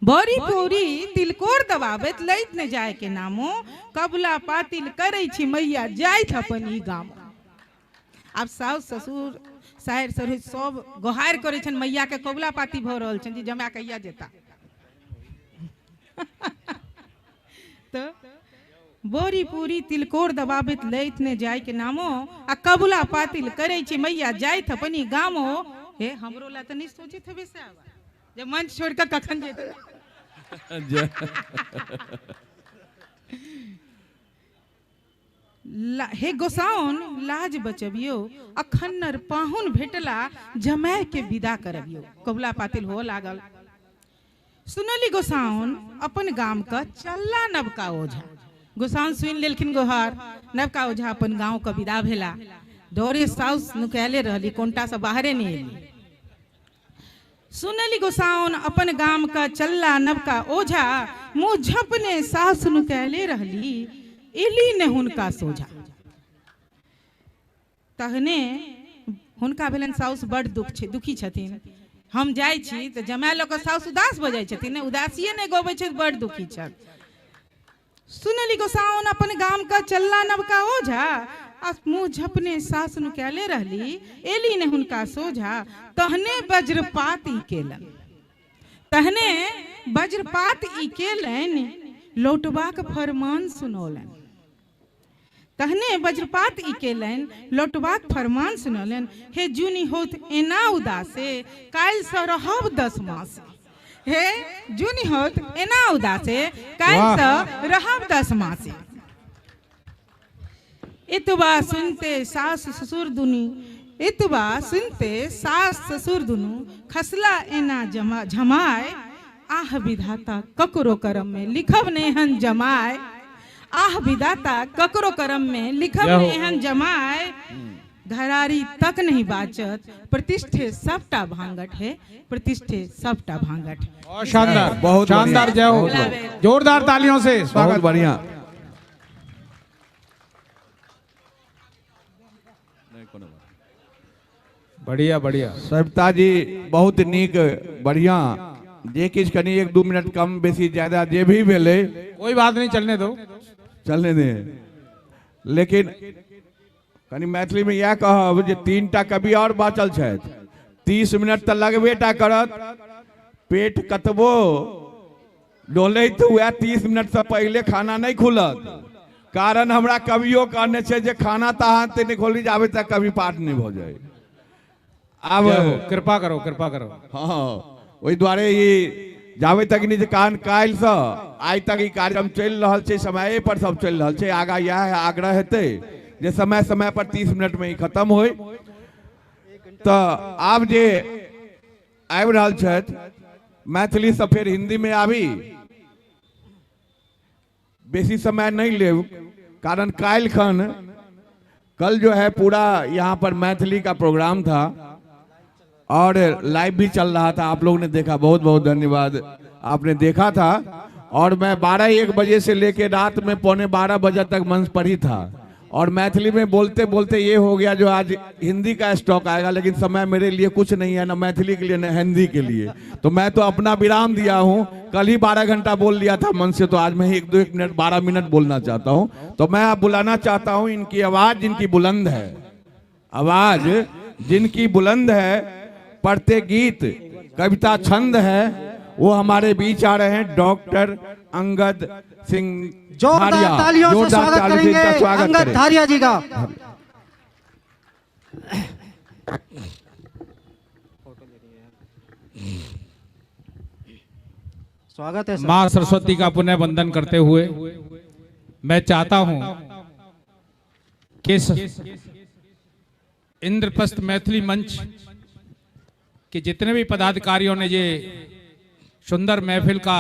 बड़ी पूरी तिलकोर दबावत लैथ न जाए के नामो। कबला पातिल करे छी मैया जाइत अपन ई गाम। अब साउस ससुर सायर सर सब गोहार करे छन मैया के कबला पाती भ रहल छन जी जमा कहिया जेता। तो बोरी पूरी तिलकोर दबाबित लैत ने जाय के नामो। आ कबला पातिल करे छी मैया जाइत अपनी गामो। हे हमरो ला त नहीं सोचित हबे से आवा जे मंच छोड़ के कखन जेते। हे गोसाउन लाज बचबियो, अखन्नर पाहुन भेटला जमाए के विदा करबियो। कबला पातिल हो लागल। सुनली गोसाउन अपन गाम का चल्ला नबका ओझा। गोसाउन सुन लेलखिन गोहार, नबका ओझा अपन गांव का विदा भेला। डोरे साउस नुकैले रहली, कोंटा से बाहरे नहीं एली। सुनली गोसाउन अपन गाम का चल्ला नबका ओझा। मुँह झपने सास नुकैले रहली, एली ने हुनका सोझा। तहने हुनका भेलन साउस बड़ दुखी छथिन। हम जाइ छी तऽ जमाय लोग के साउस उदास भऽ जाइ छथिन, उदासिये नहि गबै छै, बड़ दुखी छथि। सुनली गोसाउन अपन गाम का चलला नवका ओझा आ मुँह झपने सास नुकैले रहली, एली ने हुनका सोझा, तहने वज्रपात ई केलन, तहने वज्रपात ई केलनि, लौटबाक फरमान सुनौलनि, तहने वज्रपात ई केलनि, लौटबाक फरमान सुनौलनि, हे जूनी होत एना उदासे, काल्हि सँ रहब 10 मास, हे जूनी होत एना उदासे, काल्हि सँ रहब 10 मास। इतबा सुनते सास ससुर दुनू, इतबा सुनते सास ससुर दुनू, खसला एना झमाय, आह विधाता ककरो करम में लिखब ने एहन जमाय, आह विधाता ककरो करम में लिखब ने एहन जमाय, घरारी तक नहीं बाचत, प्रतिष्ठे सबटा भांगट है, प्रतिष्ठे सबटा भांगट। बहुत शानदार, बहुत शानदार, जय हो, जोरदार तालियों से बहुत बढ़िया। बढ़िया बढ़िया सविता जी बहुत नीक बढ़िया। जे किछ कनी 1-2 मिनट कम बेसी ज्यादा जे भी भेले कोई बात नहीं, चलने दो, चलने दे। लेकिन कनी मैथिली में यह कहब जे 3टा कवि और बाचल छथि, 30 मिनट तऽ लगबेटा करत, पेट कतबो डोले तो वह 30 मिनट से पहले खाना नहीं खुलत, कारण हमरा कवियो कहने छै जे खाना तहाँ ते नहीं खोली जाबे तक कवि पाठ नहीं हो जाए। अब कृपा करो, कृपा करो। हाँ, वही द्वारे ये जावे तक नहीं कान काल से आज तक ये कार्यक्रम चल रहा है, समय पर सब चल रहा है। आगा यह आग्रह हेते जे समय समय पर 30 मिनट में ही खत्म होए। तो आप जे आबि रहल छथि मैथिली से फिर हिंदी में आबी, बेसी समय नहीं ले, कारण कल जो है पूरा यहाँ पर मैथिली का प्रोग्राम था और लाइव भी चल रहा था, आप लोगों ने देखा, बहुत बहुत धन्यवाद, आपने देखा था। और मैं 12-1 बजे से लेके रात में 11:45 बजे तक मंच पर ही था, और मैथिली में बोलते बोलते ये हो गया जो आज हिंदी का स्टॉक आएगा, लेकिन समय मेरे लिए कुछ नहीं है, ना मैथिली के लिए ना हिंदी के लिए, तो मैं तो अपना विराम दिया हूँ। कल ही 12 घंटा बोल लिया था मंच से, तो आज मैं 1-2 मिनट 12 मिनट बोलना चाहता हूँ। तो मैं आप बुलाना चाहता हूँ, इनकी आवाज जिनकी बुलंद है, आवाज जिनकी बुलंद है, पढ़ते गीत कविता छंद है, वो हमारे बीच आ रहे हैं डॉक्टर अंगद सिंह। जोरदार तालियों से स्वागत करेंगे अंगद धारिया जी का। स्वागत है। माँ सरस्वती का पुनः वंदन करते हुए मैं चाहता हूं कि इंद्रप्रस्थ मैथिली मंच के जितने भी पदाधिकारियों ने ये सुंदर महफिल का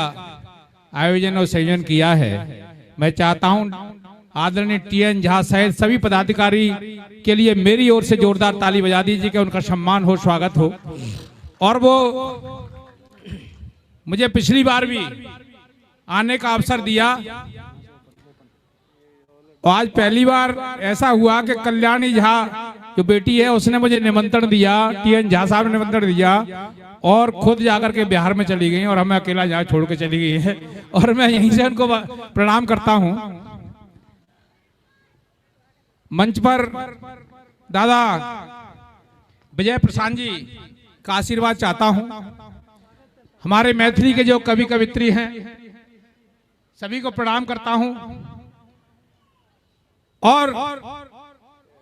आयोजन और संयोजन किया है, मैं चाहता हूं आदरणीय TN झा सहित सभी पदाधिकारी के लिए मेरी ओर से जोरदार ताली बजा दीजिए कि उनका सम्मान हो, स्वागत हो। और वो मुझे पिछली बार भी आने का अवसर दिया, और आज पहली बार ऐसा हुआ कि कल्याणी झा जो बेटी है उसने मुझे निमंत्रण दिया, TN झा साहब ने निमंत्रण दिया, और खुद जाकर के बिहार में चली गई और हमें अकेला यहाँ छोड़ के चली गई है, और मैं यहीं से उनको प्रणाम करता हूँ। मंच पर दादा विजय प्रशांत जी का आशीर्वाद चाहता हूँ। हमारे मैथिली के जो कवि कवित्री हैं सभी को प्रणाम करता हूँ, और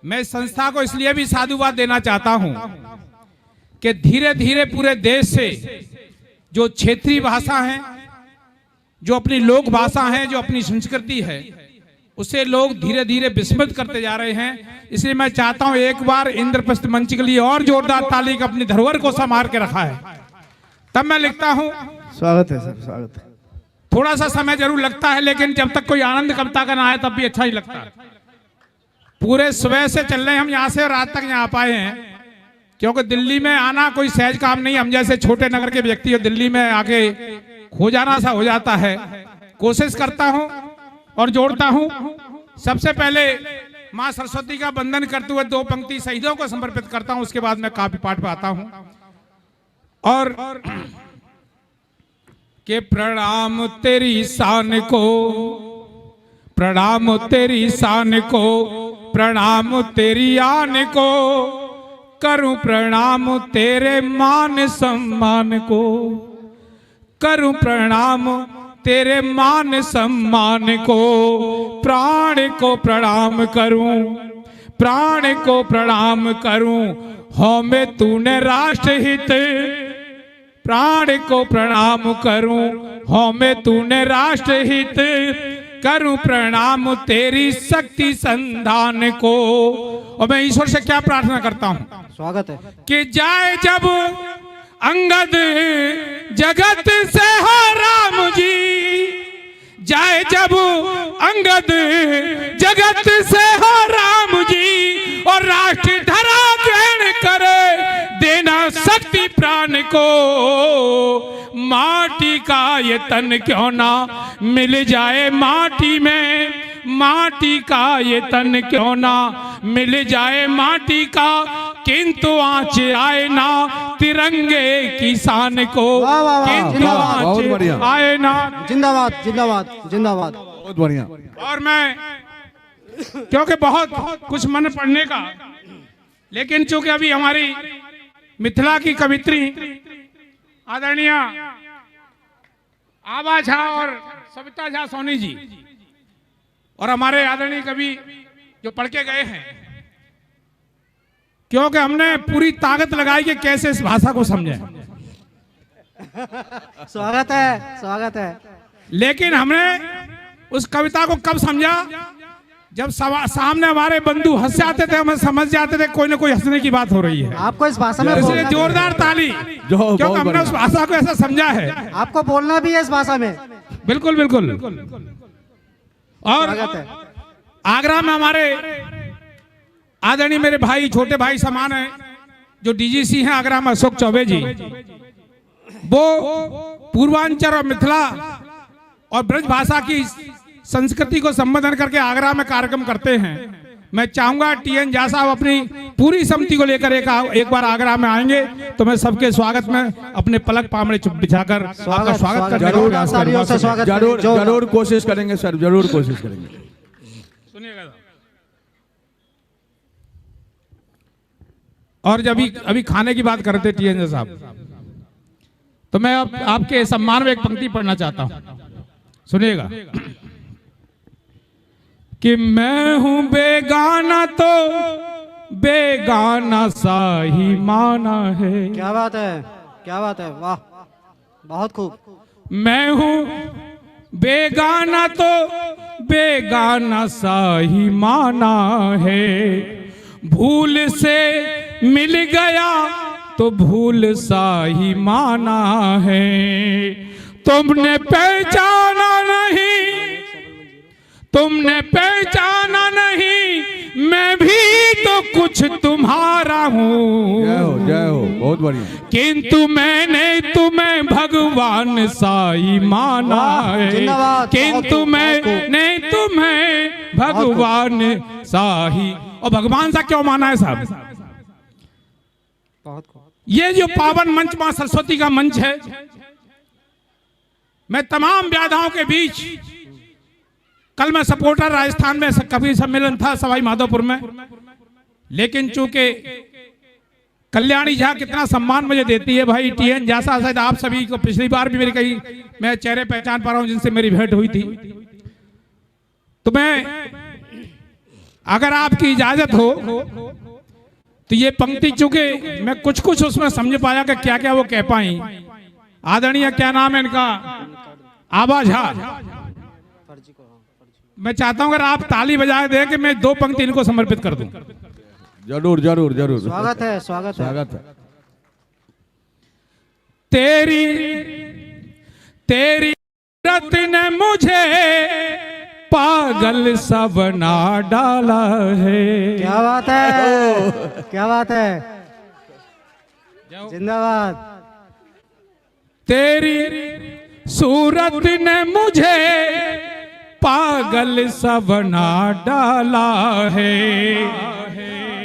मैं संस्था को इसलिए भी साधुवाद देना चाहता हूँ कि धीरे धीरे पूरे देश से जो क्षेत्रीय भाषा है, जो अपनी लोक भाषा है, जो अपनी संस्कृति है, उसे लोग धीरे धीरे विस्मृत करते जा रहे हैं। इसलिए मैं चाहता हूं एक बार इंद्रप्रस्थ मंच के लिए और जोरदार ताली का अपनी धरोहर को संभाल के रखा है। तब मैं लिखता हूं। स्वागत है सर, स्वागत है। थोड़ा सा समय जरूर लगता है, लेकिन जब तक कोई आनंद कविता का ना आए तब भी अच्छा ही लगता है। पूरे सुबह से चल रहे हम यहाँ से रात तक यहाँ पाए हैं, क्योंकि दिल्ली में आना कोई सहज काम नहीं। हम जैसे छोटे नगर के व्यक्ति हो, दिल्ली में आके खो जाना सा हो जाता है। कोशिश करता हूं और जोड़ता हूं। सबसे पहले मां सरस्वती का वंदन करते हुए 2 पंक्ति शहीदों को समर्पित करता हूं, उसके बाद मैं काव्य पाठ पे आता हूं। और के प्रणाम तेरी शान को, प्रणाम तेरी शान को, प्रणाम तेरी आन को, करूं प्रणाम तेरे मान सम्मान को, करूं प्रणाम तेरे मान सम्मान को, प्राण को प्रणाम करूं, प्राण को प्रणाम करूं, हो में तूने राष्ट्रहित, प्राण को प्रणाम करूं, हो में तूने राष्ट्रहित, करूं प्रणाम तेरी शक्ति संधान को। और मैं ईश्वर से क्या प्रार्थना करता हूं, स्वागत है कि जाए जब अंगद जगत से हो राम जी, जाए जब अंगद जगत से हो राम जी, और राष्ट्र धरा ग्रहण करे देना शक्ति प्राण को, माटी का ये तन क्यों ना मिल जाए माटी में, माटी का ये तन क्यों ना मिल जाए माटी का, किंतु आँच आए ना तिरंगे की शान को, किंतु आँच आए ना। जिंदाबाद जिंदाबाद जिंदाबाद, बहुत बढ़िया। और मैं क्योंकि बहुत कुछ मन पढ़ने का, लेकिन चूंकि अभी हमारी मिथिला की कवित्री आदरणीय आभा झा और सविता झा सोनी जी और हमारे आदरणीय कवि जो पढ़ के गए हैं, क्योंकि हमने पूरी ताकत लगाई कि कैसे इस भाषा को समझें। स्वागत है स्वागत है। लेकिन हमने उस कविता को कब समझा, जब सामने हमारे बंधु हंस जाते थे, हमें समझ जाते थे कोई ना कोई हंसने की बात हो रही है। आपको इस भाषा में इसलिए जोरदार ताली, क्योंकि हमने उस भाषा को ऐसा समझा है। आपको बोलना भी है इस भाषा में। बिल्कुल बिल्कुल। और आगरा में हमारे आदरणीय मेरे भाई, छोटे भाई समान है, जो डीजीसी हैं आगरा में, अशोक चौबे जी, वो पूर्वांचल और मिथिला और ब्रज भाषा की संस्कृति को संबोधन करके आगरा में कार्यक्रम करते हैं। मैं चाहूंगा टीएन झा साहब अपनी पूरी समिति को लेकर एक बार आगरा में आएंगे तो मैं सबके स्वागत में अपने पलक पामड़े चुप बिछाकर आपका स्वागत करने का प्रयास करूंगा। जरूर जरूर कोशिश करेंगे सर, जरूर कोशिश करेंगे। सुनिएगा। और जब अभी खाने की बात करते टीएन झा साहब, तो मैं आपके सम्मान में एक पंक्ति पढ़ना चाहता हूं, सुनिएगा। कि मैं हूं बेगाना तो बेगाना सा ही माना है। क्या बात है, क्या बात है, वाह, बहुत खूब। मैं हूं बेगाना तो बेगाना सा ही माना है, भूल से मिल गया तो भूल सा ही माना है, तुमने पहचाना नहीं, तुमने पहचाना नहीं, मैं भी तो कुछ तुम्हारा हूँ। जय हो, बहुत बढ़िया। किंतु मैंने तुम्हें भगवान सा ही माना है, किंतु मैंने तुम्हें भगवान सा ही। और भगवान सा क्यों माना है साहब? बहुत ये जो पावन मंच मां सरस्वती का मंच है, मैं तमाम व्याधाओं के बीच, कल मैं सपोर्टर राजस्थान में कवि सम्मेलन था सवाई माधोपुर में, लेकिन चूंकि कल्याणी झा कितना सम्मान मुझे देती है, भाई टीएन झा शायद आप सभी को पिछली बार भी मेरी कई मैं चेहरे पहचान पा रहा हूं जिनसे मेरी भेंट हुई थी, तो मैं अगर आपकी इजाजत हो तो ये पंक्ति, चूंकि मैं कुछ कुछ उसमें समझ पाया कि क्या क्या वो कह पाई। आदरणीय क्या नाम है इनका, आभा झा, मैं चाहता हूं अगर आप ताली बजाए दें कि मैं दो पंक्ति इनको समर्पित कर दूं। जरूर जरूर जरूर, स्वागत है स्वागत है स्वागत है। तेरी रत ने मुझे पागल सा बना डाला है। क्या बात है, क्या बात है, जिंदाबाद। तेरी सूरत ने मुझे पागल सा बना डाला है,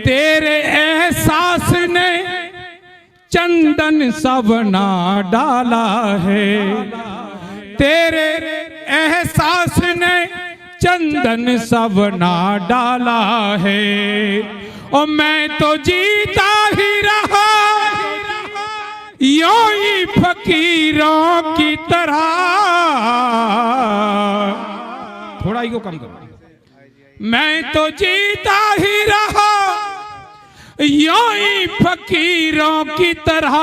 तेरे एहसास ने चंदन सबना डाला है, तेरे एहसास ने चंदन सबना डाला है। और मैं तो जीता ही रहा यूं ही फकीरों की तरह। थोड़ा ही को कम करो। मैं तो जीता ही रहा यूं ही फकीरों की तरह।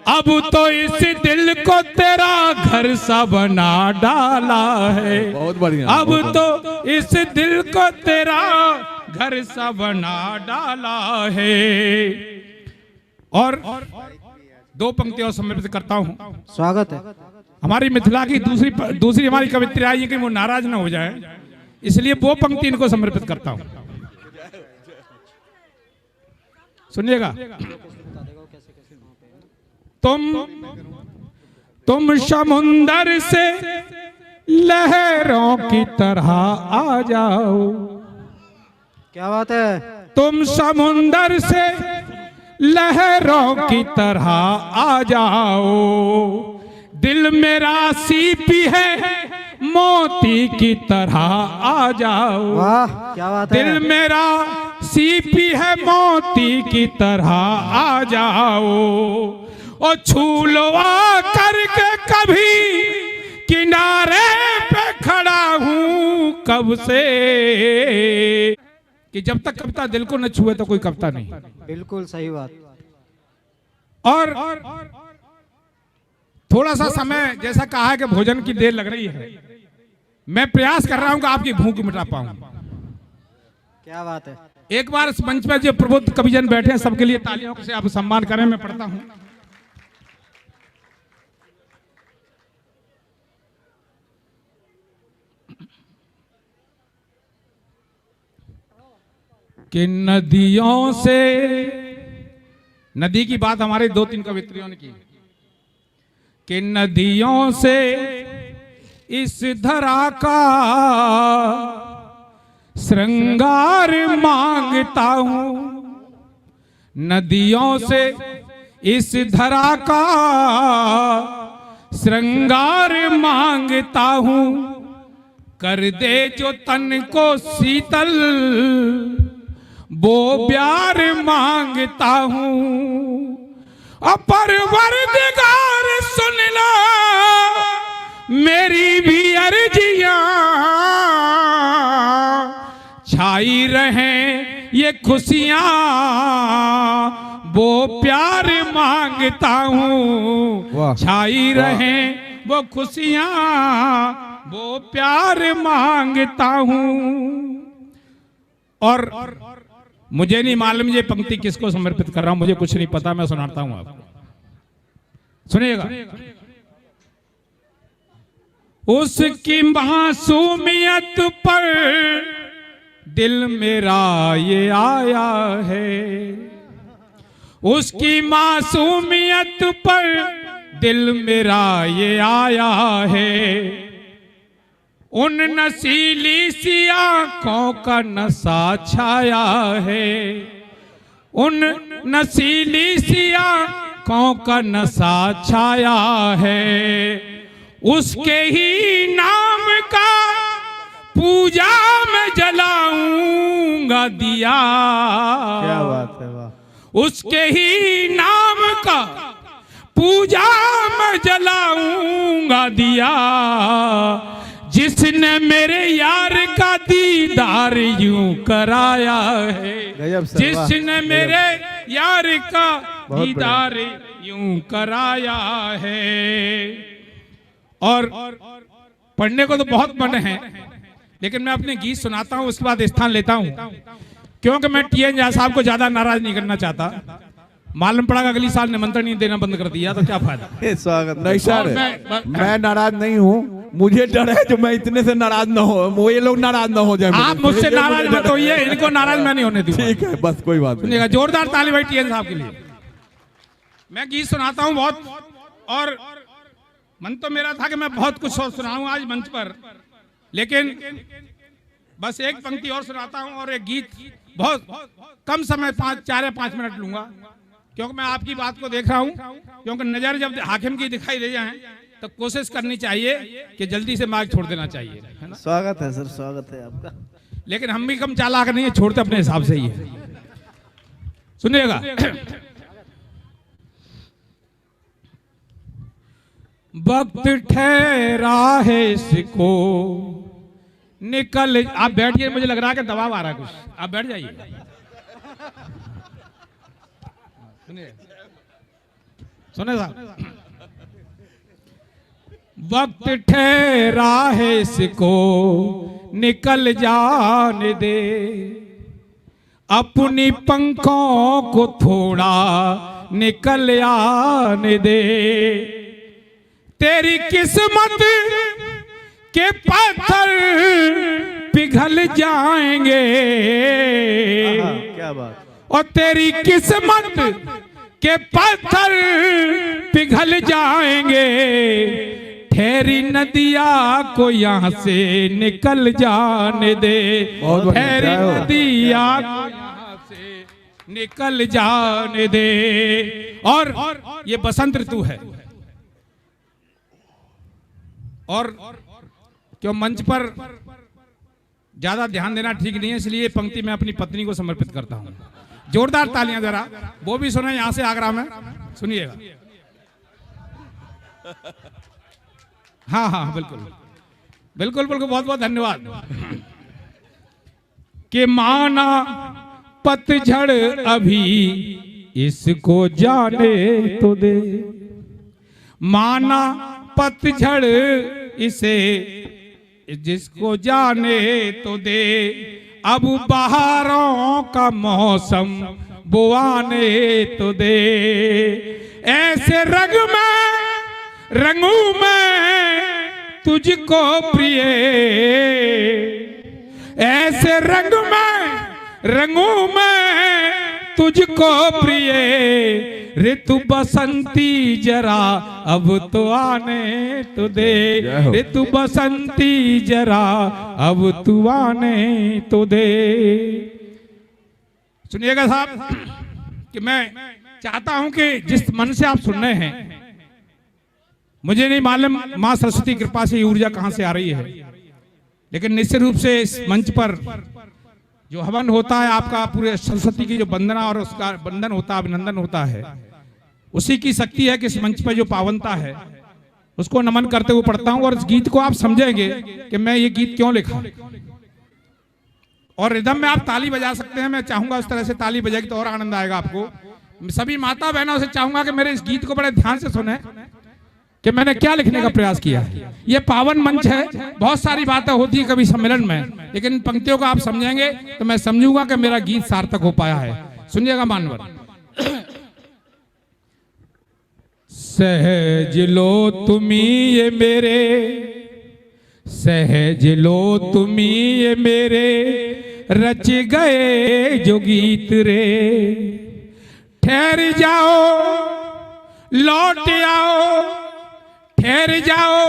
अब तो इस दिल को तेरा घर सा बना डाला है। बहुत बढ़िया। अब तो इस दिल को तेरा घर सा बना डाला है। और दो पंक्तियों समर्पित करता हूं। स्वागत है। हमारी मिथिला की दूसरी हमारी कवित्री आई है कि वो नाराज ना हो जाए, इसलिए वो पंक्ति इनको समर्पित करता हूं। सुनिएगा। तुम समुंदर से लहरों की तरह आ जाओ। क्या बात है। तुम समुंदर से लहरों की तरह आ जाओ। दिल मेरा सीपी है मोती की तरह आ जाओ। वाह क्या बात है। दिल मेरा सीपी है मोती की तरह आ जाओ। और छू लो करके कभी किनारे पे खड़ा हूं कब से। कि जब तक कविता दिल को न छुए तो कोई कविता नहीं। बिल्कुल सही बात। और थोड़ा सा समय जैसा कहा है कि भोजन की देर लग रही है, मैं प्रयास कर रहा हूं कि आपकी भूख मिटा पाऊं। क्या बात है। एक बार इस मंच पे जो प्रबुद्ध कविजन बैठे हैं सबके लिए तालियों से आप सम्मान करें। मैं पढ़ता हूं। कि नदियों से, नदी की बात हमारे दो तीन कवित्रियों ने की, कि नदियों से इस धरा का श्रृंगार मांगता हूं। नदियों से इस धरा का श्रृंगार मांगता हूं। कर दे जो तन को शीतल वो प्यार मांगता हूं। परवरदिगार सुन लो मेरी भी अर्जियां। छाई रहे ये खुशियां वो प्यार मांगता हूं। छाई रहे वो खुशियां वो प्यार मांगता हूं। और मुझे नहीं मालूम ये पंक्ति किसको समर्पित कर रहा हूं, मुझे कुछ नहीं पता, मैं सुनाता हूं आपको। सुनिएगा। उसकी मासूमियत पर दिल मेरा ये आया है। उसकी मासूमियत पर दिल मेरा ये आया है। उन नसीली सी आंखों का नशा छाया है। उन नसीली सी आंखों का नशा छाया है। उसके ही नाम का पूजा में जलाऊंगा दिया। क्या बात है। वाह। उसके ही नाम का पूजा में जलाऊंगा दिया। जिसने मेरे यार का दीदार यूं कराया है। जिसने मेरे यार का दीदार यूं कराया है। और पढ़ने को तो बहुत मन है, लेकिन मैं अपने गीत सुनाता हूं, उसके बाद स्थान लेता हूं, क्योंकि मैं टी.एन. झा साहब को ज्यादा नाराज नहीं करना चाहता। मालूम पड़ा कि अगली साल निमंत्रण नहीं देना बंद कर दिया तो क्या फायदा। स्वागत नहीं सर, मैं नाराज नहीं हूँ। मुझे डर है जो मैं इतने से नाराज ना हो, वो ये लोग नाराज ना हो जाए। आप मुझसे नाराज मत होइए, इनको नाराज मैं नहीं होने दूंगा। ठीक है, बस कोई बात नहीं। जोरदार ताली भाई टी.एन. साहब के लिए। मैं गीत सुनाता हूँ बहुत, और मन तो मेरा था कि मैं बहुत कुछ सुनाऊं आज मंच पर, लेकिन बस एक पंक्ति और सुनाता हूं और एक गीत बहुत कम समय 4 या 5 मिनट लूंगा, क्योंकि मैं आपकी बात को देख रहा हूं, क्योंकि नजर जब हाकिम की दिखाई दे जाए तो कोशिश करनी चाहिए कि जल्दी से मार्ग छोड़ देना चाहिए, है ना? स्वागत है सर, स्वागत है आपका। लेकिन हम भी कम चालाक नहीं है, छोड़ते अपने हिसाब से ही है। सुनिएगा, वक्त ठहरा है इसको निकल। आप बैठिए, मुझे लग रहा है कि दबाव आ रहा है कुछ, आप बैठ जाइए। सुनिए साहब, वक्त ठहरा है इसको निकल जाने दे, अपनी पंखों को थोड़ा निकल आने दे, तेरी किस्मत के पत्थर पिघल जाएंगे। क्या बात। और तेरी किस्मत के पत्थर पिघल जाएंगे, ठहरी नदिया को यहाँ से निकल जाने दे, ठहरी नदिया को यहाँ से निकल जाने दे। और ये बसंत ऋतु है, और क्यों मंच पर ज्यादा ध्यान देना ठीक नहीं है, इसलिए पंक्ति मैं अपनी पत्नी को समर्पित करता हूं। जोरदार तालियां जरा, वो भी सुने यहां से आगरा में, सुनिएगा। हाँ हाँ बिल्कुल बिल्कुल बिल्कुल, बहुत बहुत धन्यवाद। कि माना पतझड़ अभी इसको जाने तो दे, माना पतझड़ इसे जिसको जाने तो दे, अब बहारों का मौसम बुआने तो दे, ऐसे रंग में रंगूं मैं तुझको प्रिय, ऐसे रंग में रंगूं मैं तुझको प्रिय, ऋतु बसंती जरा अब तो आने तो दे, ऋतु बसंती जरा अब तू आने तो दे। सुनिएगा साहब, कि मैं चाहता हूं कि जिस मन से आप सुन रहे हैं, मुझे नहीं मालूम मां सरस्वती कृपा से ऊर्जा कहां से आ रही है, लेकिन निश्चित रूप से इस मंच पर जो हवन होता है आपका, पूरे सरस्वती की जो वंदना और उसका बंधन होता है, अभिनंदन होता है, उसी की शक्ति है कि इस मंच पर जो पावनता है उसको नमन करते हुए पढ़ता हूं। और इस गीत को आप समझेंगे कि मैं ये गीत क्यों लिखा, और रिदम में आप ताली बजा सकते हैं। मैं चाहूंगा उस तरह से ताली बजाएगी तो और आनंद आएगा आपको। सभी माता बहनों से चाहूंगा कि मेरे इस गीत को बड़े ध्यान से सुने कि मैंने क्या लिखने का प्रयास किया। ये पावन मंच है, बहुत सारी बातें होती है कभी सम्मेलन में, लेकिन इन पंक्तियों को आप समझेंगे तो मैं समझूंगा कि मेरा गीत सार्थक हो पाया है। सुनिएगा मानवर। सहज लो तुम्ही ये मेरे, सहज लो तुम्ही ये मेरे, रच गए जो गीत रे, ठहर जाओ लौट आओ, ठहर जाओ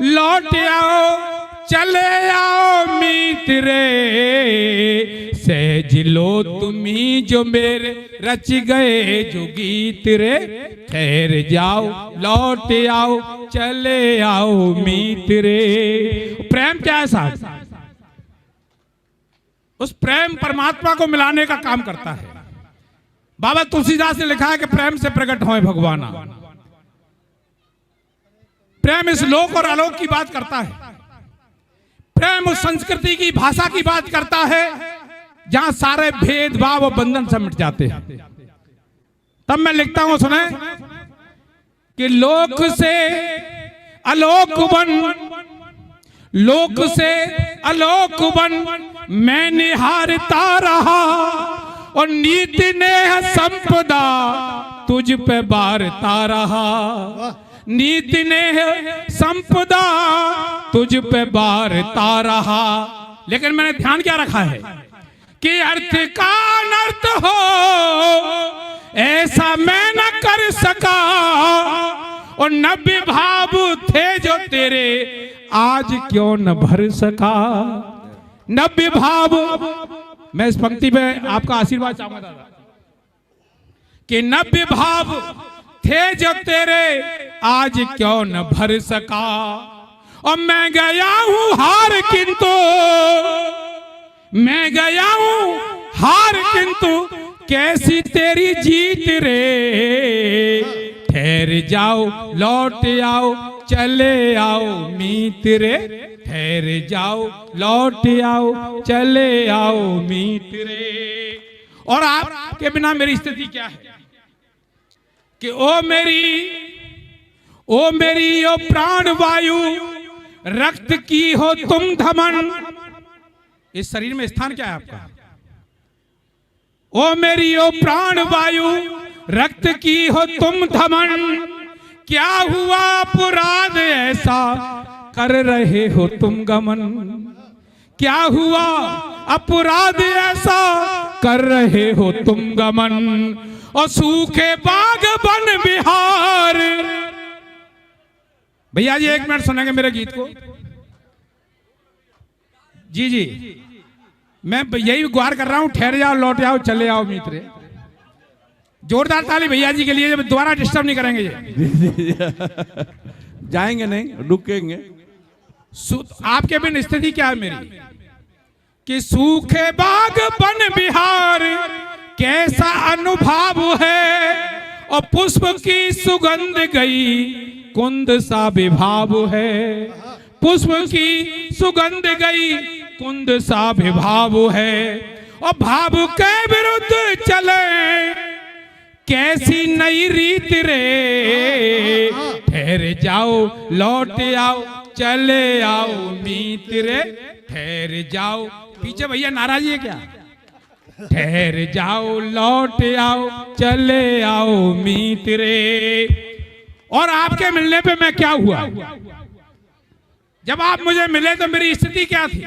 लौट आओ, चले आओ मीत रे, सहज लो तुम्ही जो मेरे, रच गए जो गीत रे, ठहर जाओ लौट आओ, चले आओ मीत रे। प्रेम क्या है साहब? उस प्रेम परमात्मा को मिलाने का काम करता है। बाबा तुलसीदास ने लिखा है कि प्रेम से प्रकट होए भगवाना। प्रेम इस लोक और आलोक की बात करता है। प्रेम उस संस्कृति की भाषा की बात करता है जहां सारे भेदभाव और बंधन से मिट जाते हैं। तब मैं लिखता हूं, सुने कि लोक से अलोक बन, लोक से अलोक बन, मैं निहारता रहा, और नीति नेह संपदा तुझ पे बारता रहा, नीति नेह संपदा तुझ पे बारता रहा। लेकिन मैंने ध्यान क्या रखा है कि अर्थ का अनर्थ हो ऐसा मैं न कर सका, और नब्बे भाव थे जो तेरे आज क्यों न भर सका, नब्बे भाव मैं इस पंक्ति पे आपका आशीर्वाद चाहूंगा दादा कि नव्य भाव थे जब तेरे आज क्यों न भर सका, और मैं गया हूं हार किंतु मैं गया हूं हार किंतु कैसी तेरी जीत रे, ठहर जाओ लौट आओ चले आओ मीत रे, ठहर जाओ लौट आओ चले आओ मीत रे। और आपके बिना मेरी स्थिति क्या है कि ओ मेरी ओ प्राण वायु रक्त की हो तुम धमन, इस शरीर में स्थान क्या है आपका? ओ मेरी ओ प्राण वायु रक्त की हो तुम धमन, क्या हुआ अपराध ऐसा कर रहे हो तुम गमन, क्या हुआ अपराध ऐसा कर रहे हो तुम गमन, और सूखे बाग बन बिहार। भैया जी 1 मिनट सुनेंगे मेरे गीत को? जी जी, मैं यही गुहार कर रहा हूं, ठहर जाओ लौट आओ चले आओ मित्र। जोरदार ताली भैया जी के लिए, जब दोबारा डिस्टर्ब नहीं करेंगे ये। जाएंगे नहीं, रुकेंगे। आपके बिन स्थिति क्या है मेरी कि सूखे बाग बन बिहार कैसा अनुभव है, और पुष्प की सुगंध गई कुंद सा विभाव है, पुष्प की सुगंध गई कुंद सा विभाव है, और भाव के विरुद्ध चले कैसी नई रीत रे, ठहर जाओ लौट आओ चले आओ मीत रे, ठहर जाओ। पीछे भैया नाराजी है क्या? ठहर जाओ लौट आओ चले आओ मीत रे। और आपके मिलने पे मैं क्या हुआ? जब आप मुझे मिले तो मेरी स्थिति क्या थी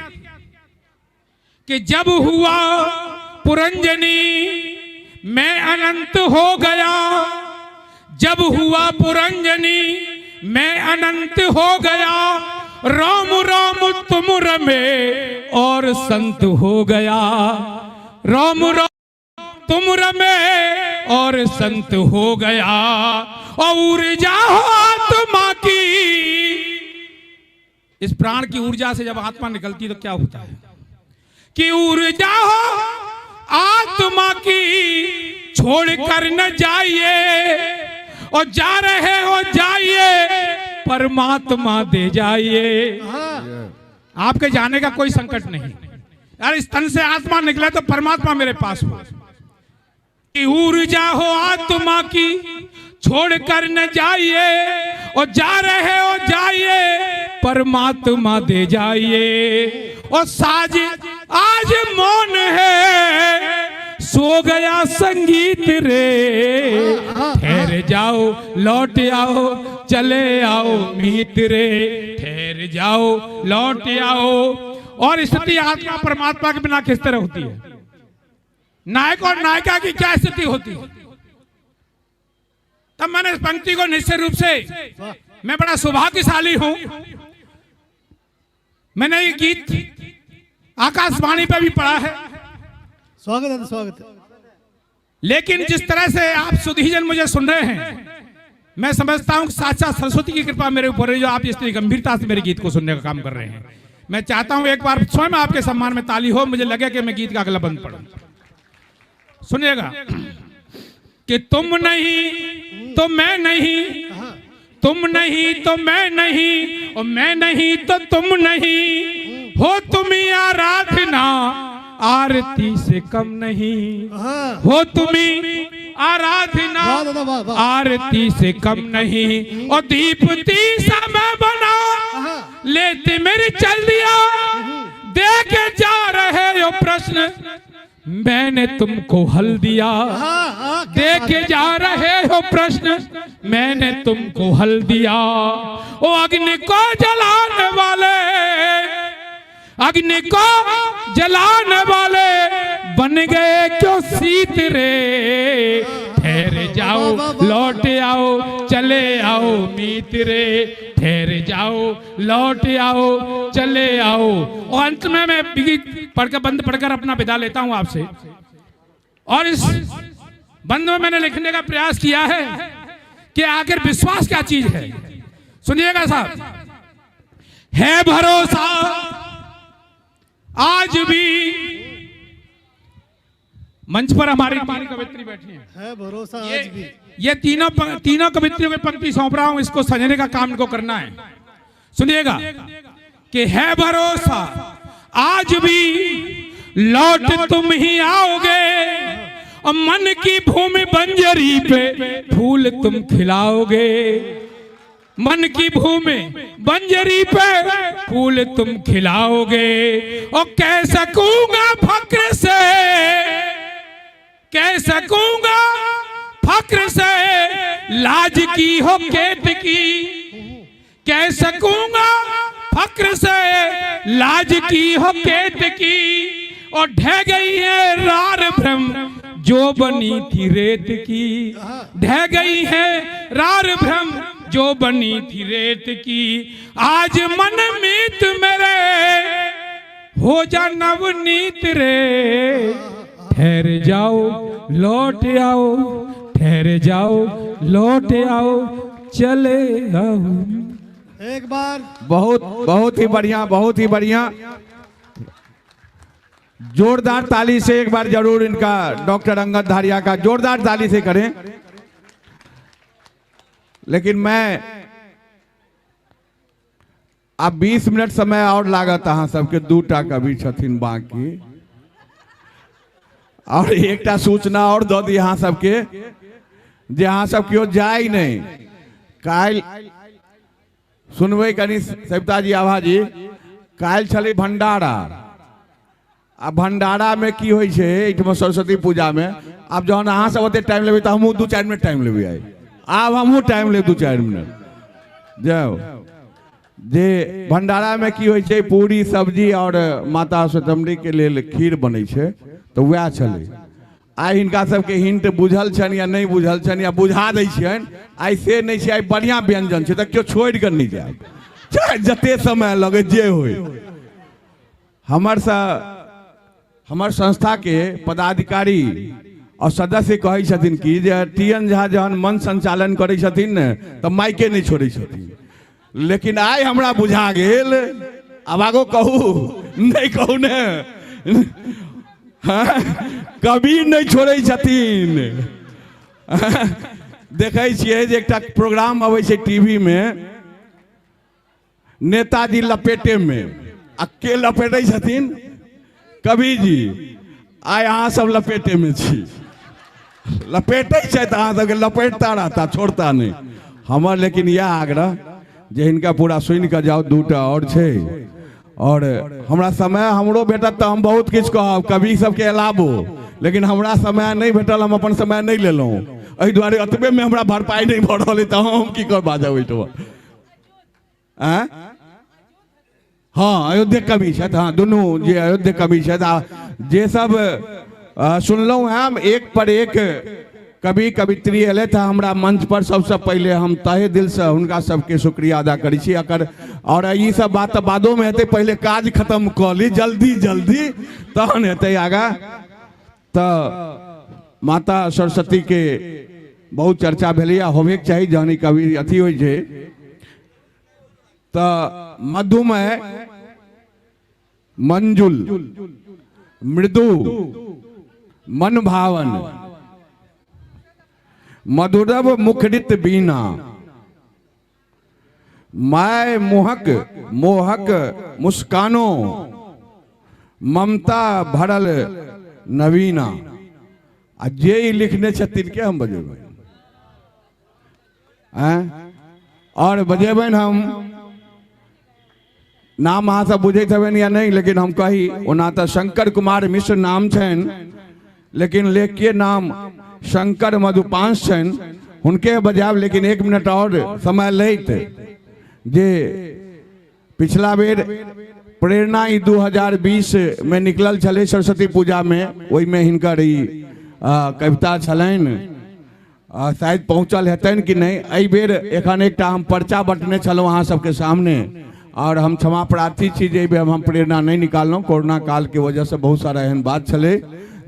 कि जब हुआ पुरंजनी मैं अनंत हो गया, जब हुआ पुरंजनी मैं अनंत हो गया, राम राम तुम रमे और संत हो गया, राम राम तुम रमे और संत हो गया, और ऊर्जा आत्मा की, इस प्राण की ऊर्जा से जब आत्मा निकलती तो क्या होता है कि ऊर्जा हो आत्मा की छोड़ कर न जाइए, और जा रहे हो जाइए परमात्मा दे जाइए। आपके जाने का कोई संकट नहीं यार, इस तन से आत्मा निकले तो परमात्मा मेरे पास हो। कि ऊर्जा हो आत्मा की छोड़ कर न जाइए, और जा रहे हो जाइए परमात्मा दे जाइए, और साज आज मौन है सो गया संगीत रे, ठहर जाओ लौट आओ चले आओ मीत रे, ठहर जाओ लौट आओ। और स्थिति आत्मा परमात्मा के बिना किस तरह होती है? नायक और नायिका की क्या स्थिति होती है? तब मैंने इस पंक्ति को निश्चित रूप से, मैं बड़ा सौभाग्यशाली हूं, मैंने ये गीत आकाशवाणी पे भी पढ़ा है। स्वागत है, स्वागत है। लेकिन जिस तरह से आप सुधीजन मुझे सुन रहे हैं, मैं समझता हूं कि साक्षात सरस्वती की कृपा मेरे ऊपर है, जो आप इतनी गंभीरता से मेरे गीत को सुनने का काम कर रहे हैं। मैं चाहता हूं एक बार स्वयं आपके सम्मान में ताली हो, मुझे लगे कि मैं गीत का अगला बंद पढ़ूं। सुनिएगा कि तुम नहीं तो मैं नहीं, तुम नहीं तो मैं नहीं, और मैं नहीं तो तुम नहीं, हो तुम्ही आराधना आरती से कम नहीं, हो तुम्ही आराधना आरती से कम नहीं, और दीपती समय बना लेते मेरी चल दिया, देखे जा रहे हो प्रश्न मैंने तुमको हल दिया, देखे जा रहे हो प्रश्न मैंने तुमको हल दिया। ओ अग्नि को जलाने वाले, अग्नि को जलाने वाले बन गए क्यों शीत रे, ठहर जाओ लौट आओ चले आओ मीत रे, ठहर जाओ लौट आओ चले आओ। और अंत में मैं पढ़कर बंद पढ़कर अपना विदा लेता हूं आपसे। और इस बंद में मैंने लिखने का प्रयास किया है कि आखिर विश्वास क्या चीज है। सुनिएगा साहब, है भरोसा आज भी, मंच पर हमारी कवित्री बैठी है भरोसा आज भी। ये तीनों कवित्रियों की पंक्ति सौंप रहा हूं, इसको सजने का काम इनको करना है। सुनिएगा कि है भरोसा आज भी लौट तुम ही आओगे, और मन की भूमि बंजरी पे फूल तुम खिलाओगे। मन की भूमि बंजरी पे फूल तुम खिलाओगे, और कह सकूंगा फक्र से, कह सकूंगा फक्र से लाज की हो केत की, कह सकूंगा फक्र से लाज की हो केत की, और ढह गई है रार भ्रम जो बनी थी रेत की, ढह गई है रार भ्रम जो बनी थी रेत की। आज मन मीत मेरे हो जा नवनीत रे, ठहर जाओ लौट आओ, ठहर जाओ लौट आओ, चले आओ। एक बार बहुत ही बढ़िया, बहुत ही बढ़िया। जोरदार ताली से एक बार जरूर इनका, डॉक्टर अंगद धारिया का जोरदार ताली से करें। लेकिन मैं अब 20 मिनट समय और लागत अहाँ सबके, 2टा कवि छथिन बाकी, और एकटा सूचना और दो दी अहाँ सबके, जे अहाँ सब क्यों जाए नहीं। काल सुनबे कनी सविता जी, आभा जी, काल छले भंडारा। आ भंडारा में की होई छे इठमा सरस्वती पूजा में। अब जहन अहाँ सब ओते टाइम लेबे तो हमहू 2-4 मिनट टाइम लेबे। आई अब हमहू टाइम ले 2-4 मिनट जाओ। जे भंडारा में की होई छे, पूरी सब्जी और माता स्वतंत्री के लिए खीर बनै छे, तो वह छले। आई हिनका सबके हिंट बुझल छन या नहीं बुझल छन, या बुझा दै छियन। आई से नहीं छे, आई बढ़िया व्यंजन छे, तो क्यों छोड़ कर नहीं जाए, चाहे जते समय लगे जे होय। हमर संस्था के पदाधिकारी और सदस्य कहे छथिन कि जे टीएन झा जहन मन संचालन करे छथिन ने, तो माइके नहीं छोड़े छथिन। लेकिन आई हमरा बुझा गेल, अब आगो कहू नहीं कहू ने, कभी नहीं छोड़े छथिन। देखे छिए जे एकटा प्रोग्राम आवे छे टीवी में, नेताजी लपेटे में, आ के लपेटे छथिन, कवि जी। आय अहाँ सब लपेटे में छी, लपेटे छे तो अहाँ सबके लपेटता रहता, छोड़ता नहीं हमर। लेकिन यह आग्रह जे हिनका पूरा सुन के जाओ, 2टा और छे, और हमरा समय हमरो भेटत तो हम बहुत किछु कहब कवि सबके अलावो, लेकिन हमरा समय नहीं भेटल, हम अपन समय नहीं लेलहुँ। एहि दुआरे अतबे में हमरा भरपाई नहीं भऽ रहल, तो हम की कर बाजब ओहिठमा। हाँ, अयोध्या कवि छथि, हाँ दुनू जे अयोध्या कवि छथि, जे सब सुनलहुँ हैं हम, एक पर एक कवि कवित्री एले था हमरा मंच पर। सबसे पहले हम तहे दिल से उनका सबके शुक्रिया अदा करी छी। और ये सब बात बादो में हेतै, पहले काज खत्म कर ली जल्दी जल्दी, तहन हेतै आगा। तो माता सरस्वती के बहुत चर्चा भेलै, होबे के चाही जहन कवि अथी होइ छै। तो मधुमय, मंजुल, मृदु, मन भावन, मधुरव मुखरित बीना, माय मोहक मोहक मुस्कानो, ममता भरल नवीना। आ जे लिखने छथिन के हम बजेबै, और बजेबन हम नाम अहाँ सब बुझैत हेबन या नहीं, लेकिन हम कही ओना तो शंकर कुमार मिश्र नाम छन, लेकिन लेखकीय नाम शंकर मधुपांश छन, हुनके बजाब। लेकिन 1 मिनट और समय लैत जे पिछला बेर प्रेरणा 2020 में निकलल छले सरस्वती पूजा में, ओहि में हिनकर ई कविता छलनि, शायद पहुँचल हेतनि कि नहीं। एहि बेर एखन एकटा हम पर्चा बँटने छलहुँ अहाँ सबके सामने, और हम क्षमा प्रार्थी छी जे हम प्रेरणा नहीं निकालना कोरोना काल के वजह से बहुत सारा एहन बात चले,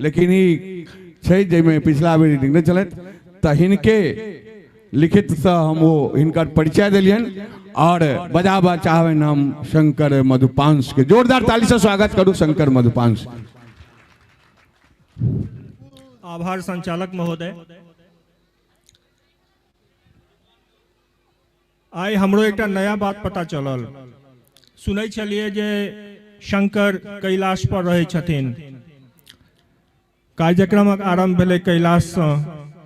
लेकिन ई छै जैमे पिछला बेर रीडिंग नहीं चलत तो हिनके लिखित से हम वो हिनकर परिचय दिलियन और बजाबा चाहबन हम शंकर मधुपांस के। जोरदार ताली से स्वागत करूं शंकर मधुपांस। आभार संचालक महोदय। आई हमरो एक नया बात पता चलल, सुनै छलिए जे शंकर कैलाश पर रहे छथिन। कार्यक्रमक आरंभ भेलै कैलाश से,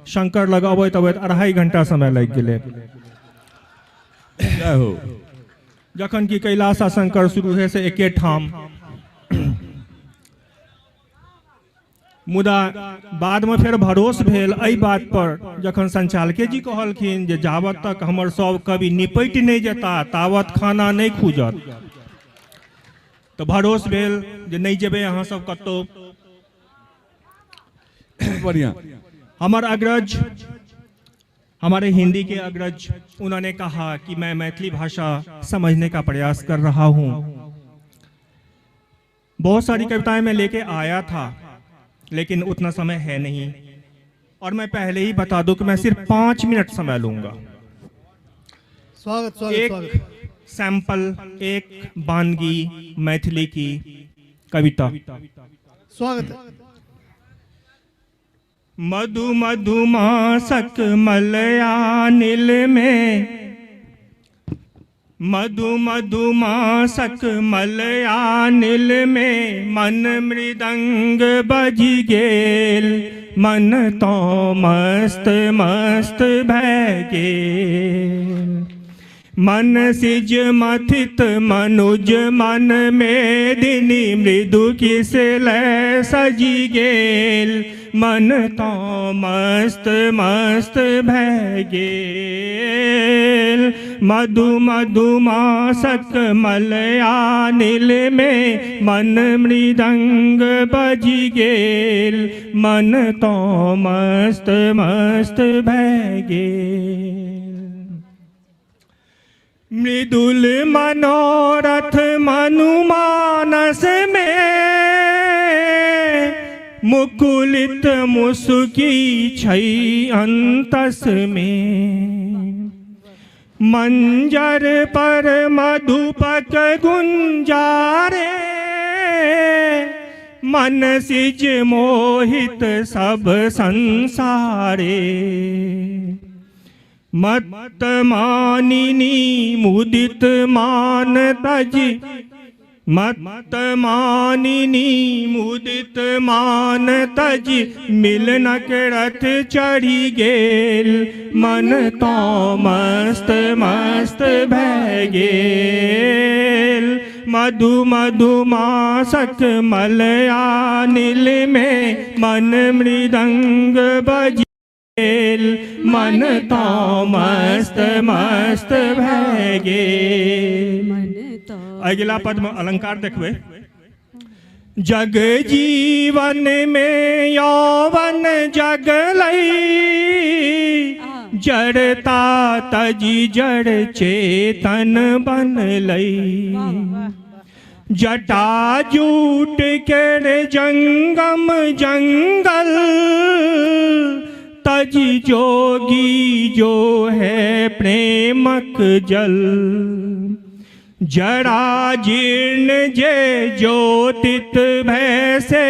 शंकर लग अबैत अबैत 2.5 घंटा समय लग गेलै। जखन कि कैलाश आ शंकर शुरू है से एके ठाम, मुदा बाद में फिर भरोस भेल एहि बात पर जखन संचालके जी कहलखिन जे जावत तक हमर सब कवि निपटि नहीं जेता तावत खाना नहीं खुजत, तो भरोस भेल जे नहीं जेबे अहाँ सब कतौ। बढ़िया। हमार अग्रज, हमारे हिंदी के अग्रज, उन्होंने कहा कि मैं मैथिली भाषा समझने का प्रयास कर रहा हूं। बहुत सारी कविताएं मैं लेके आया था, लेकिन उतना समय है नहीं, और मैं पहले ही बता दूं कि मैं सिर्फ 5 मिनट समय लूंगा। स्वागत स्वागत एक स्वागत। सैंपल, एक बानगी मैथिली की कविता। स्वागत है। मधु मधुमासक मलयानिल में, मधु मधुमासक मलयानिल में मन मृदंग बजी गेल, मन तो मस्त मस्त भय गेल। मन सिज मथित मनुज मन में दिनी मृदु किस लय सजी गेल, मन तो मस्त मस्त भय गेल। मधु मधुमासक मलयानिल में मन मृदंग बजी गेल, मन तो मस्त मस्त भय गेल। मृदुल मनोरथ मनुमानस में, मुकुलित मुसुकी छई अंतस में। मंजर पर मधुपक गुंजारे, मन सिज मोहित सब संसारे। मत मानिनी मुदित मान तज, मत मानिनी मुदित मान तज, मिलनक रथ चढ़ी गेल, मन तो मस्त मस्त भय गेल। मधु मधुमासक मलयानिल में मन मृदंग बजी गेल, मन तो मस्त मस्त भय गेल। अगला पद में अलंकार देखबे। जग जीवन में यौवन जगलई, जड़ता तजी जड़ चेतन बनलई। जटा जूट के जंगम जंगल, तजी जोगी जो है प्रेमक जल। जरा जीर्ण जे ज्योतित भय से,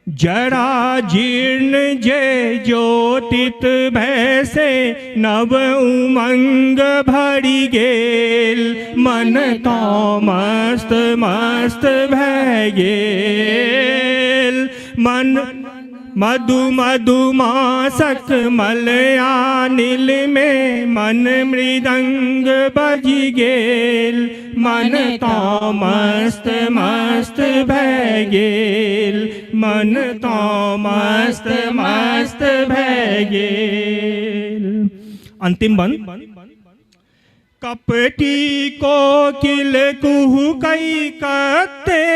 जरा जीर्ण जे ज्योतित भय से, नव उमंग भरी गेल, मन तो मस्त मस्त भय गेल। मन मधु मधुमासक मलयानिल में मन मृदंग बजी गेल, मन तो मस्त मस्त भय गेल, मन तो मस्त मस्त भय गेल। अंतिम बंद। कपटी कोकिल कुहू कई कते,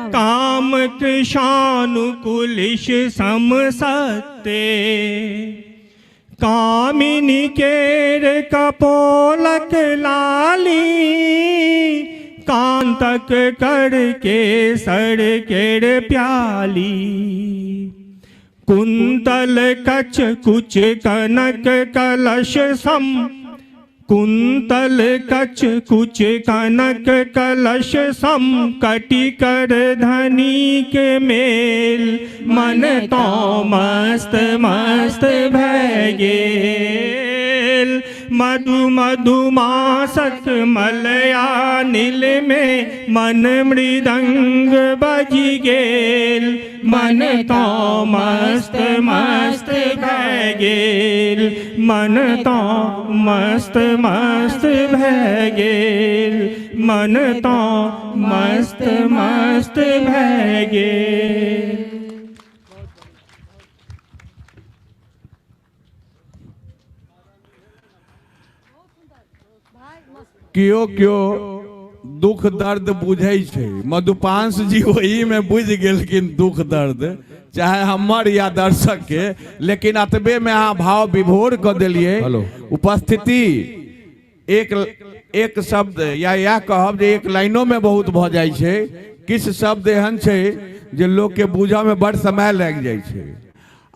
काम कृशानुकुलिश सम सत्ते। कामिनी केर कपोलक लाली, कांतक करके सर केर प्याली। कुंतल कच कुच कनक कलश सम, कुंतल कच कुच कनक कलश सम, कटि कर धनी के मेल, मन तो मस्त मस्त भय गेल। मधु मधुमासक मलया नील में, मन मृदंग बजी गेल, मन तो मस्त मस्त भय गेल, मन तो मस्त मस्त भय गेल, मन तो मस्त मस्त भय गेल। क्यों क्यों दुख दर्द बुझै छै, मधुपांश जी वही में बुझ गेलखिन दुख दर्द, चाहे हमर या दर्शक के, लेकिन अतबे में अहाँ भाव विभोर क देलिए। उपस्थिति एक शब्द या कहब जे एक लाइनों में बहुत भ जाइ छै, किछ शब्द एहन छै जे लोग के बुझा में बड़ समय लग जाइ छै,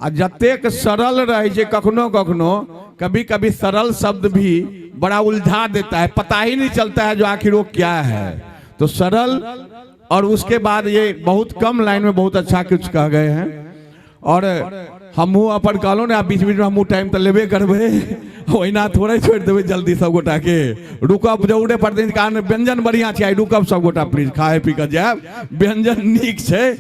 आ जतेक सरल रहे छै कखनो कखनो कभी कभी सरल शब्द भी बड़ा उलझा देता है, पता ही नहीं चलता है जो आखिर वो क्या है। तो सरल, और उसके बाद ये बहुत कम लाइन में बहुत अच्छा कुछ कह गए हैं। और हमहू अपन कहलो ने, बीच बीच में हमहू टाइम तो लेबे करबे, ओहिना थोड़े छोड़ देवे जल्दी सब गोटा के, रुकब जरूरे पड़ते कारण व्यंजन बढ़िया छै, रुकब सब गोटा प्लीज, खाए पी के जायब, व्यंजन नीक छै,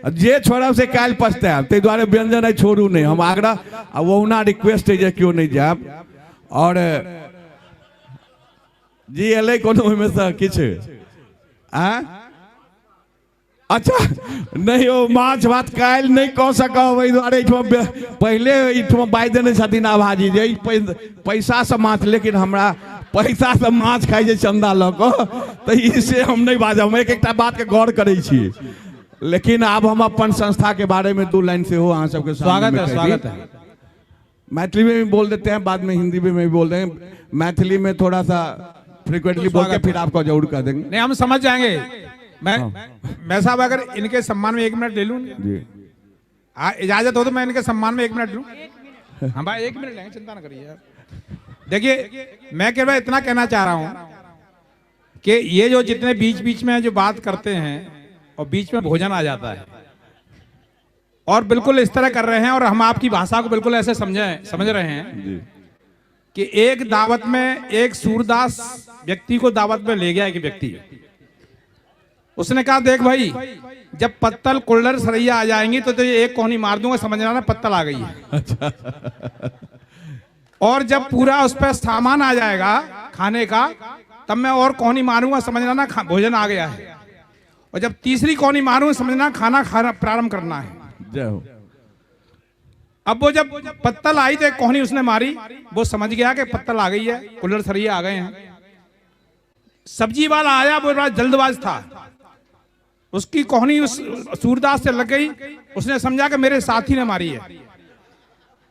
जे छोड़ब से काल्हि पछतायब, ताहि दुआरे व्यंजन छोड़ू नहीं, हम आग्रह आ ओहुना रिक्वेस्ट है जे क्यों नहीं जायब। और जी एलै कोनो ओहिमे से किछु अच्छा नहीं, ओ माछ भात काल्हि नहीं कह सकब, एहि दुआरे पहले एहिठमा बाजि देने छथिन आभाजी जे पैसा से माछ, लेकिन हमरा पैसा से माछ खाइ छै चंदा लऽ कऽ, तऽ इससे हम नहीं बाजब, हम एक एकटा बात के गौर करै छी। लेकिन अब हम अपन संस्था के बारे में 2 लाइन से हो अहाँ सबके स्वागत है, स्वागत है। मैथिली में भी बोल देते हैं, बाद में हिंदी में भी बोल देंगे, मैथिली में थोड़ा सा फ्रिक्वेंटली बोल के फिर आपको जरूर कर देंगे। नहीं, हम समझ जाएंगे। मैं साहब अगर इनके सम्मान में 1 मिनट ले लूं जी, इजाजत हो तो मैं इनके सम्मान में 1 मिनट लूं। हाँ भाई 1 मिनट लेंगे, चिंता ना करिए। देखिए मैं केवल इतना कहना चाह रहा हूं कि ये जो जितने बीच बीच में जो बात करते हैं और बीच में भोजन आ जाता है और बिल्कुल इस तरह कर रहे हैं, और हम आपकी भाषा को बिल्कुल ऐसे समझ रहे हैं कि एक दावत में एक सूरदास व्यक्ति को दावत में ले गया एक व्यक्ति, उसने कहा देख भाई जब पत्तल कुल्लर सरैया आ जाएंगी तो ये एक कोहनी मार दूंगा, समझना ना पत्तल आ गई है। और जब पूरा उस पर सामान आ जाएगा खाने का तब मैं और कोहनी मारूंगा, समझना ना भोजन आ गया है। और जब तीसरी कोहनी मारूंगा समझना खाना प्रारंभ करना है। अब वो जब पत्तल आई तो एक कोहनी उसने मारी, वो समझ गया कि पत्तल आ गई है, कुल्लर सरिया आ गए हैं। सब्जी वाला आया, वो बड़ा जल्दबाज था, उसकी कोहनी उस सूरदास से लग गई, उसने समझा कि मेरे साथी ने मारी है,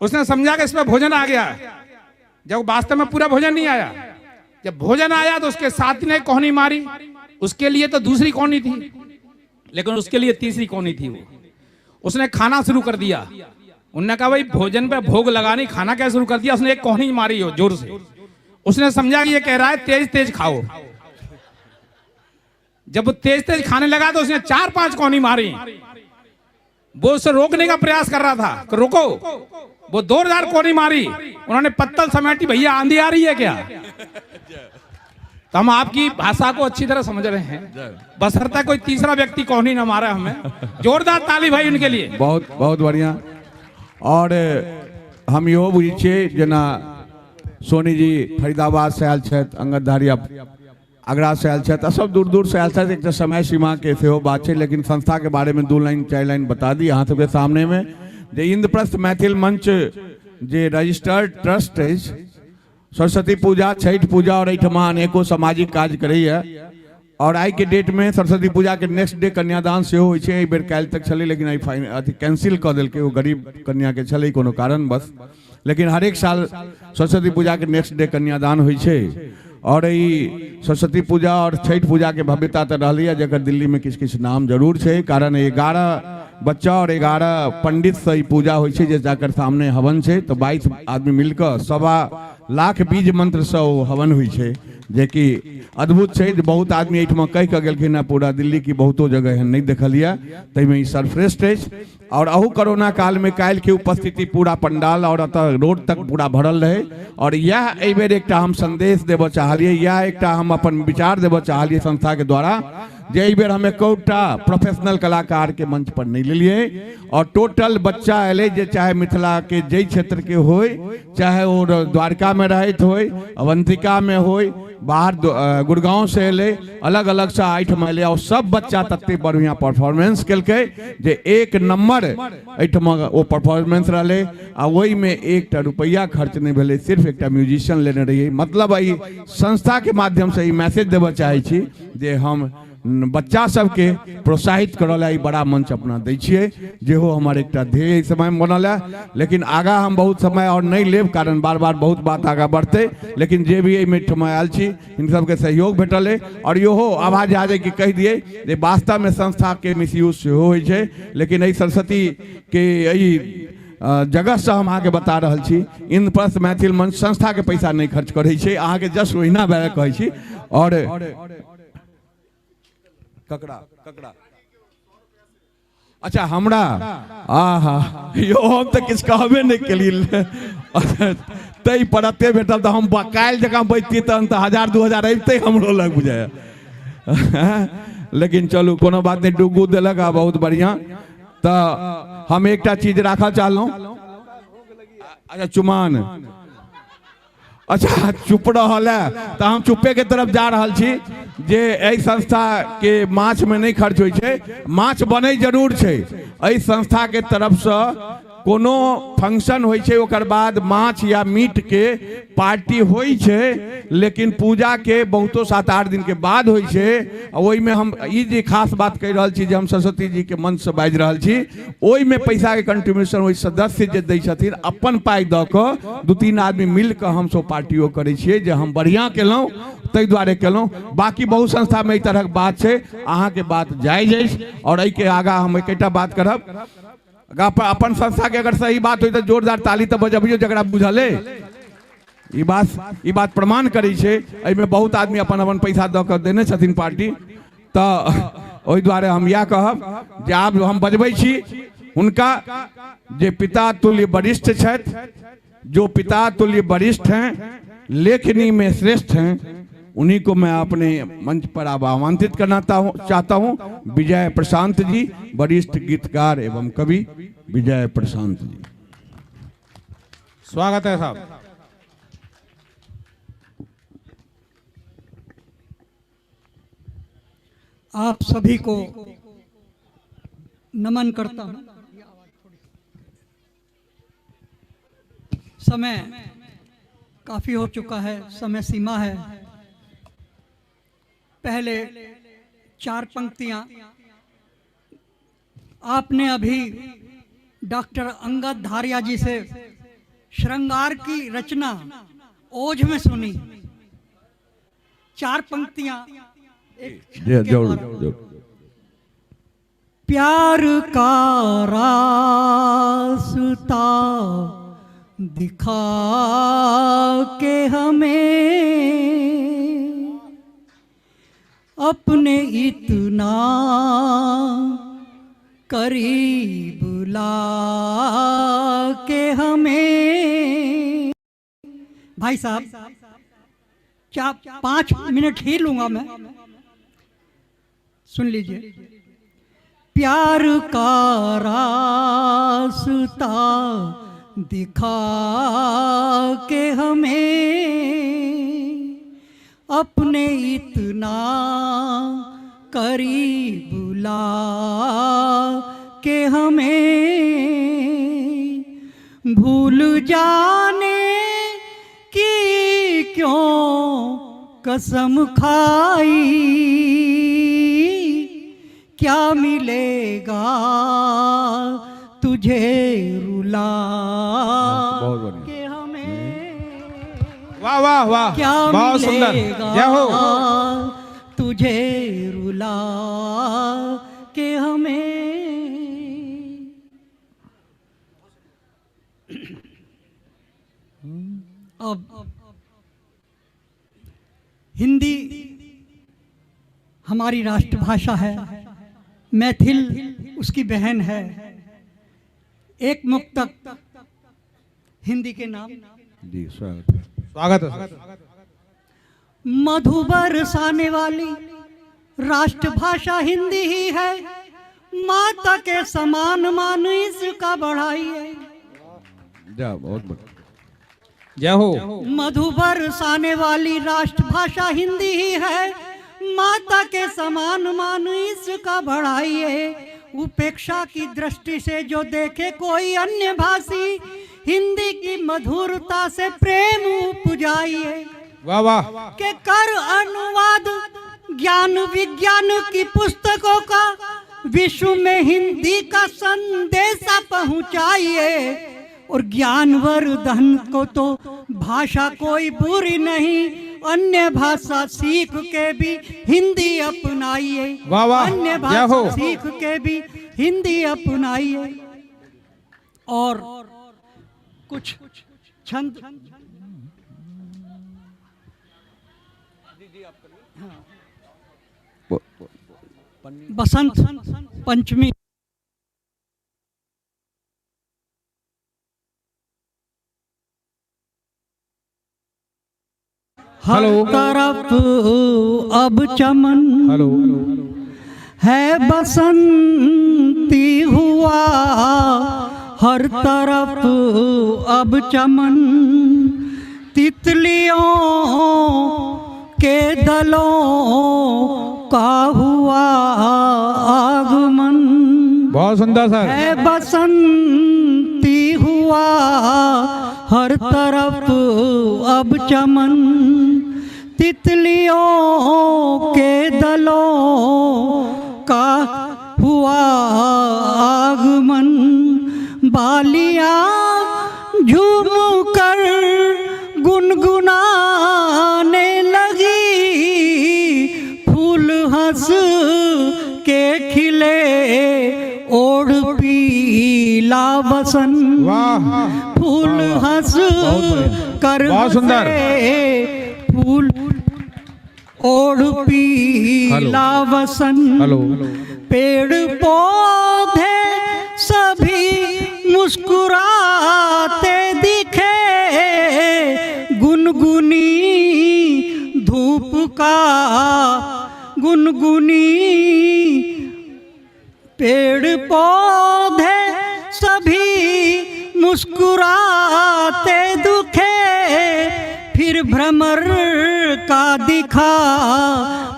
उसने समझा कि इसमें भोजन आ गया। जब वास्तव में पूरा भोजन नहीं आया, जब भोजन आया तो उसके साथी ने कोहनी मारी, उसके लिए तो दूसरी कोहनी थी लेकिन उसके लिए तीसरी कोहनी थी। वो उसने खाना शुरू कर दिया। उन्होंने कहा भाई भोजन पे भोग लगानी, खाना क्या शुरू कर दिया, उसने एक कोहनी मारी हो जोर से। उसने समझा कि ये कह रहा है तेज तेज खाओ। जब वो तेज तेज खाने लगा तो उसने 4-5 कोहनी मारी। वो उसे रोकने का प्रयास कर रहा था कि रोको, वो 2 कोहनी मारी। उन्होंने पत्तल समेटी, भैया आंधी आ रही है क्या? तो हम आपकी भाषा को अच्छी तरह समझ रहे हैं, बशर्ते कोई तीसरा व्यक्ति कोहनी न मारे हमें। जोरदार ताली भाई उनके लिए। बहुत बहुत बढ़िया। और हम इहो बुझै छियै जेना सोनी जी फरीदाबाद से आयल छथि, अंगदधारी आगरा से आयल छथि, सब दूर दूर से आयल छथि। एक समय सीमा के सेहो बात छै, लेकिन संस्था के बारे में 2 लाइन 4 लाइन बता दी अहाँ सबके सामने में। जे इंद्रप्रस्थ मैथिल मंच जे रजिस्टर्ड ट्रस्ट अछि, सरस्वती पूजा, छठ पूजा और एहिठमा अनेको सामाजिक काज करैया। और आई के डेट में सरस्वती पूजा के नेक्स्ट डे कन्यादान से हो एहि बेर काल्हि तक छलै, लेकिन आई फाइन अथी कैंसिल कऽ देलकै, वो गरीब कन्या के छलै कोनो कारण बस। लेकिन हर एक साल सरस्वती पूजा के नेक्स्ट डे कन्यादान होइ छै। और ई सरस्वती पूजा और छठ पूजा के भव्यता तो रही है, जगह दिल्ली में किछु किछु नाम जरूर है। कारण 11 बच्चा और 11 पंडित से ई पूजा होइ छै, जे जाकर सामने हवन है। तो 22 आदमी मिलकर 1.25 लाख बीज मंत्र से हवन होइ छै, जे कि अद्भुत है। बहुत आदमी एहिठमा कहि कऽ गेलखिन है, पूरा दिल्ली की बहुतो जगह एहन नहीं देखलिए, ताहिमे ई सर्वश्रेष्ठ अछि। और अहू कोरोना काल में काल्हि के उपस्थिति पूरा पंडाल और अतः रोड तक पूरा भरल रहे। और यह एहि बेर एकटा हम संदेश देबऽ चाहलिए, यह एकटा हम अपन विचार देबऽ चाहलिए संस्था के द्वारा, जे एहि बेर हम एकोटा प्रोफेशनल कलाकार के मंच पर नहीं लेलिए। और टोटल बच्चा एले, जे चाहे मिथिला के जय क्षेत्र के होय, चाहे वो द्वारका में रहत होय, अवंतिका में होय, बाहर गुड़गांव से एले, अलग अलग से आइटम एले। और सब बच्चा तत्ते बढ़िया परफॉर्मेंस केलकै, जे 1 नंबर एहिठमा वो परफॉर्मेंस रहले। आ वही में 1 रुपया खर्च नहीं भेले, सिर्फ एक म्यूजिशियन लेने रहिए। मतलब ई संस्था के माध्यम से ई मैसेज देबऽ चाहे छी, जे हम बच्चा सबके प्रोत्साहित करल ई बड़ा मंच अपना दै छियै, जे हो हमारे एकटा ध्येय समय में बनल है। लेकिन आगा हम बहुत समय और नहीं लेब, कारण बार बार बहुत बात आगा बढ़ते। लेकिन जे भी एहिमे आयल छी, इन सबके सहयोग भेटल है। और इहो आवाज आ जाए कि कह दिए जे वास्तव में संस्था के मिसयूज सेहो होइ छै। लेकिन एहि सरस्वती के एहि जगह से हम अहाँके बता रहल छी, इंद्रप्रस्थ मैथिल मंच संस्था के पैसा नहीं खर्च करै छै, अहाँके जस्ट ओहिना बारे कहै छी। और ककड़ा अच्छा हमरा यो हम तो किछु कहबे नहीं केलिए, तै पर एते भेटल तो हम काल्हि जकाँ बैठती तहन तो 1000-2000 अबिते हमरो लग बुझाय। लेकिन चलू कोनो बात नहीं, डुगू देलक आ बहुत बढ़िया। तो हम एकटा चीज राखऽ चाहलहुँ। अच्छा चुमान, अच्छा चुप रहल है तो हम चुप्पे के तरफ जा रहल छी। जे एहि संस्था के माछ में नहीं खर्च होइ छै, माछ बनै जरूर छै। एहि संस्था के तरफ से कोनो फंक्शन होइ छै, ओकर बाद माछ या मीट के पार्टी होइ छै, लेकिन पूजा के बहुतो 7-8 दिन के बाद होइ छै। ओहि में हम ई जे खास बात कहि रहल छी, जे हम सरस्वती जी के मंच से बाजि रहल छी, ओहि में पैसा के कंट्रीब्यूशन ओहि सदस्य जे दै छथिन, अपन पाई दऽ कऽ 2-3 आदमी मिल कऽ हम सब पार्टियो करै छियै, जे हम बढ़िया केलहुँ ताहि दुआरे केलहुँ। बाकी बहुत संस्था में एहि तरहक बात छै, अहाँके बात जायज अछि। और एहि के आगा हम एकटा बात करब, अपन संस्था के अगर सही बात हो तो जोरदार ताली तो बजबियो, जकरा बुझल है। ई बात प्रमाण करै छै। एहिमे बहुत आदमी अपन अपन पैसा दऽ कऽ देने छथिन पार्टी। तो ओहि दुआरे हम इएह कहब, जे आब हम बजबै छी हुनका, जे पिता तुल्य वरिष्ठ छथि, जो पिता तुल्य वरिष्ठ हैं, लेखनी में श्रेष्ठ हैं, उन्हीं को मैं अपने मंच पर अब आमंत्रित करना चाहता हूं। विजय प्रशांत जी, वरिष्ठ गीतकार एवं कवि विजय प्रशांत जी, स्वागत है साहब। आप सभी को नमन करता हूं। समय काफी हो चुका है, समय सीमा है। पहले 4 पंक्तियां आपने अभी डॉक्टर अंगद धारिया जी से श्रृंगार की रचना ओझ में सुनी। 4 पंक्तियां प्यार का रास्ता दिखा के हमें अपने इतना करीब ला के हमें। भाई साहब, क्या 5 मिनट ही लूंगा मैं, सुन लीजिए। प्यार का रास्ता दिखा के हमें अपने इतना करीब ला के हमें भूल जाने की क्यों कसम खाई क्या मिलेगा तुझे रुला के हमें, वाह वाह वाह, क्या बहुत सुंदर, मिलेगा जय हो। तुझे रुला के हमें। अब हिंदी हमारी राष्ट्रभाषा है, मैथिल उसकी बहन है। एक मुक्तक हिंदी के नाम। जी स्वागत है। मधु बरसाने वाली राष्ट्रभाषा हिंदी ही है, माता के समान मान इसका बढ़ाइए। जा बहुत बढ़िया, जय हो। मधु बरसाने वाली राष्ट्रभाषा हिंदी ही है, माता के समान मान इसका बढ़ाइए। उपेक्षा की दृष्टि से जो देखे कोई अन्य भाषी, हिंदी की मधुरता से प्रेम उपजाइए। वाह वाह, के कर अनुवाद ज्ञान विज्ञान की पुस्तकों का, विश्व में हिंदी का संदेशा पहुंचाइए। और ज्ञानवर्धन को तो भाषा कोई बुरी नहीं, अन्य भाषा सीख के भी हिंदी अपनाइए। वाह वाह, अन्य जय हो। भाषा सीख के भी हिंदी अपनाइए। और कुछ छंद बसंत पंचमी। हर तरफ अब चमन हेलो है बसंती हुआ, हर तरफ अब चमन तितलियों के दलों का हुआ आगमन। बहुत सुंदर सर। है बसंती हुआ, हर तरफ अब चमन तितलियों के दलों का हुआ आगमन। बालियां झूम कर गुनगुनाने लगी, फूल हंस के खिले ओढ़ पीला बसन। वाह, फूल हंस कर बहुत सुंदर। फूल ओढ़ पीला बसन। हेलो पेड़ पौधे सभी मुस्कुराते दिखे, गुनगुनी धूप का गुनगुनी। पेड़ पौधे सभी मुस्कुराते दुखे, फिर भ्रमर का दिखा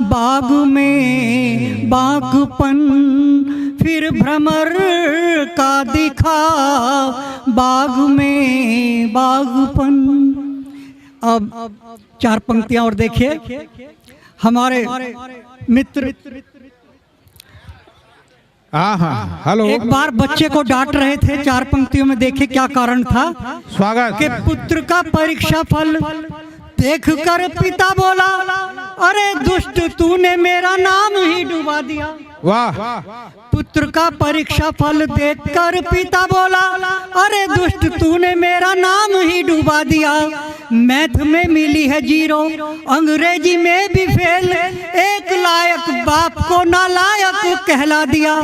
बाग में बागपन। फिर भ्रमर का दिखा बाग में बागपन। अब चार पंक्तियां और देखिए। हमारे मित्र हाँ, हेलो। एक बार बच्चे को डांट रहे थे, चार पंक्तियों में देखिए क्या कारण था। स्वागत। कि पुत्र का परीक्षा फल देख कर पिता बोला, अरे दुष्ट तूने मेरा नाम ही डुबा दिया। वाह। पुत्र का परीक्षा फल देखकर पिता बोला, अरे दुष्ट तूने मेरा नाम ही डुबा दिया। मैथ में मिली है 0, अंग्रेजी में भी फेल, एक लायक बाप को नालायक कहला दिया।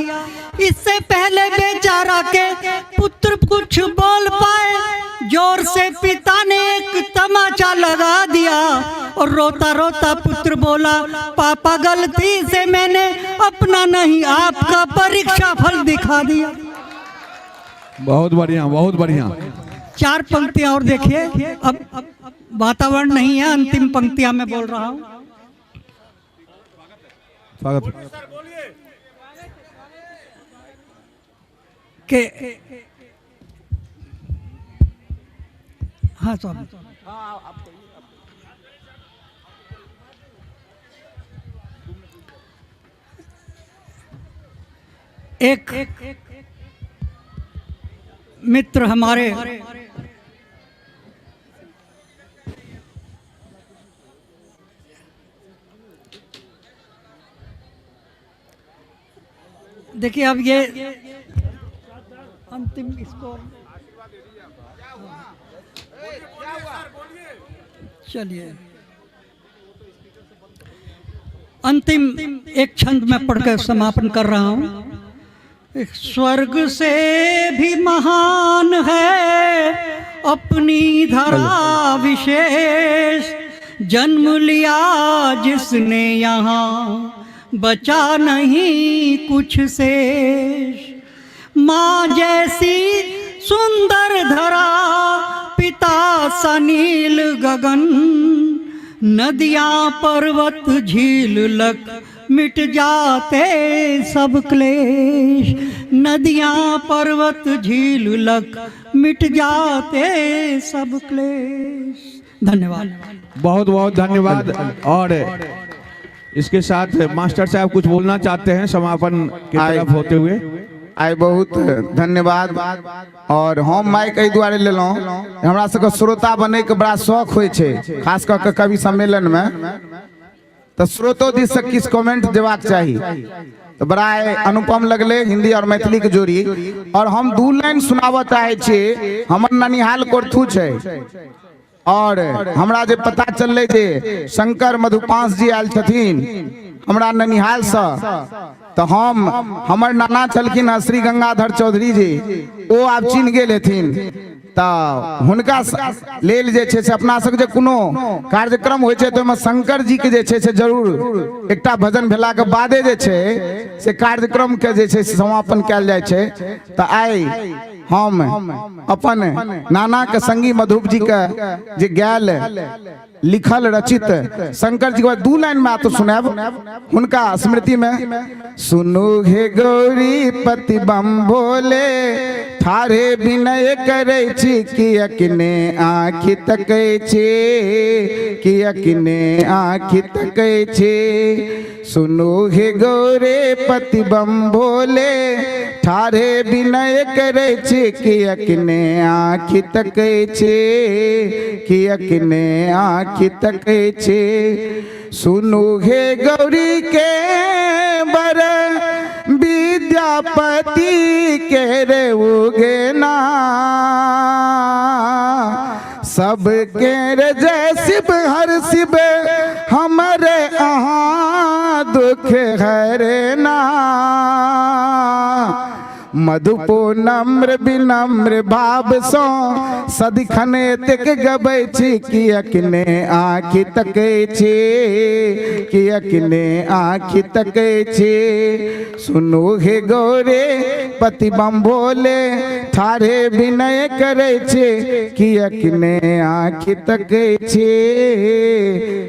इससे पहले बेचारा के पुत्र कुछ बोल पाए, जोर से पिता ने एक तमाचा लगा दिया। और रोता रोता पुत्र बोला, पापा गलती से मैंने अपना नहीं आपका परीक्षा फल दिखा दिया। बहुत बढ़िया, बहुत बढ़िया। चार पंक्तियां और देखिए। अब वातावरण नहीं है, अंतिम पंक्तियां मैं बोल रहा हूँ। स्वागत। के हाँ साहब, एक मित्र हमारे देखिए अब ये अंतिम इसको चलिए अंतिम एक छंद में पढ़कर समापन कर रहा हूँ। स्वर्ग से भी महान है अपनी धरा विशेष, जन्म लिया जिसने यहाँ बचा नहीं कुछ शेष। माँ जैसी सुंदर धरा, पिता सा नील गगन, नदियाँ पर्वत झील लक मिट जाते सब क्लेश। नदियाँ पर्वत झील लक मिट जाते सब क्लेश। धन्यवाद। बहुत बहुत धन्यवाद। और इसके साथ मास्टर साहब कुछ बोलना चाहते हैं समापन की तरफ होते हुए। आइ बहुत धन्यवाद। और हम माइक एहि दुआरे लेलहुँ, हमरा सबके श्रोता बने के बड़ा शौक होइ छै, खास कऽ के कवि सम्मेलन में, तो श्रोतो दिस से किछु कमेंट देबाक चाही। तो बड़ा अनुपम लगले हिंदी और मैथिली के जोड़ी। और हम 2 लाइन सुनाबऽ चाहे छी। हमर ननिहाल कोरथू छै और हमरा जे पता चलले जे शंकर मधुपांस जी आयल छथिन हमरा ननिहाल से, तो हम हमर नाना छलखिन श्री गंगाधर चौधरी जी, ओ आब चिन्ह गेल हेथिन। तो हुनका लेल जे छै से अपना सब जे कोनो कार्यक्रम होइ छै तो ओहिमे शंकर जी के जे छै से जरूर एकटा भजन भेला के बादे जे छै से कार्यक्रम के जे छै से समापन कयल जाइ छै। तो आइ हम अपन नाना के संगी मधुप जी के जे गायल लिखल रचित शंकर जी के 2 लाइन में तो सुनाब हुनका स्मृति में। सुनु हे गौरी पति बम भोले, थारे विनय करे छी कियकने आँखि तकै छी, कियकने आँखि तकै छी। सुनु हे गौरे पति बम भोले, थारे विनय करे छी कियकने आँखि तकै छी, कियकने आँखि तकै छी। सुनु हे गौरी के बर विद्यापति के रे उगेना, सब के रे जय शिव हर शिव हमरे अहाँ दुख हरना। मधुपो नम्र विनम्र भाव सो सदिखन एतेक गबै छी कियकने आँखि तकै छी, कियकने आँखि तकै छी। सुनु हे गौरे पति बम भोले, थारे विनय करे छी कियकने आँखि तकै छी,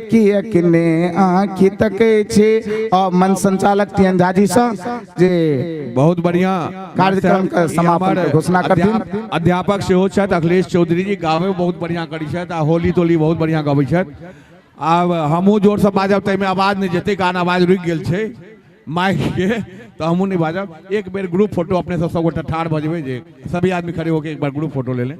कियकने आँखि तकै छी। और मन संचालक टी एन झा जी से जे बहुत बढ़िया कार्यक्रम का समापन घोषणा करथिन। अध्यापक सेहो छथि अखिलेश चौधरी जी, गावे बहुत बढ़िया करी छथि आ होली तोली बहुत बढ़िया गबै छथि। आब हमहूँ जोर से बाजब ताहिमे आवाज नहीं जेतै, कारण आवाज रुकि गेल छै माइक के, तो हमहूँ नहीं बाजब। एक बेर ग्रुप फोटो अपने सब गोटा ठाढ़ भऽ जेबै, जे सभी आदमी खड़े होकर एक बार ग्रुप फोटो ले लें।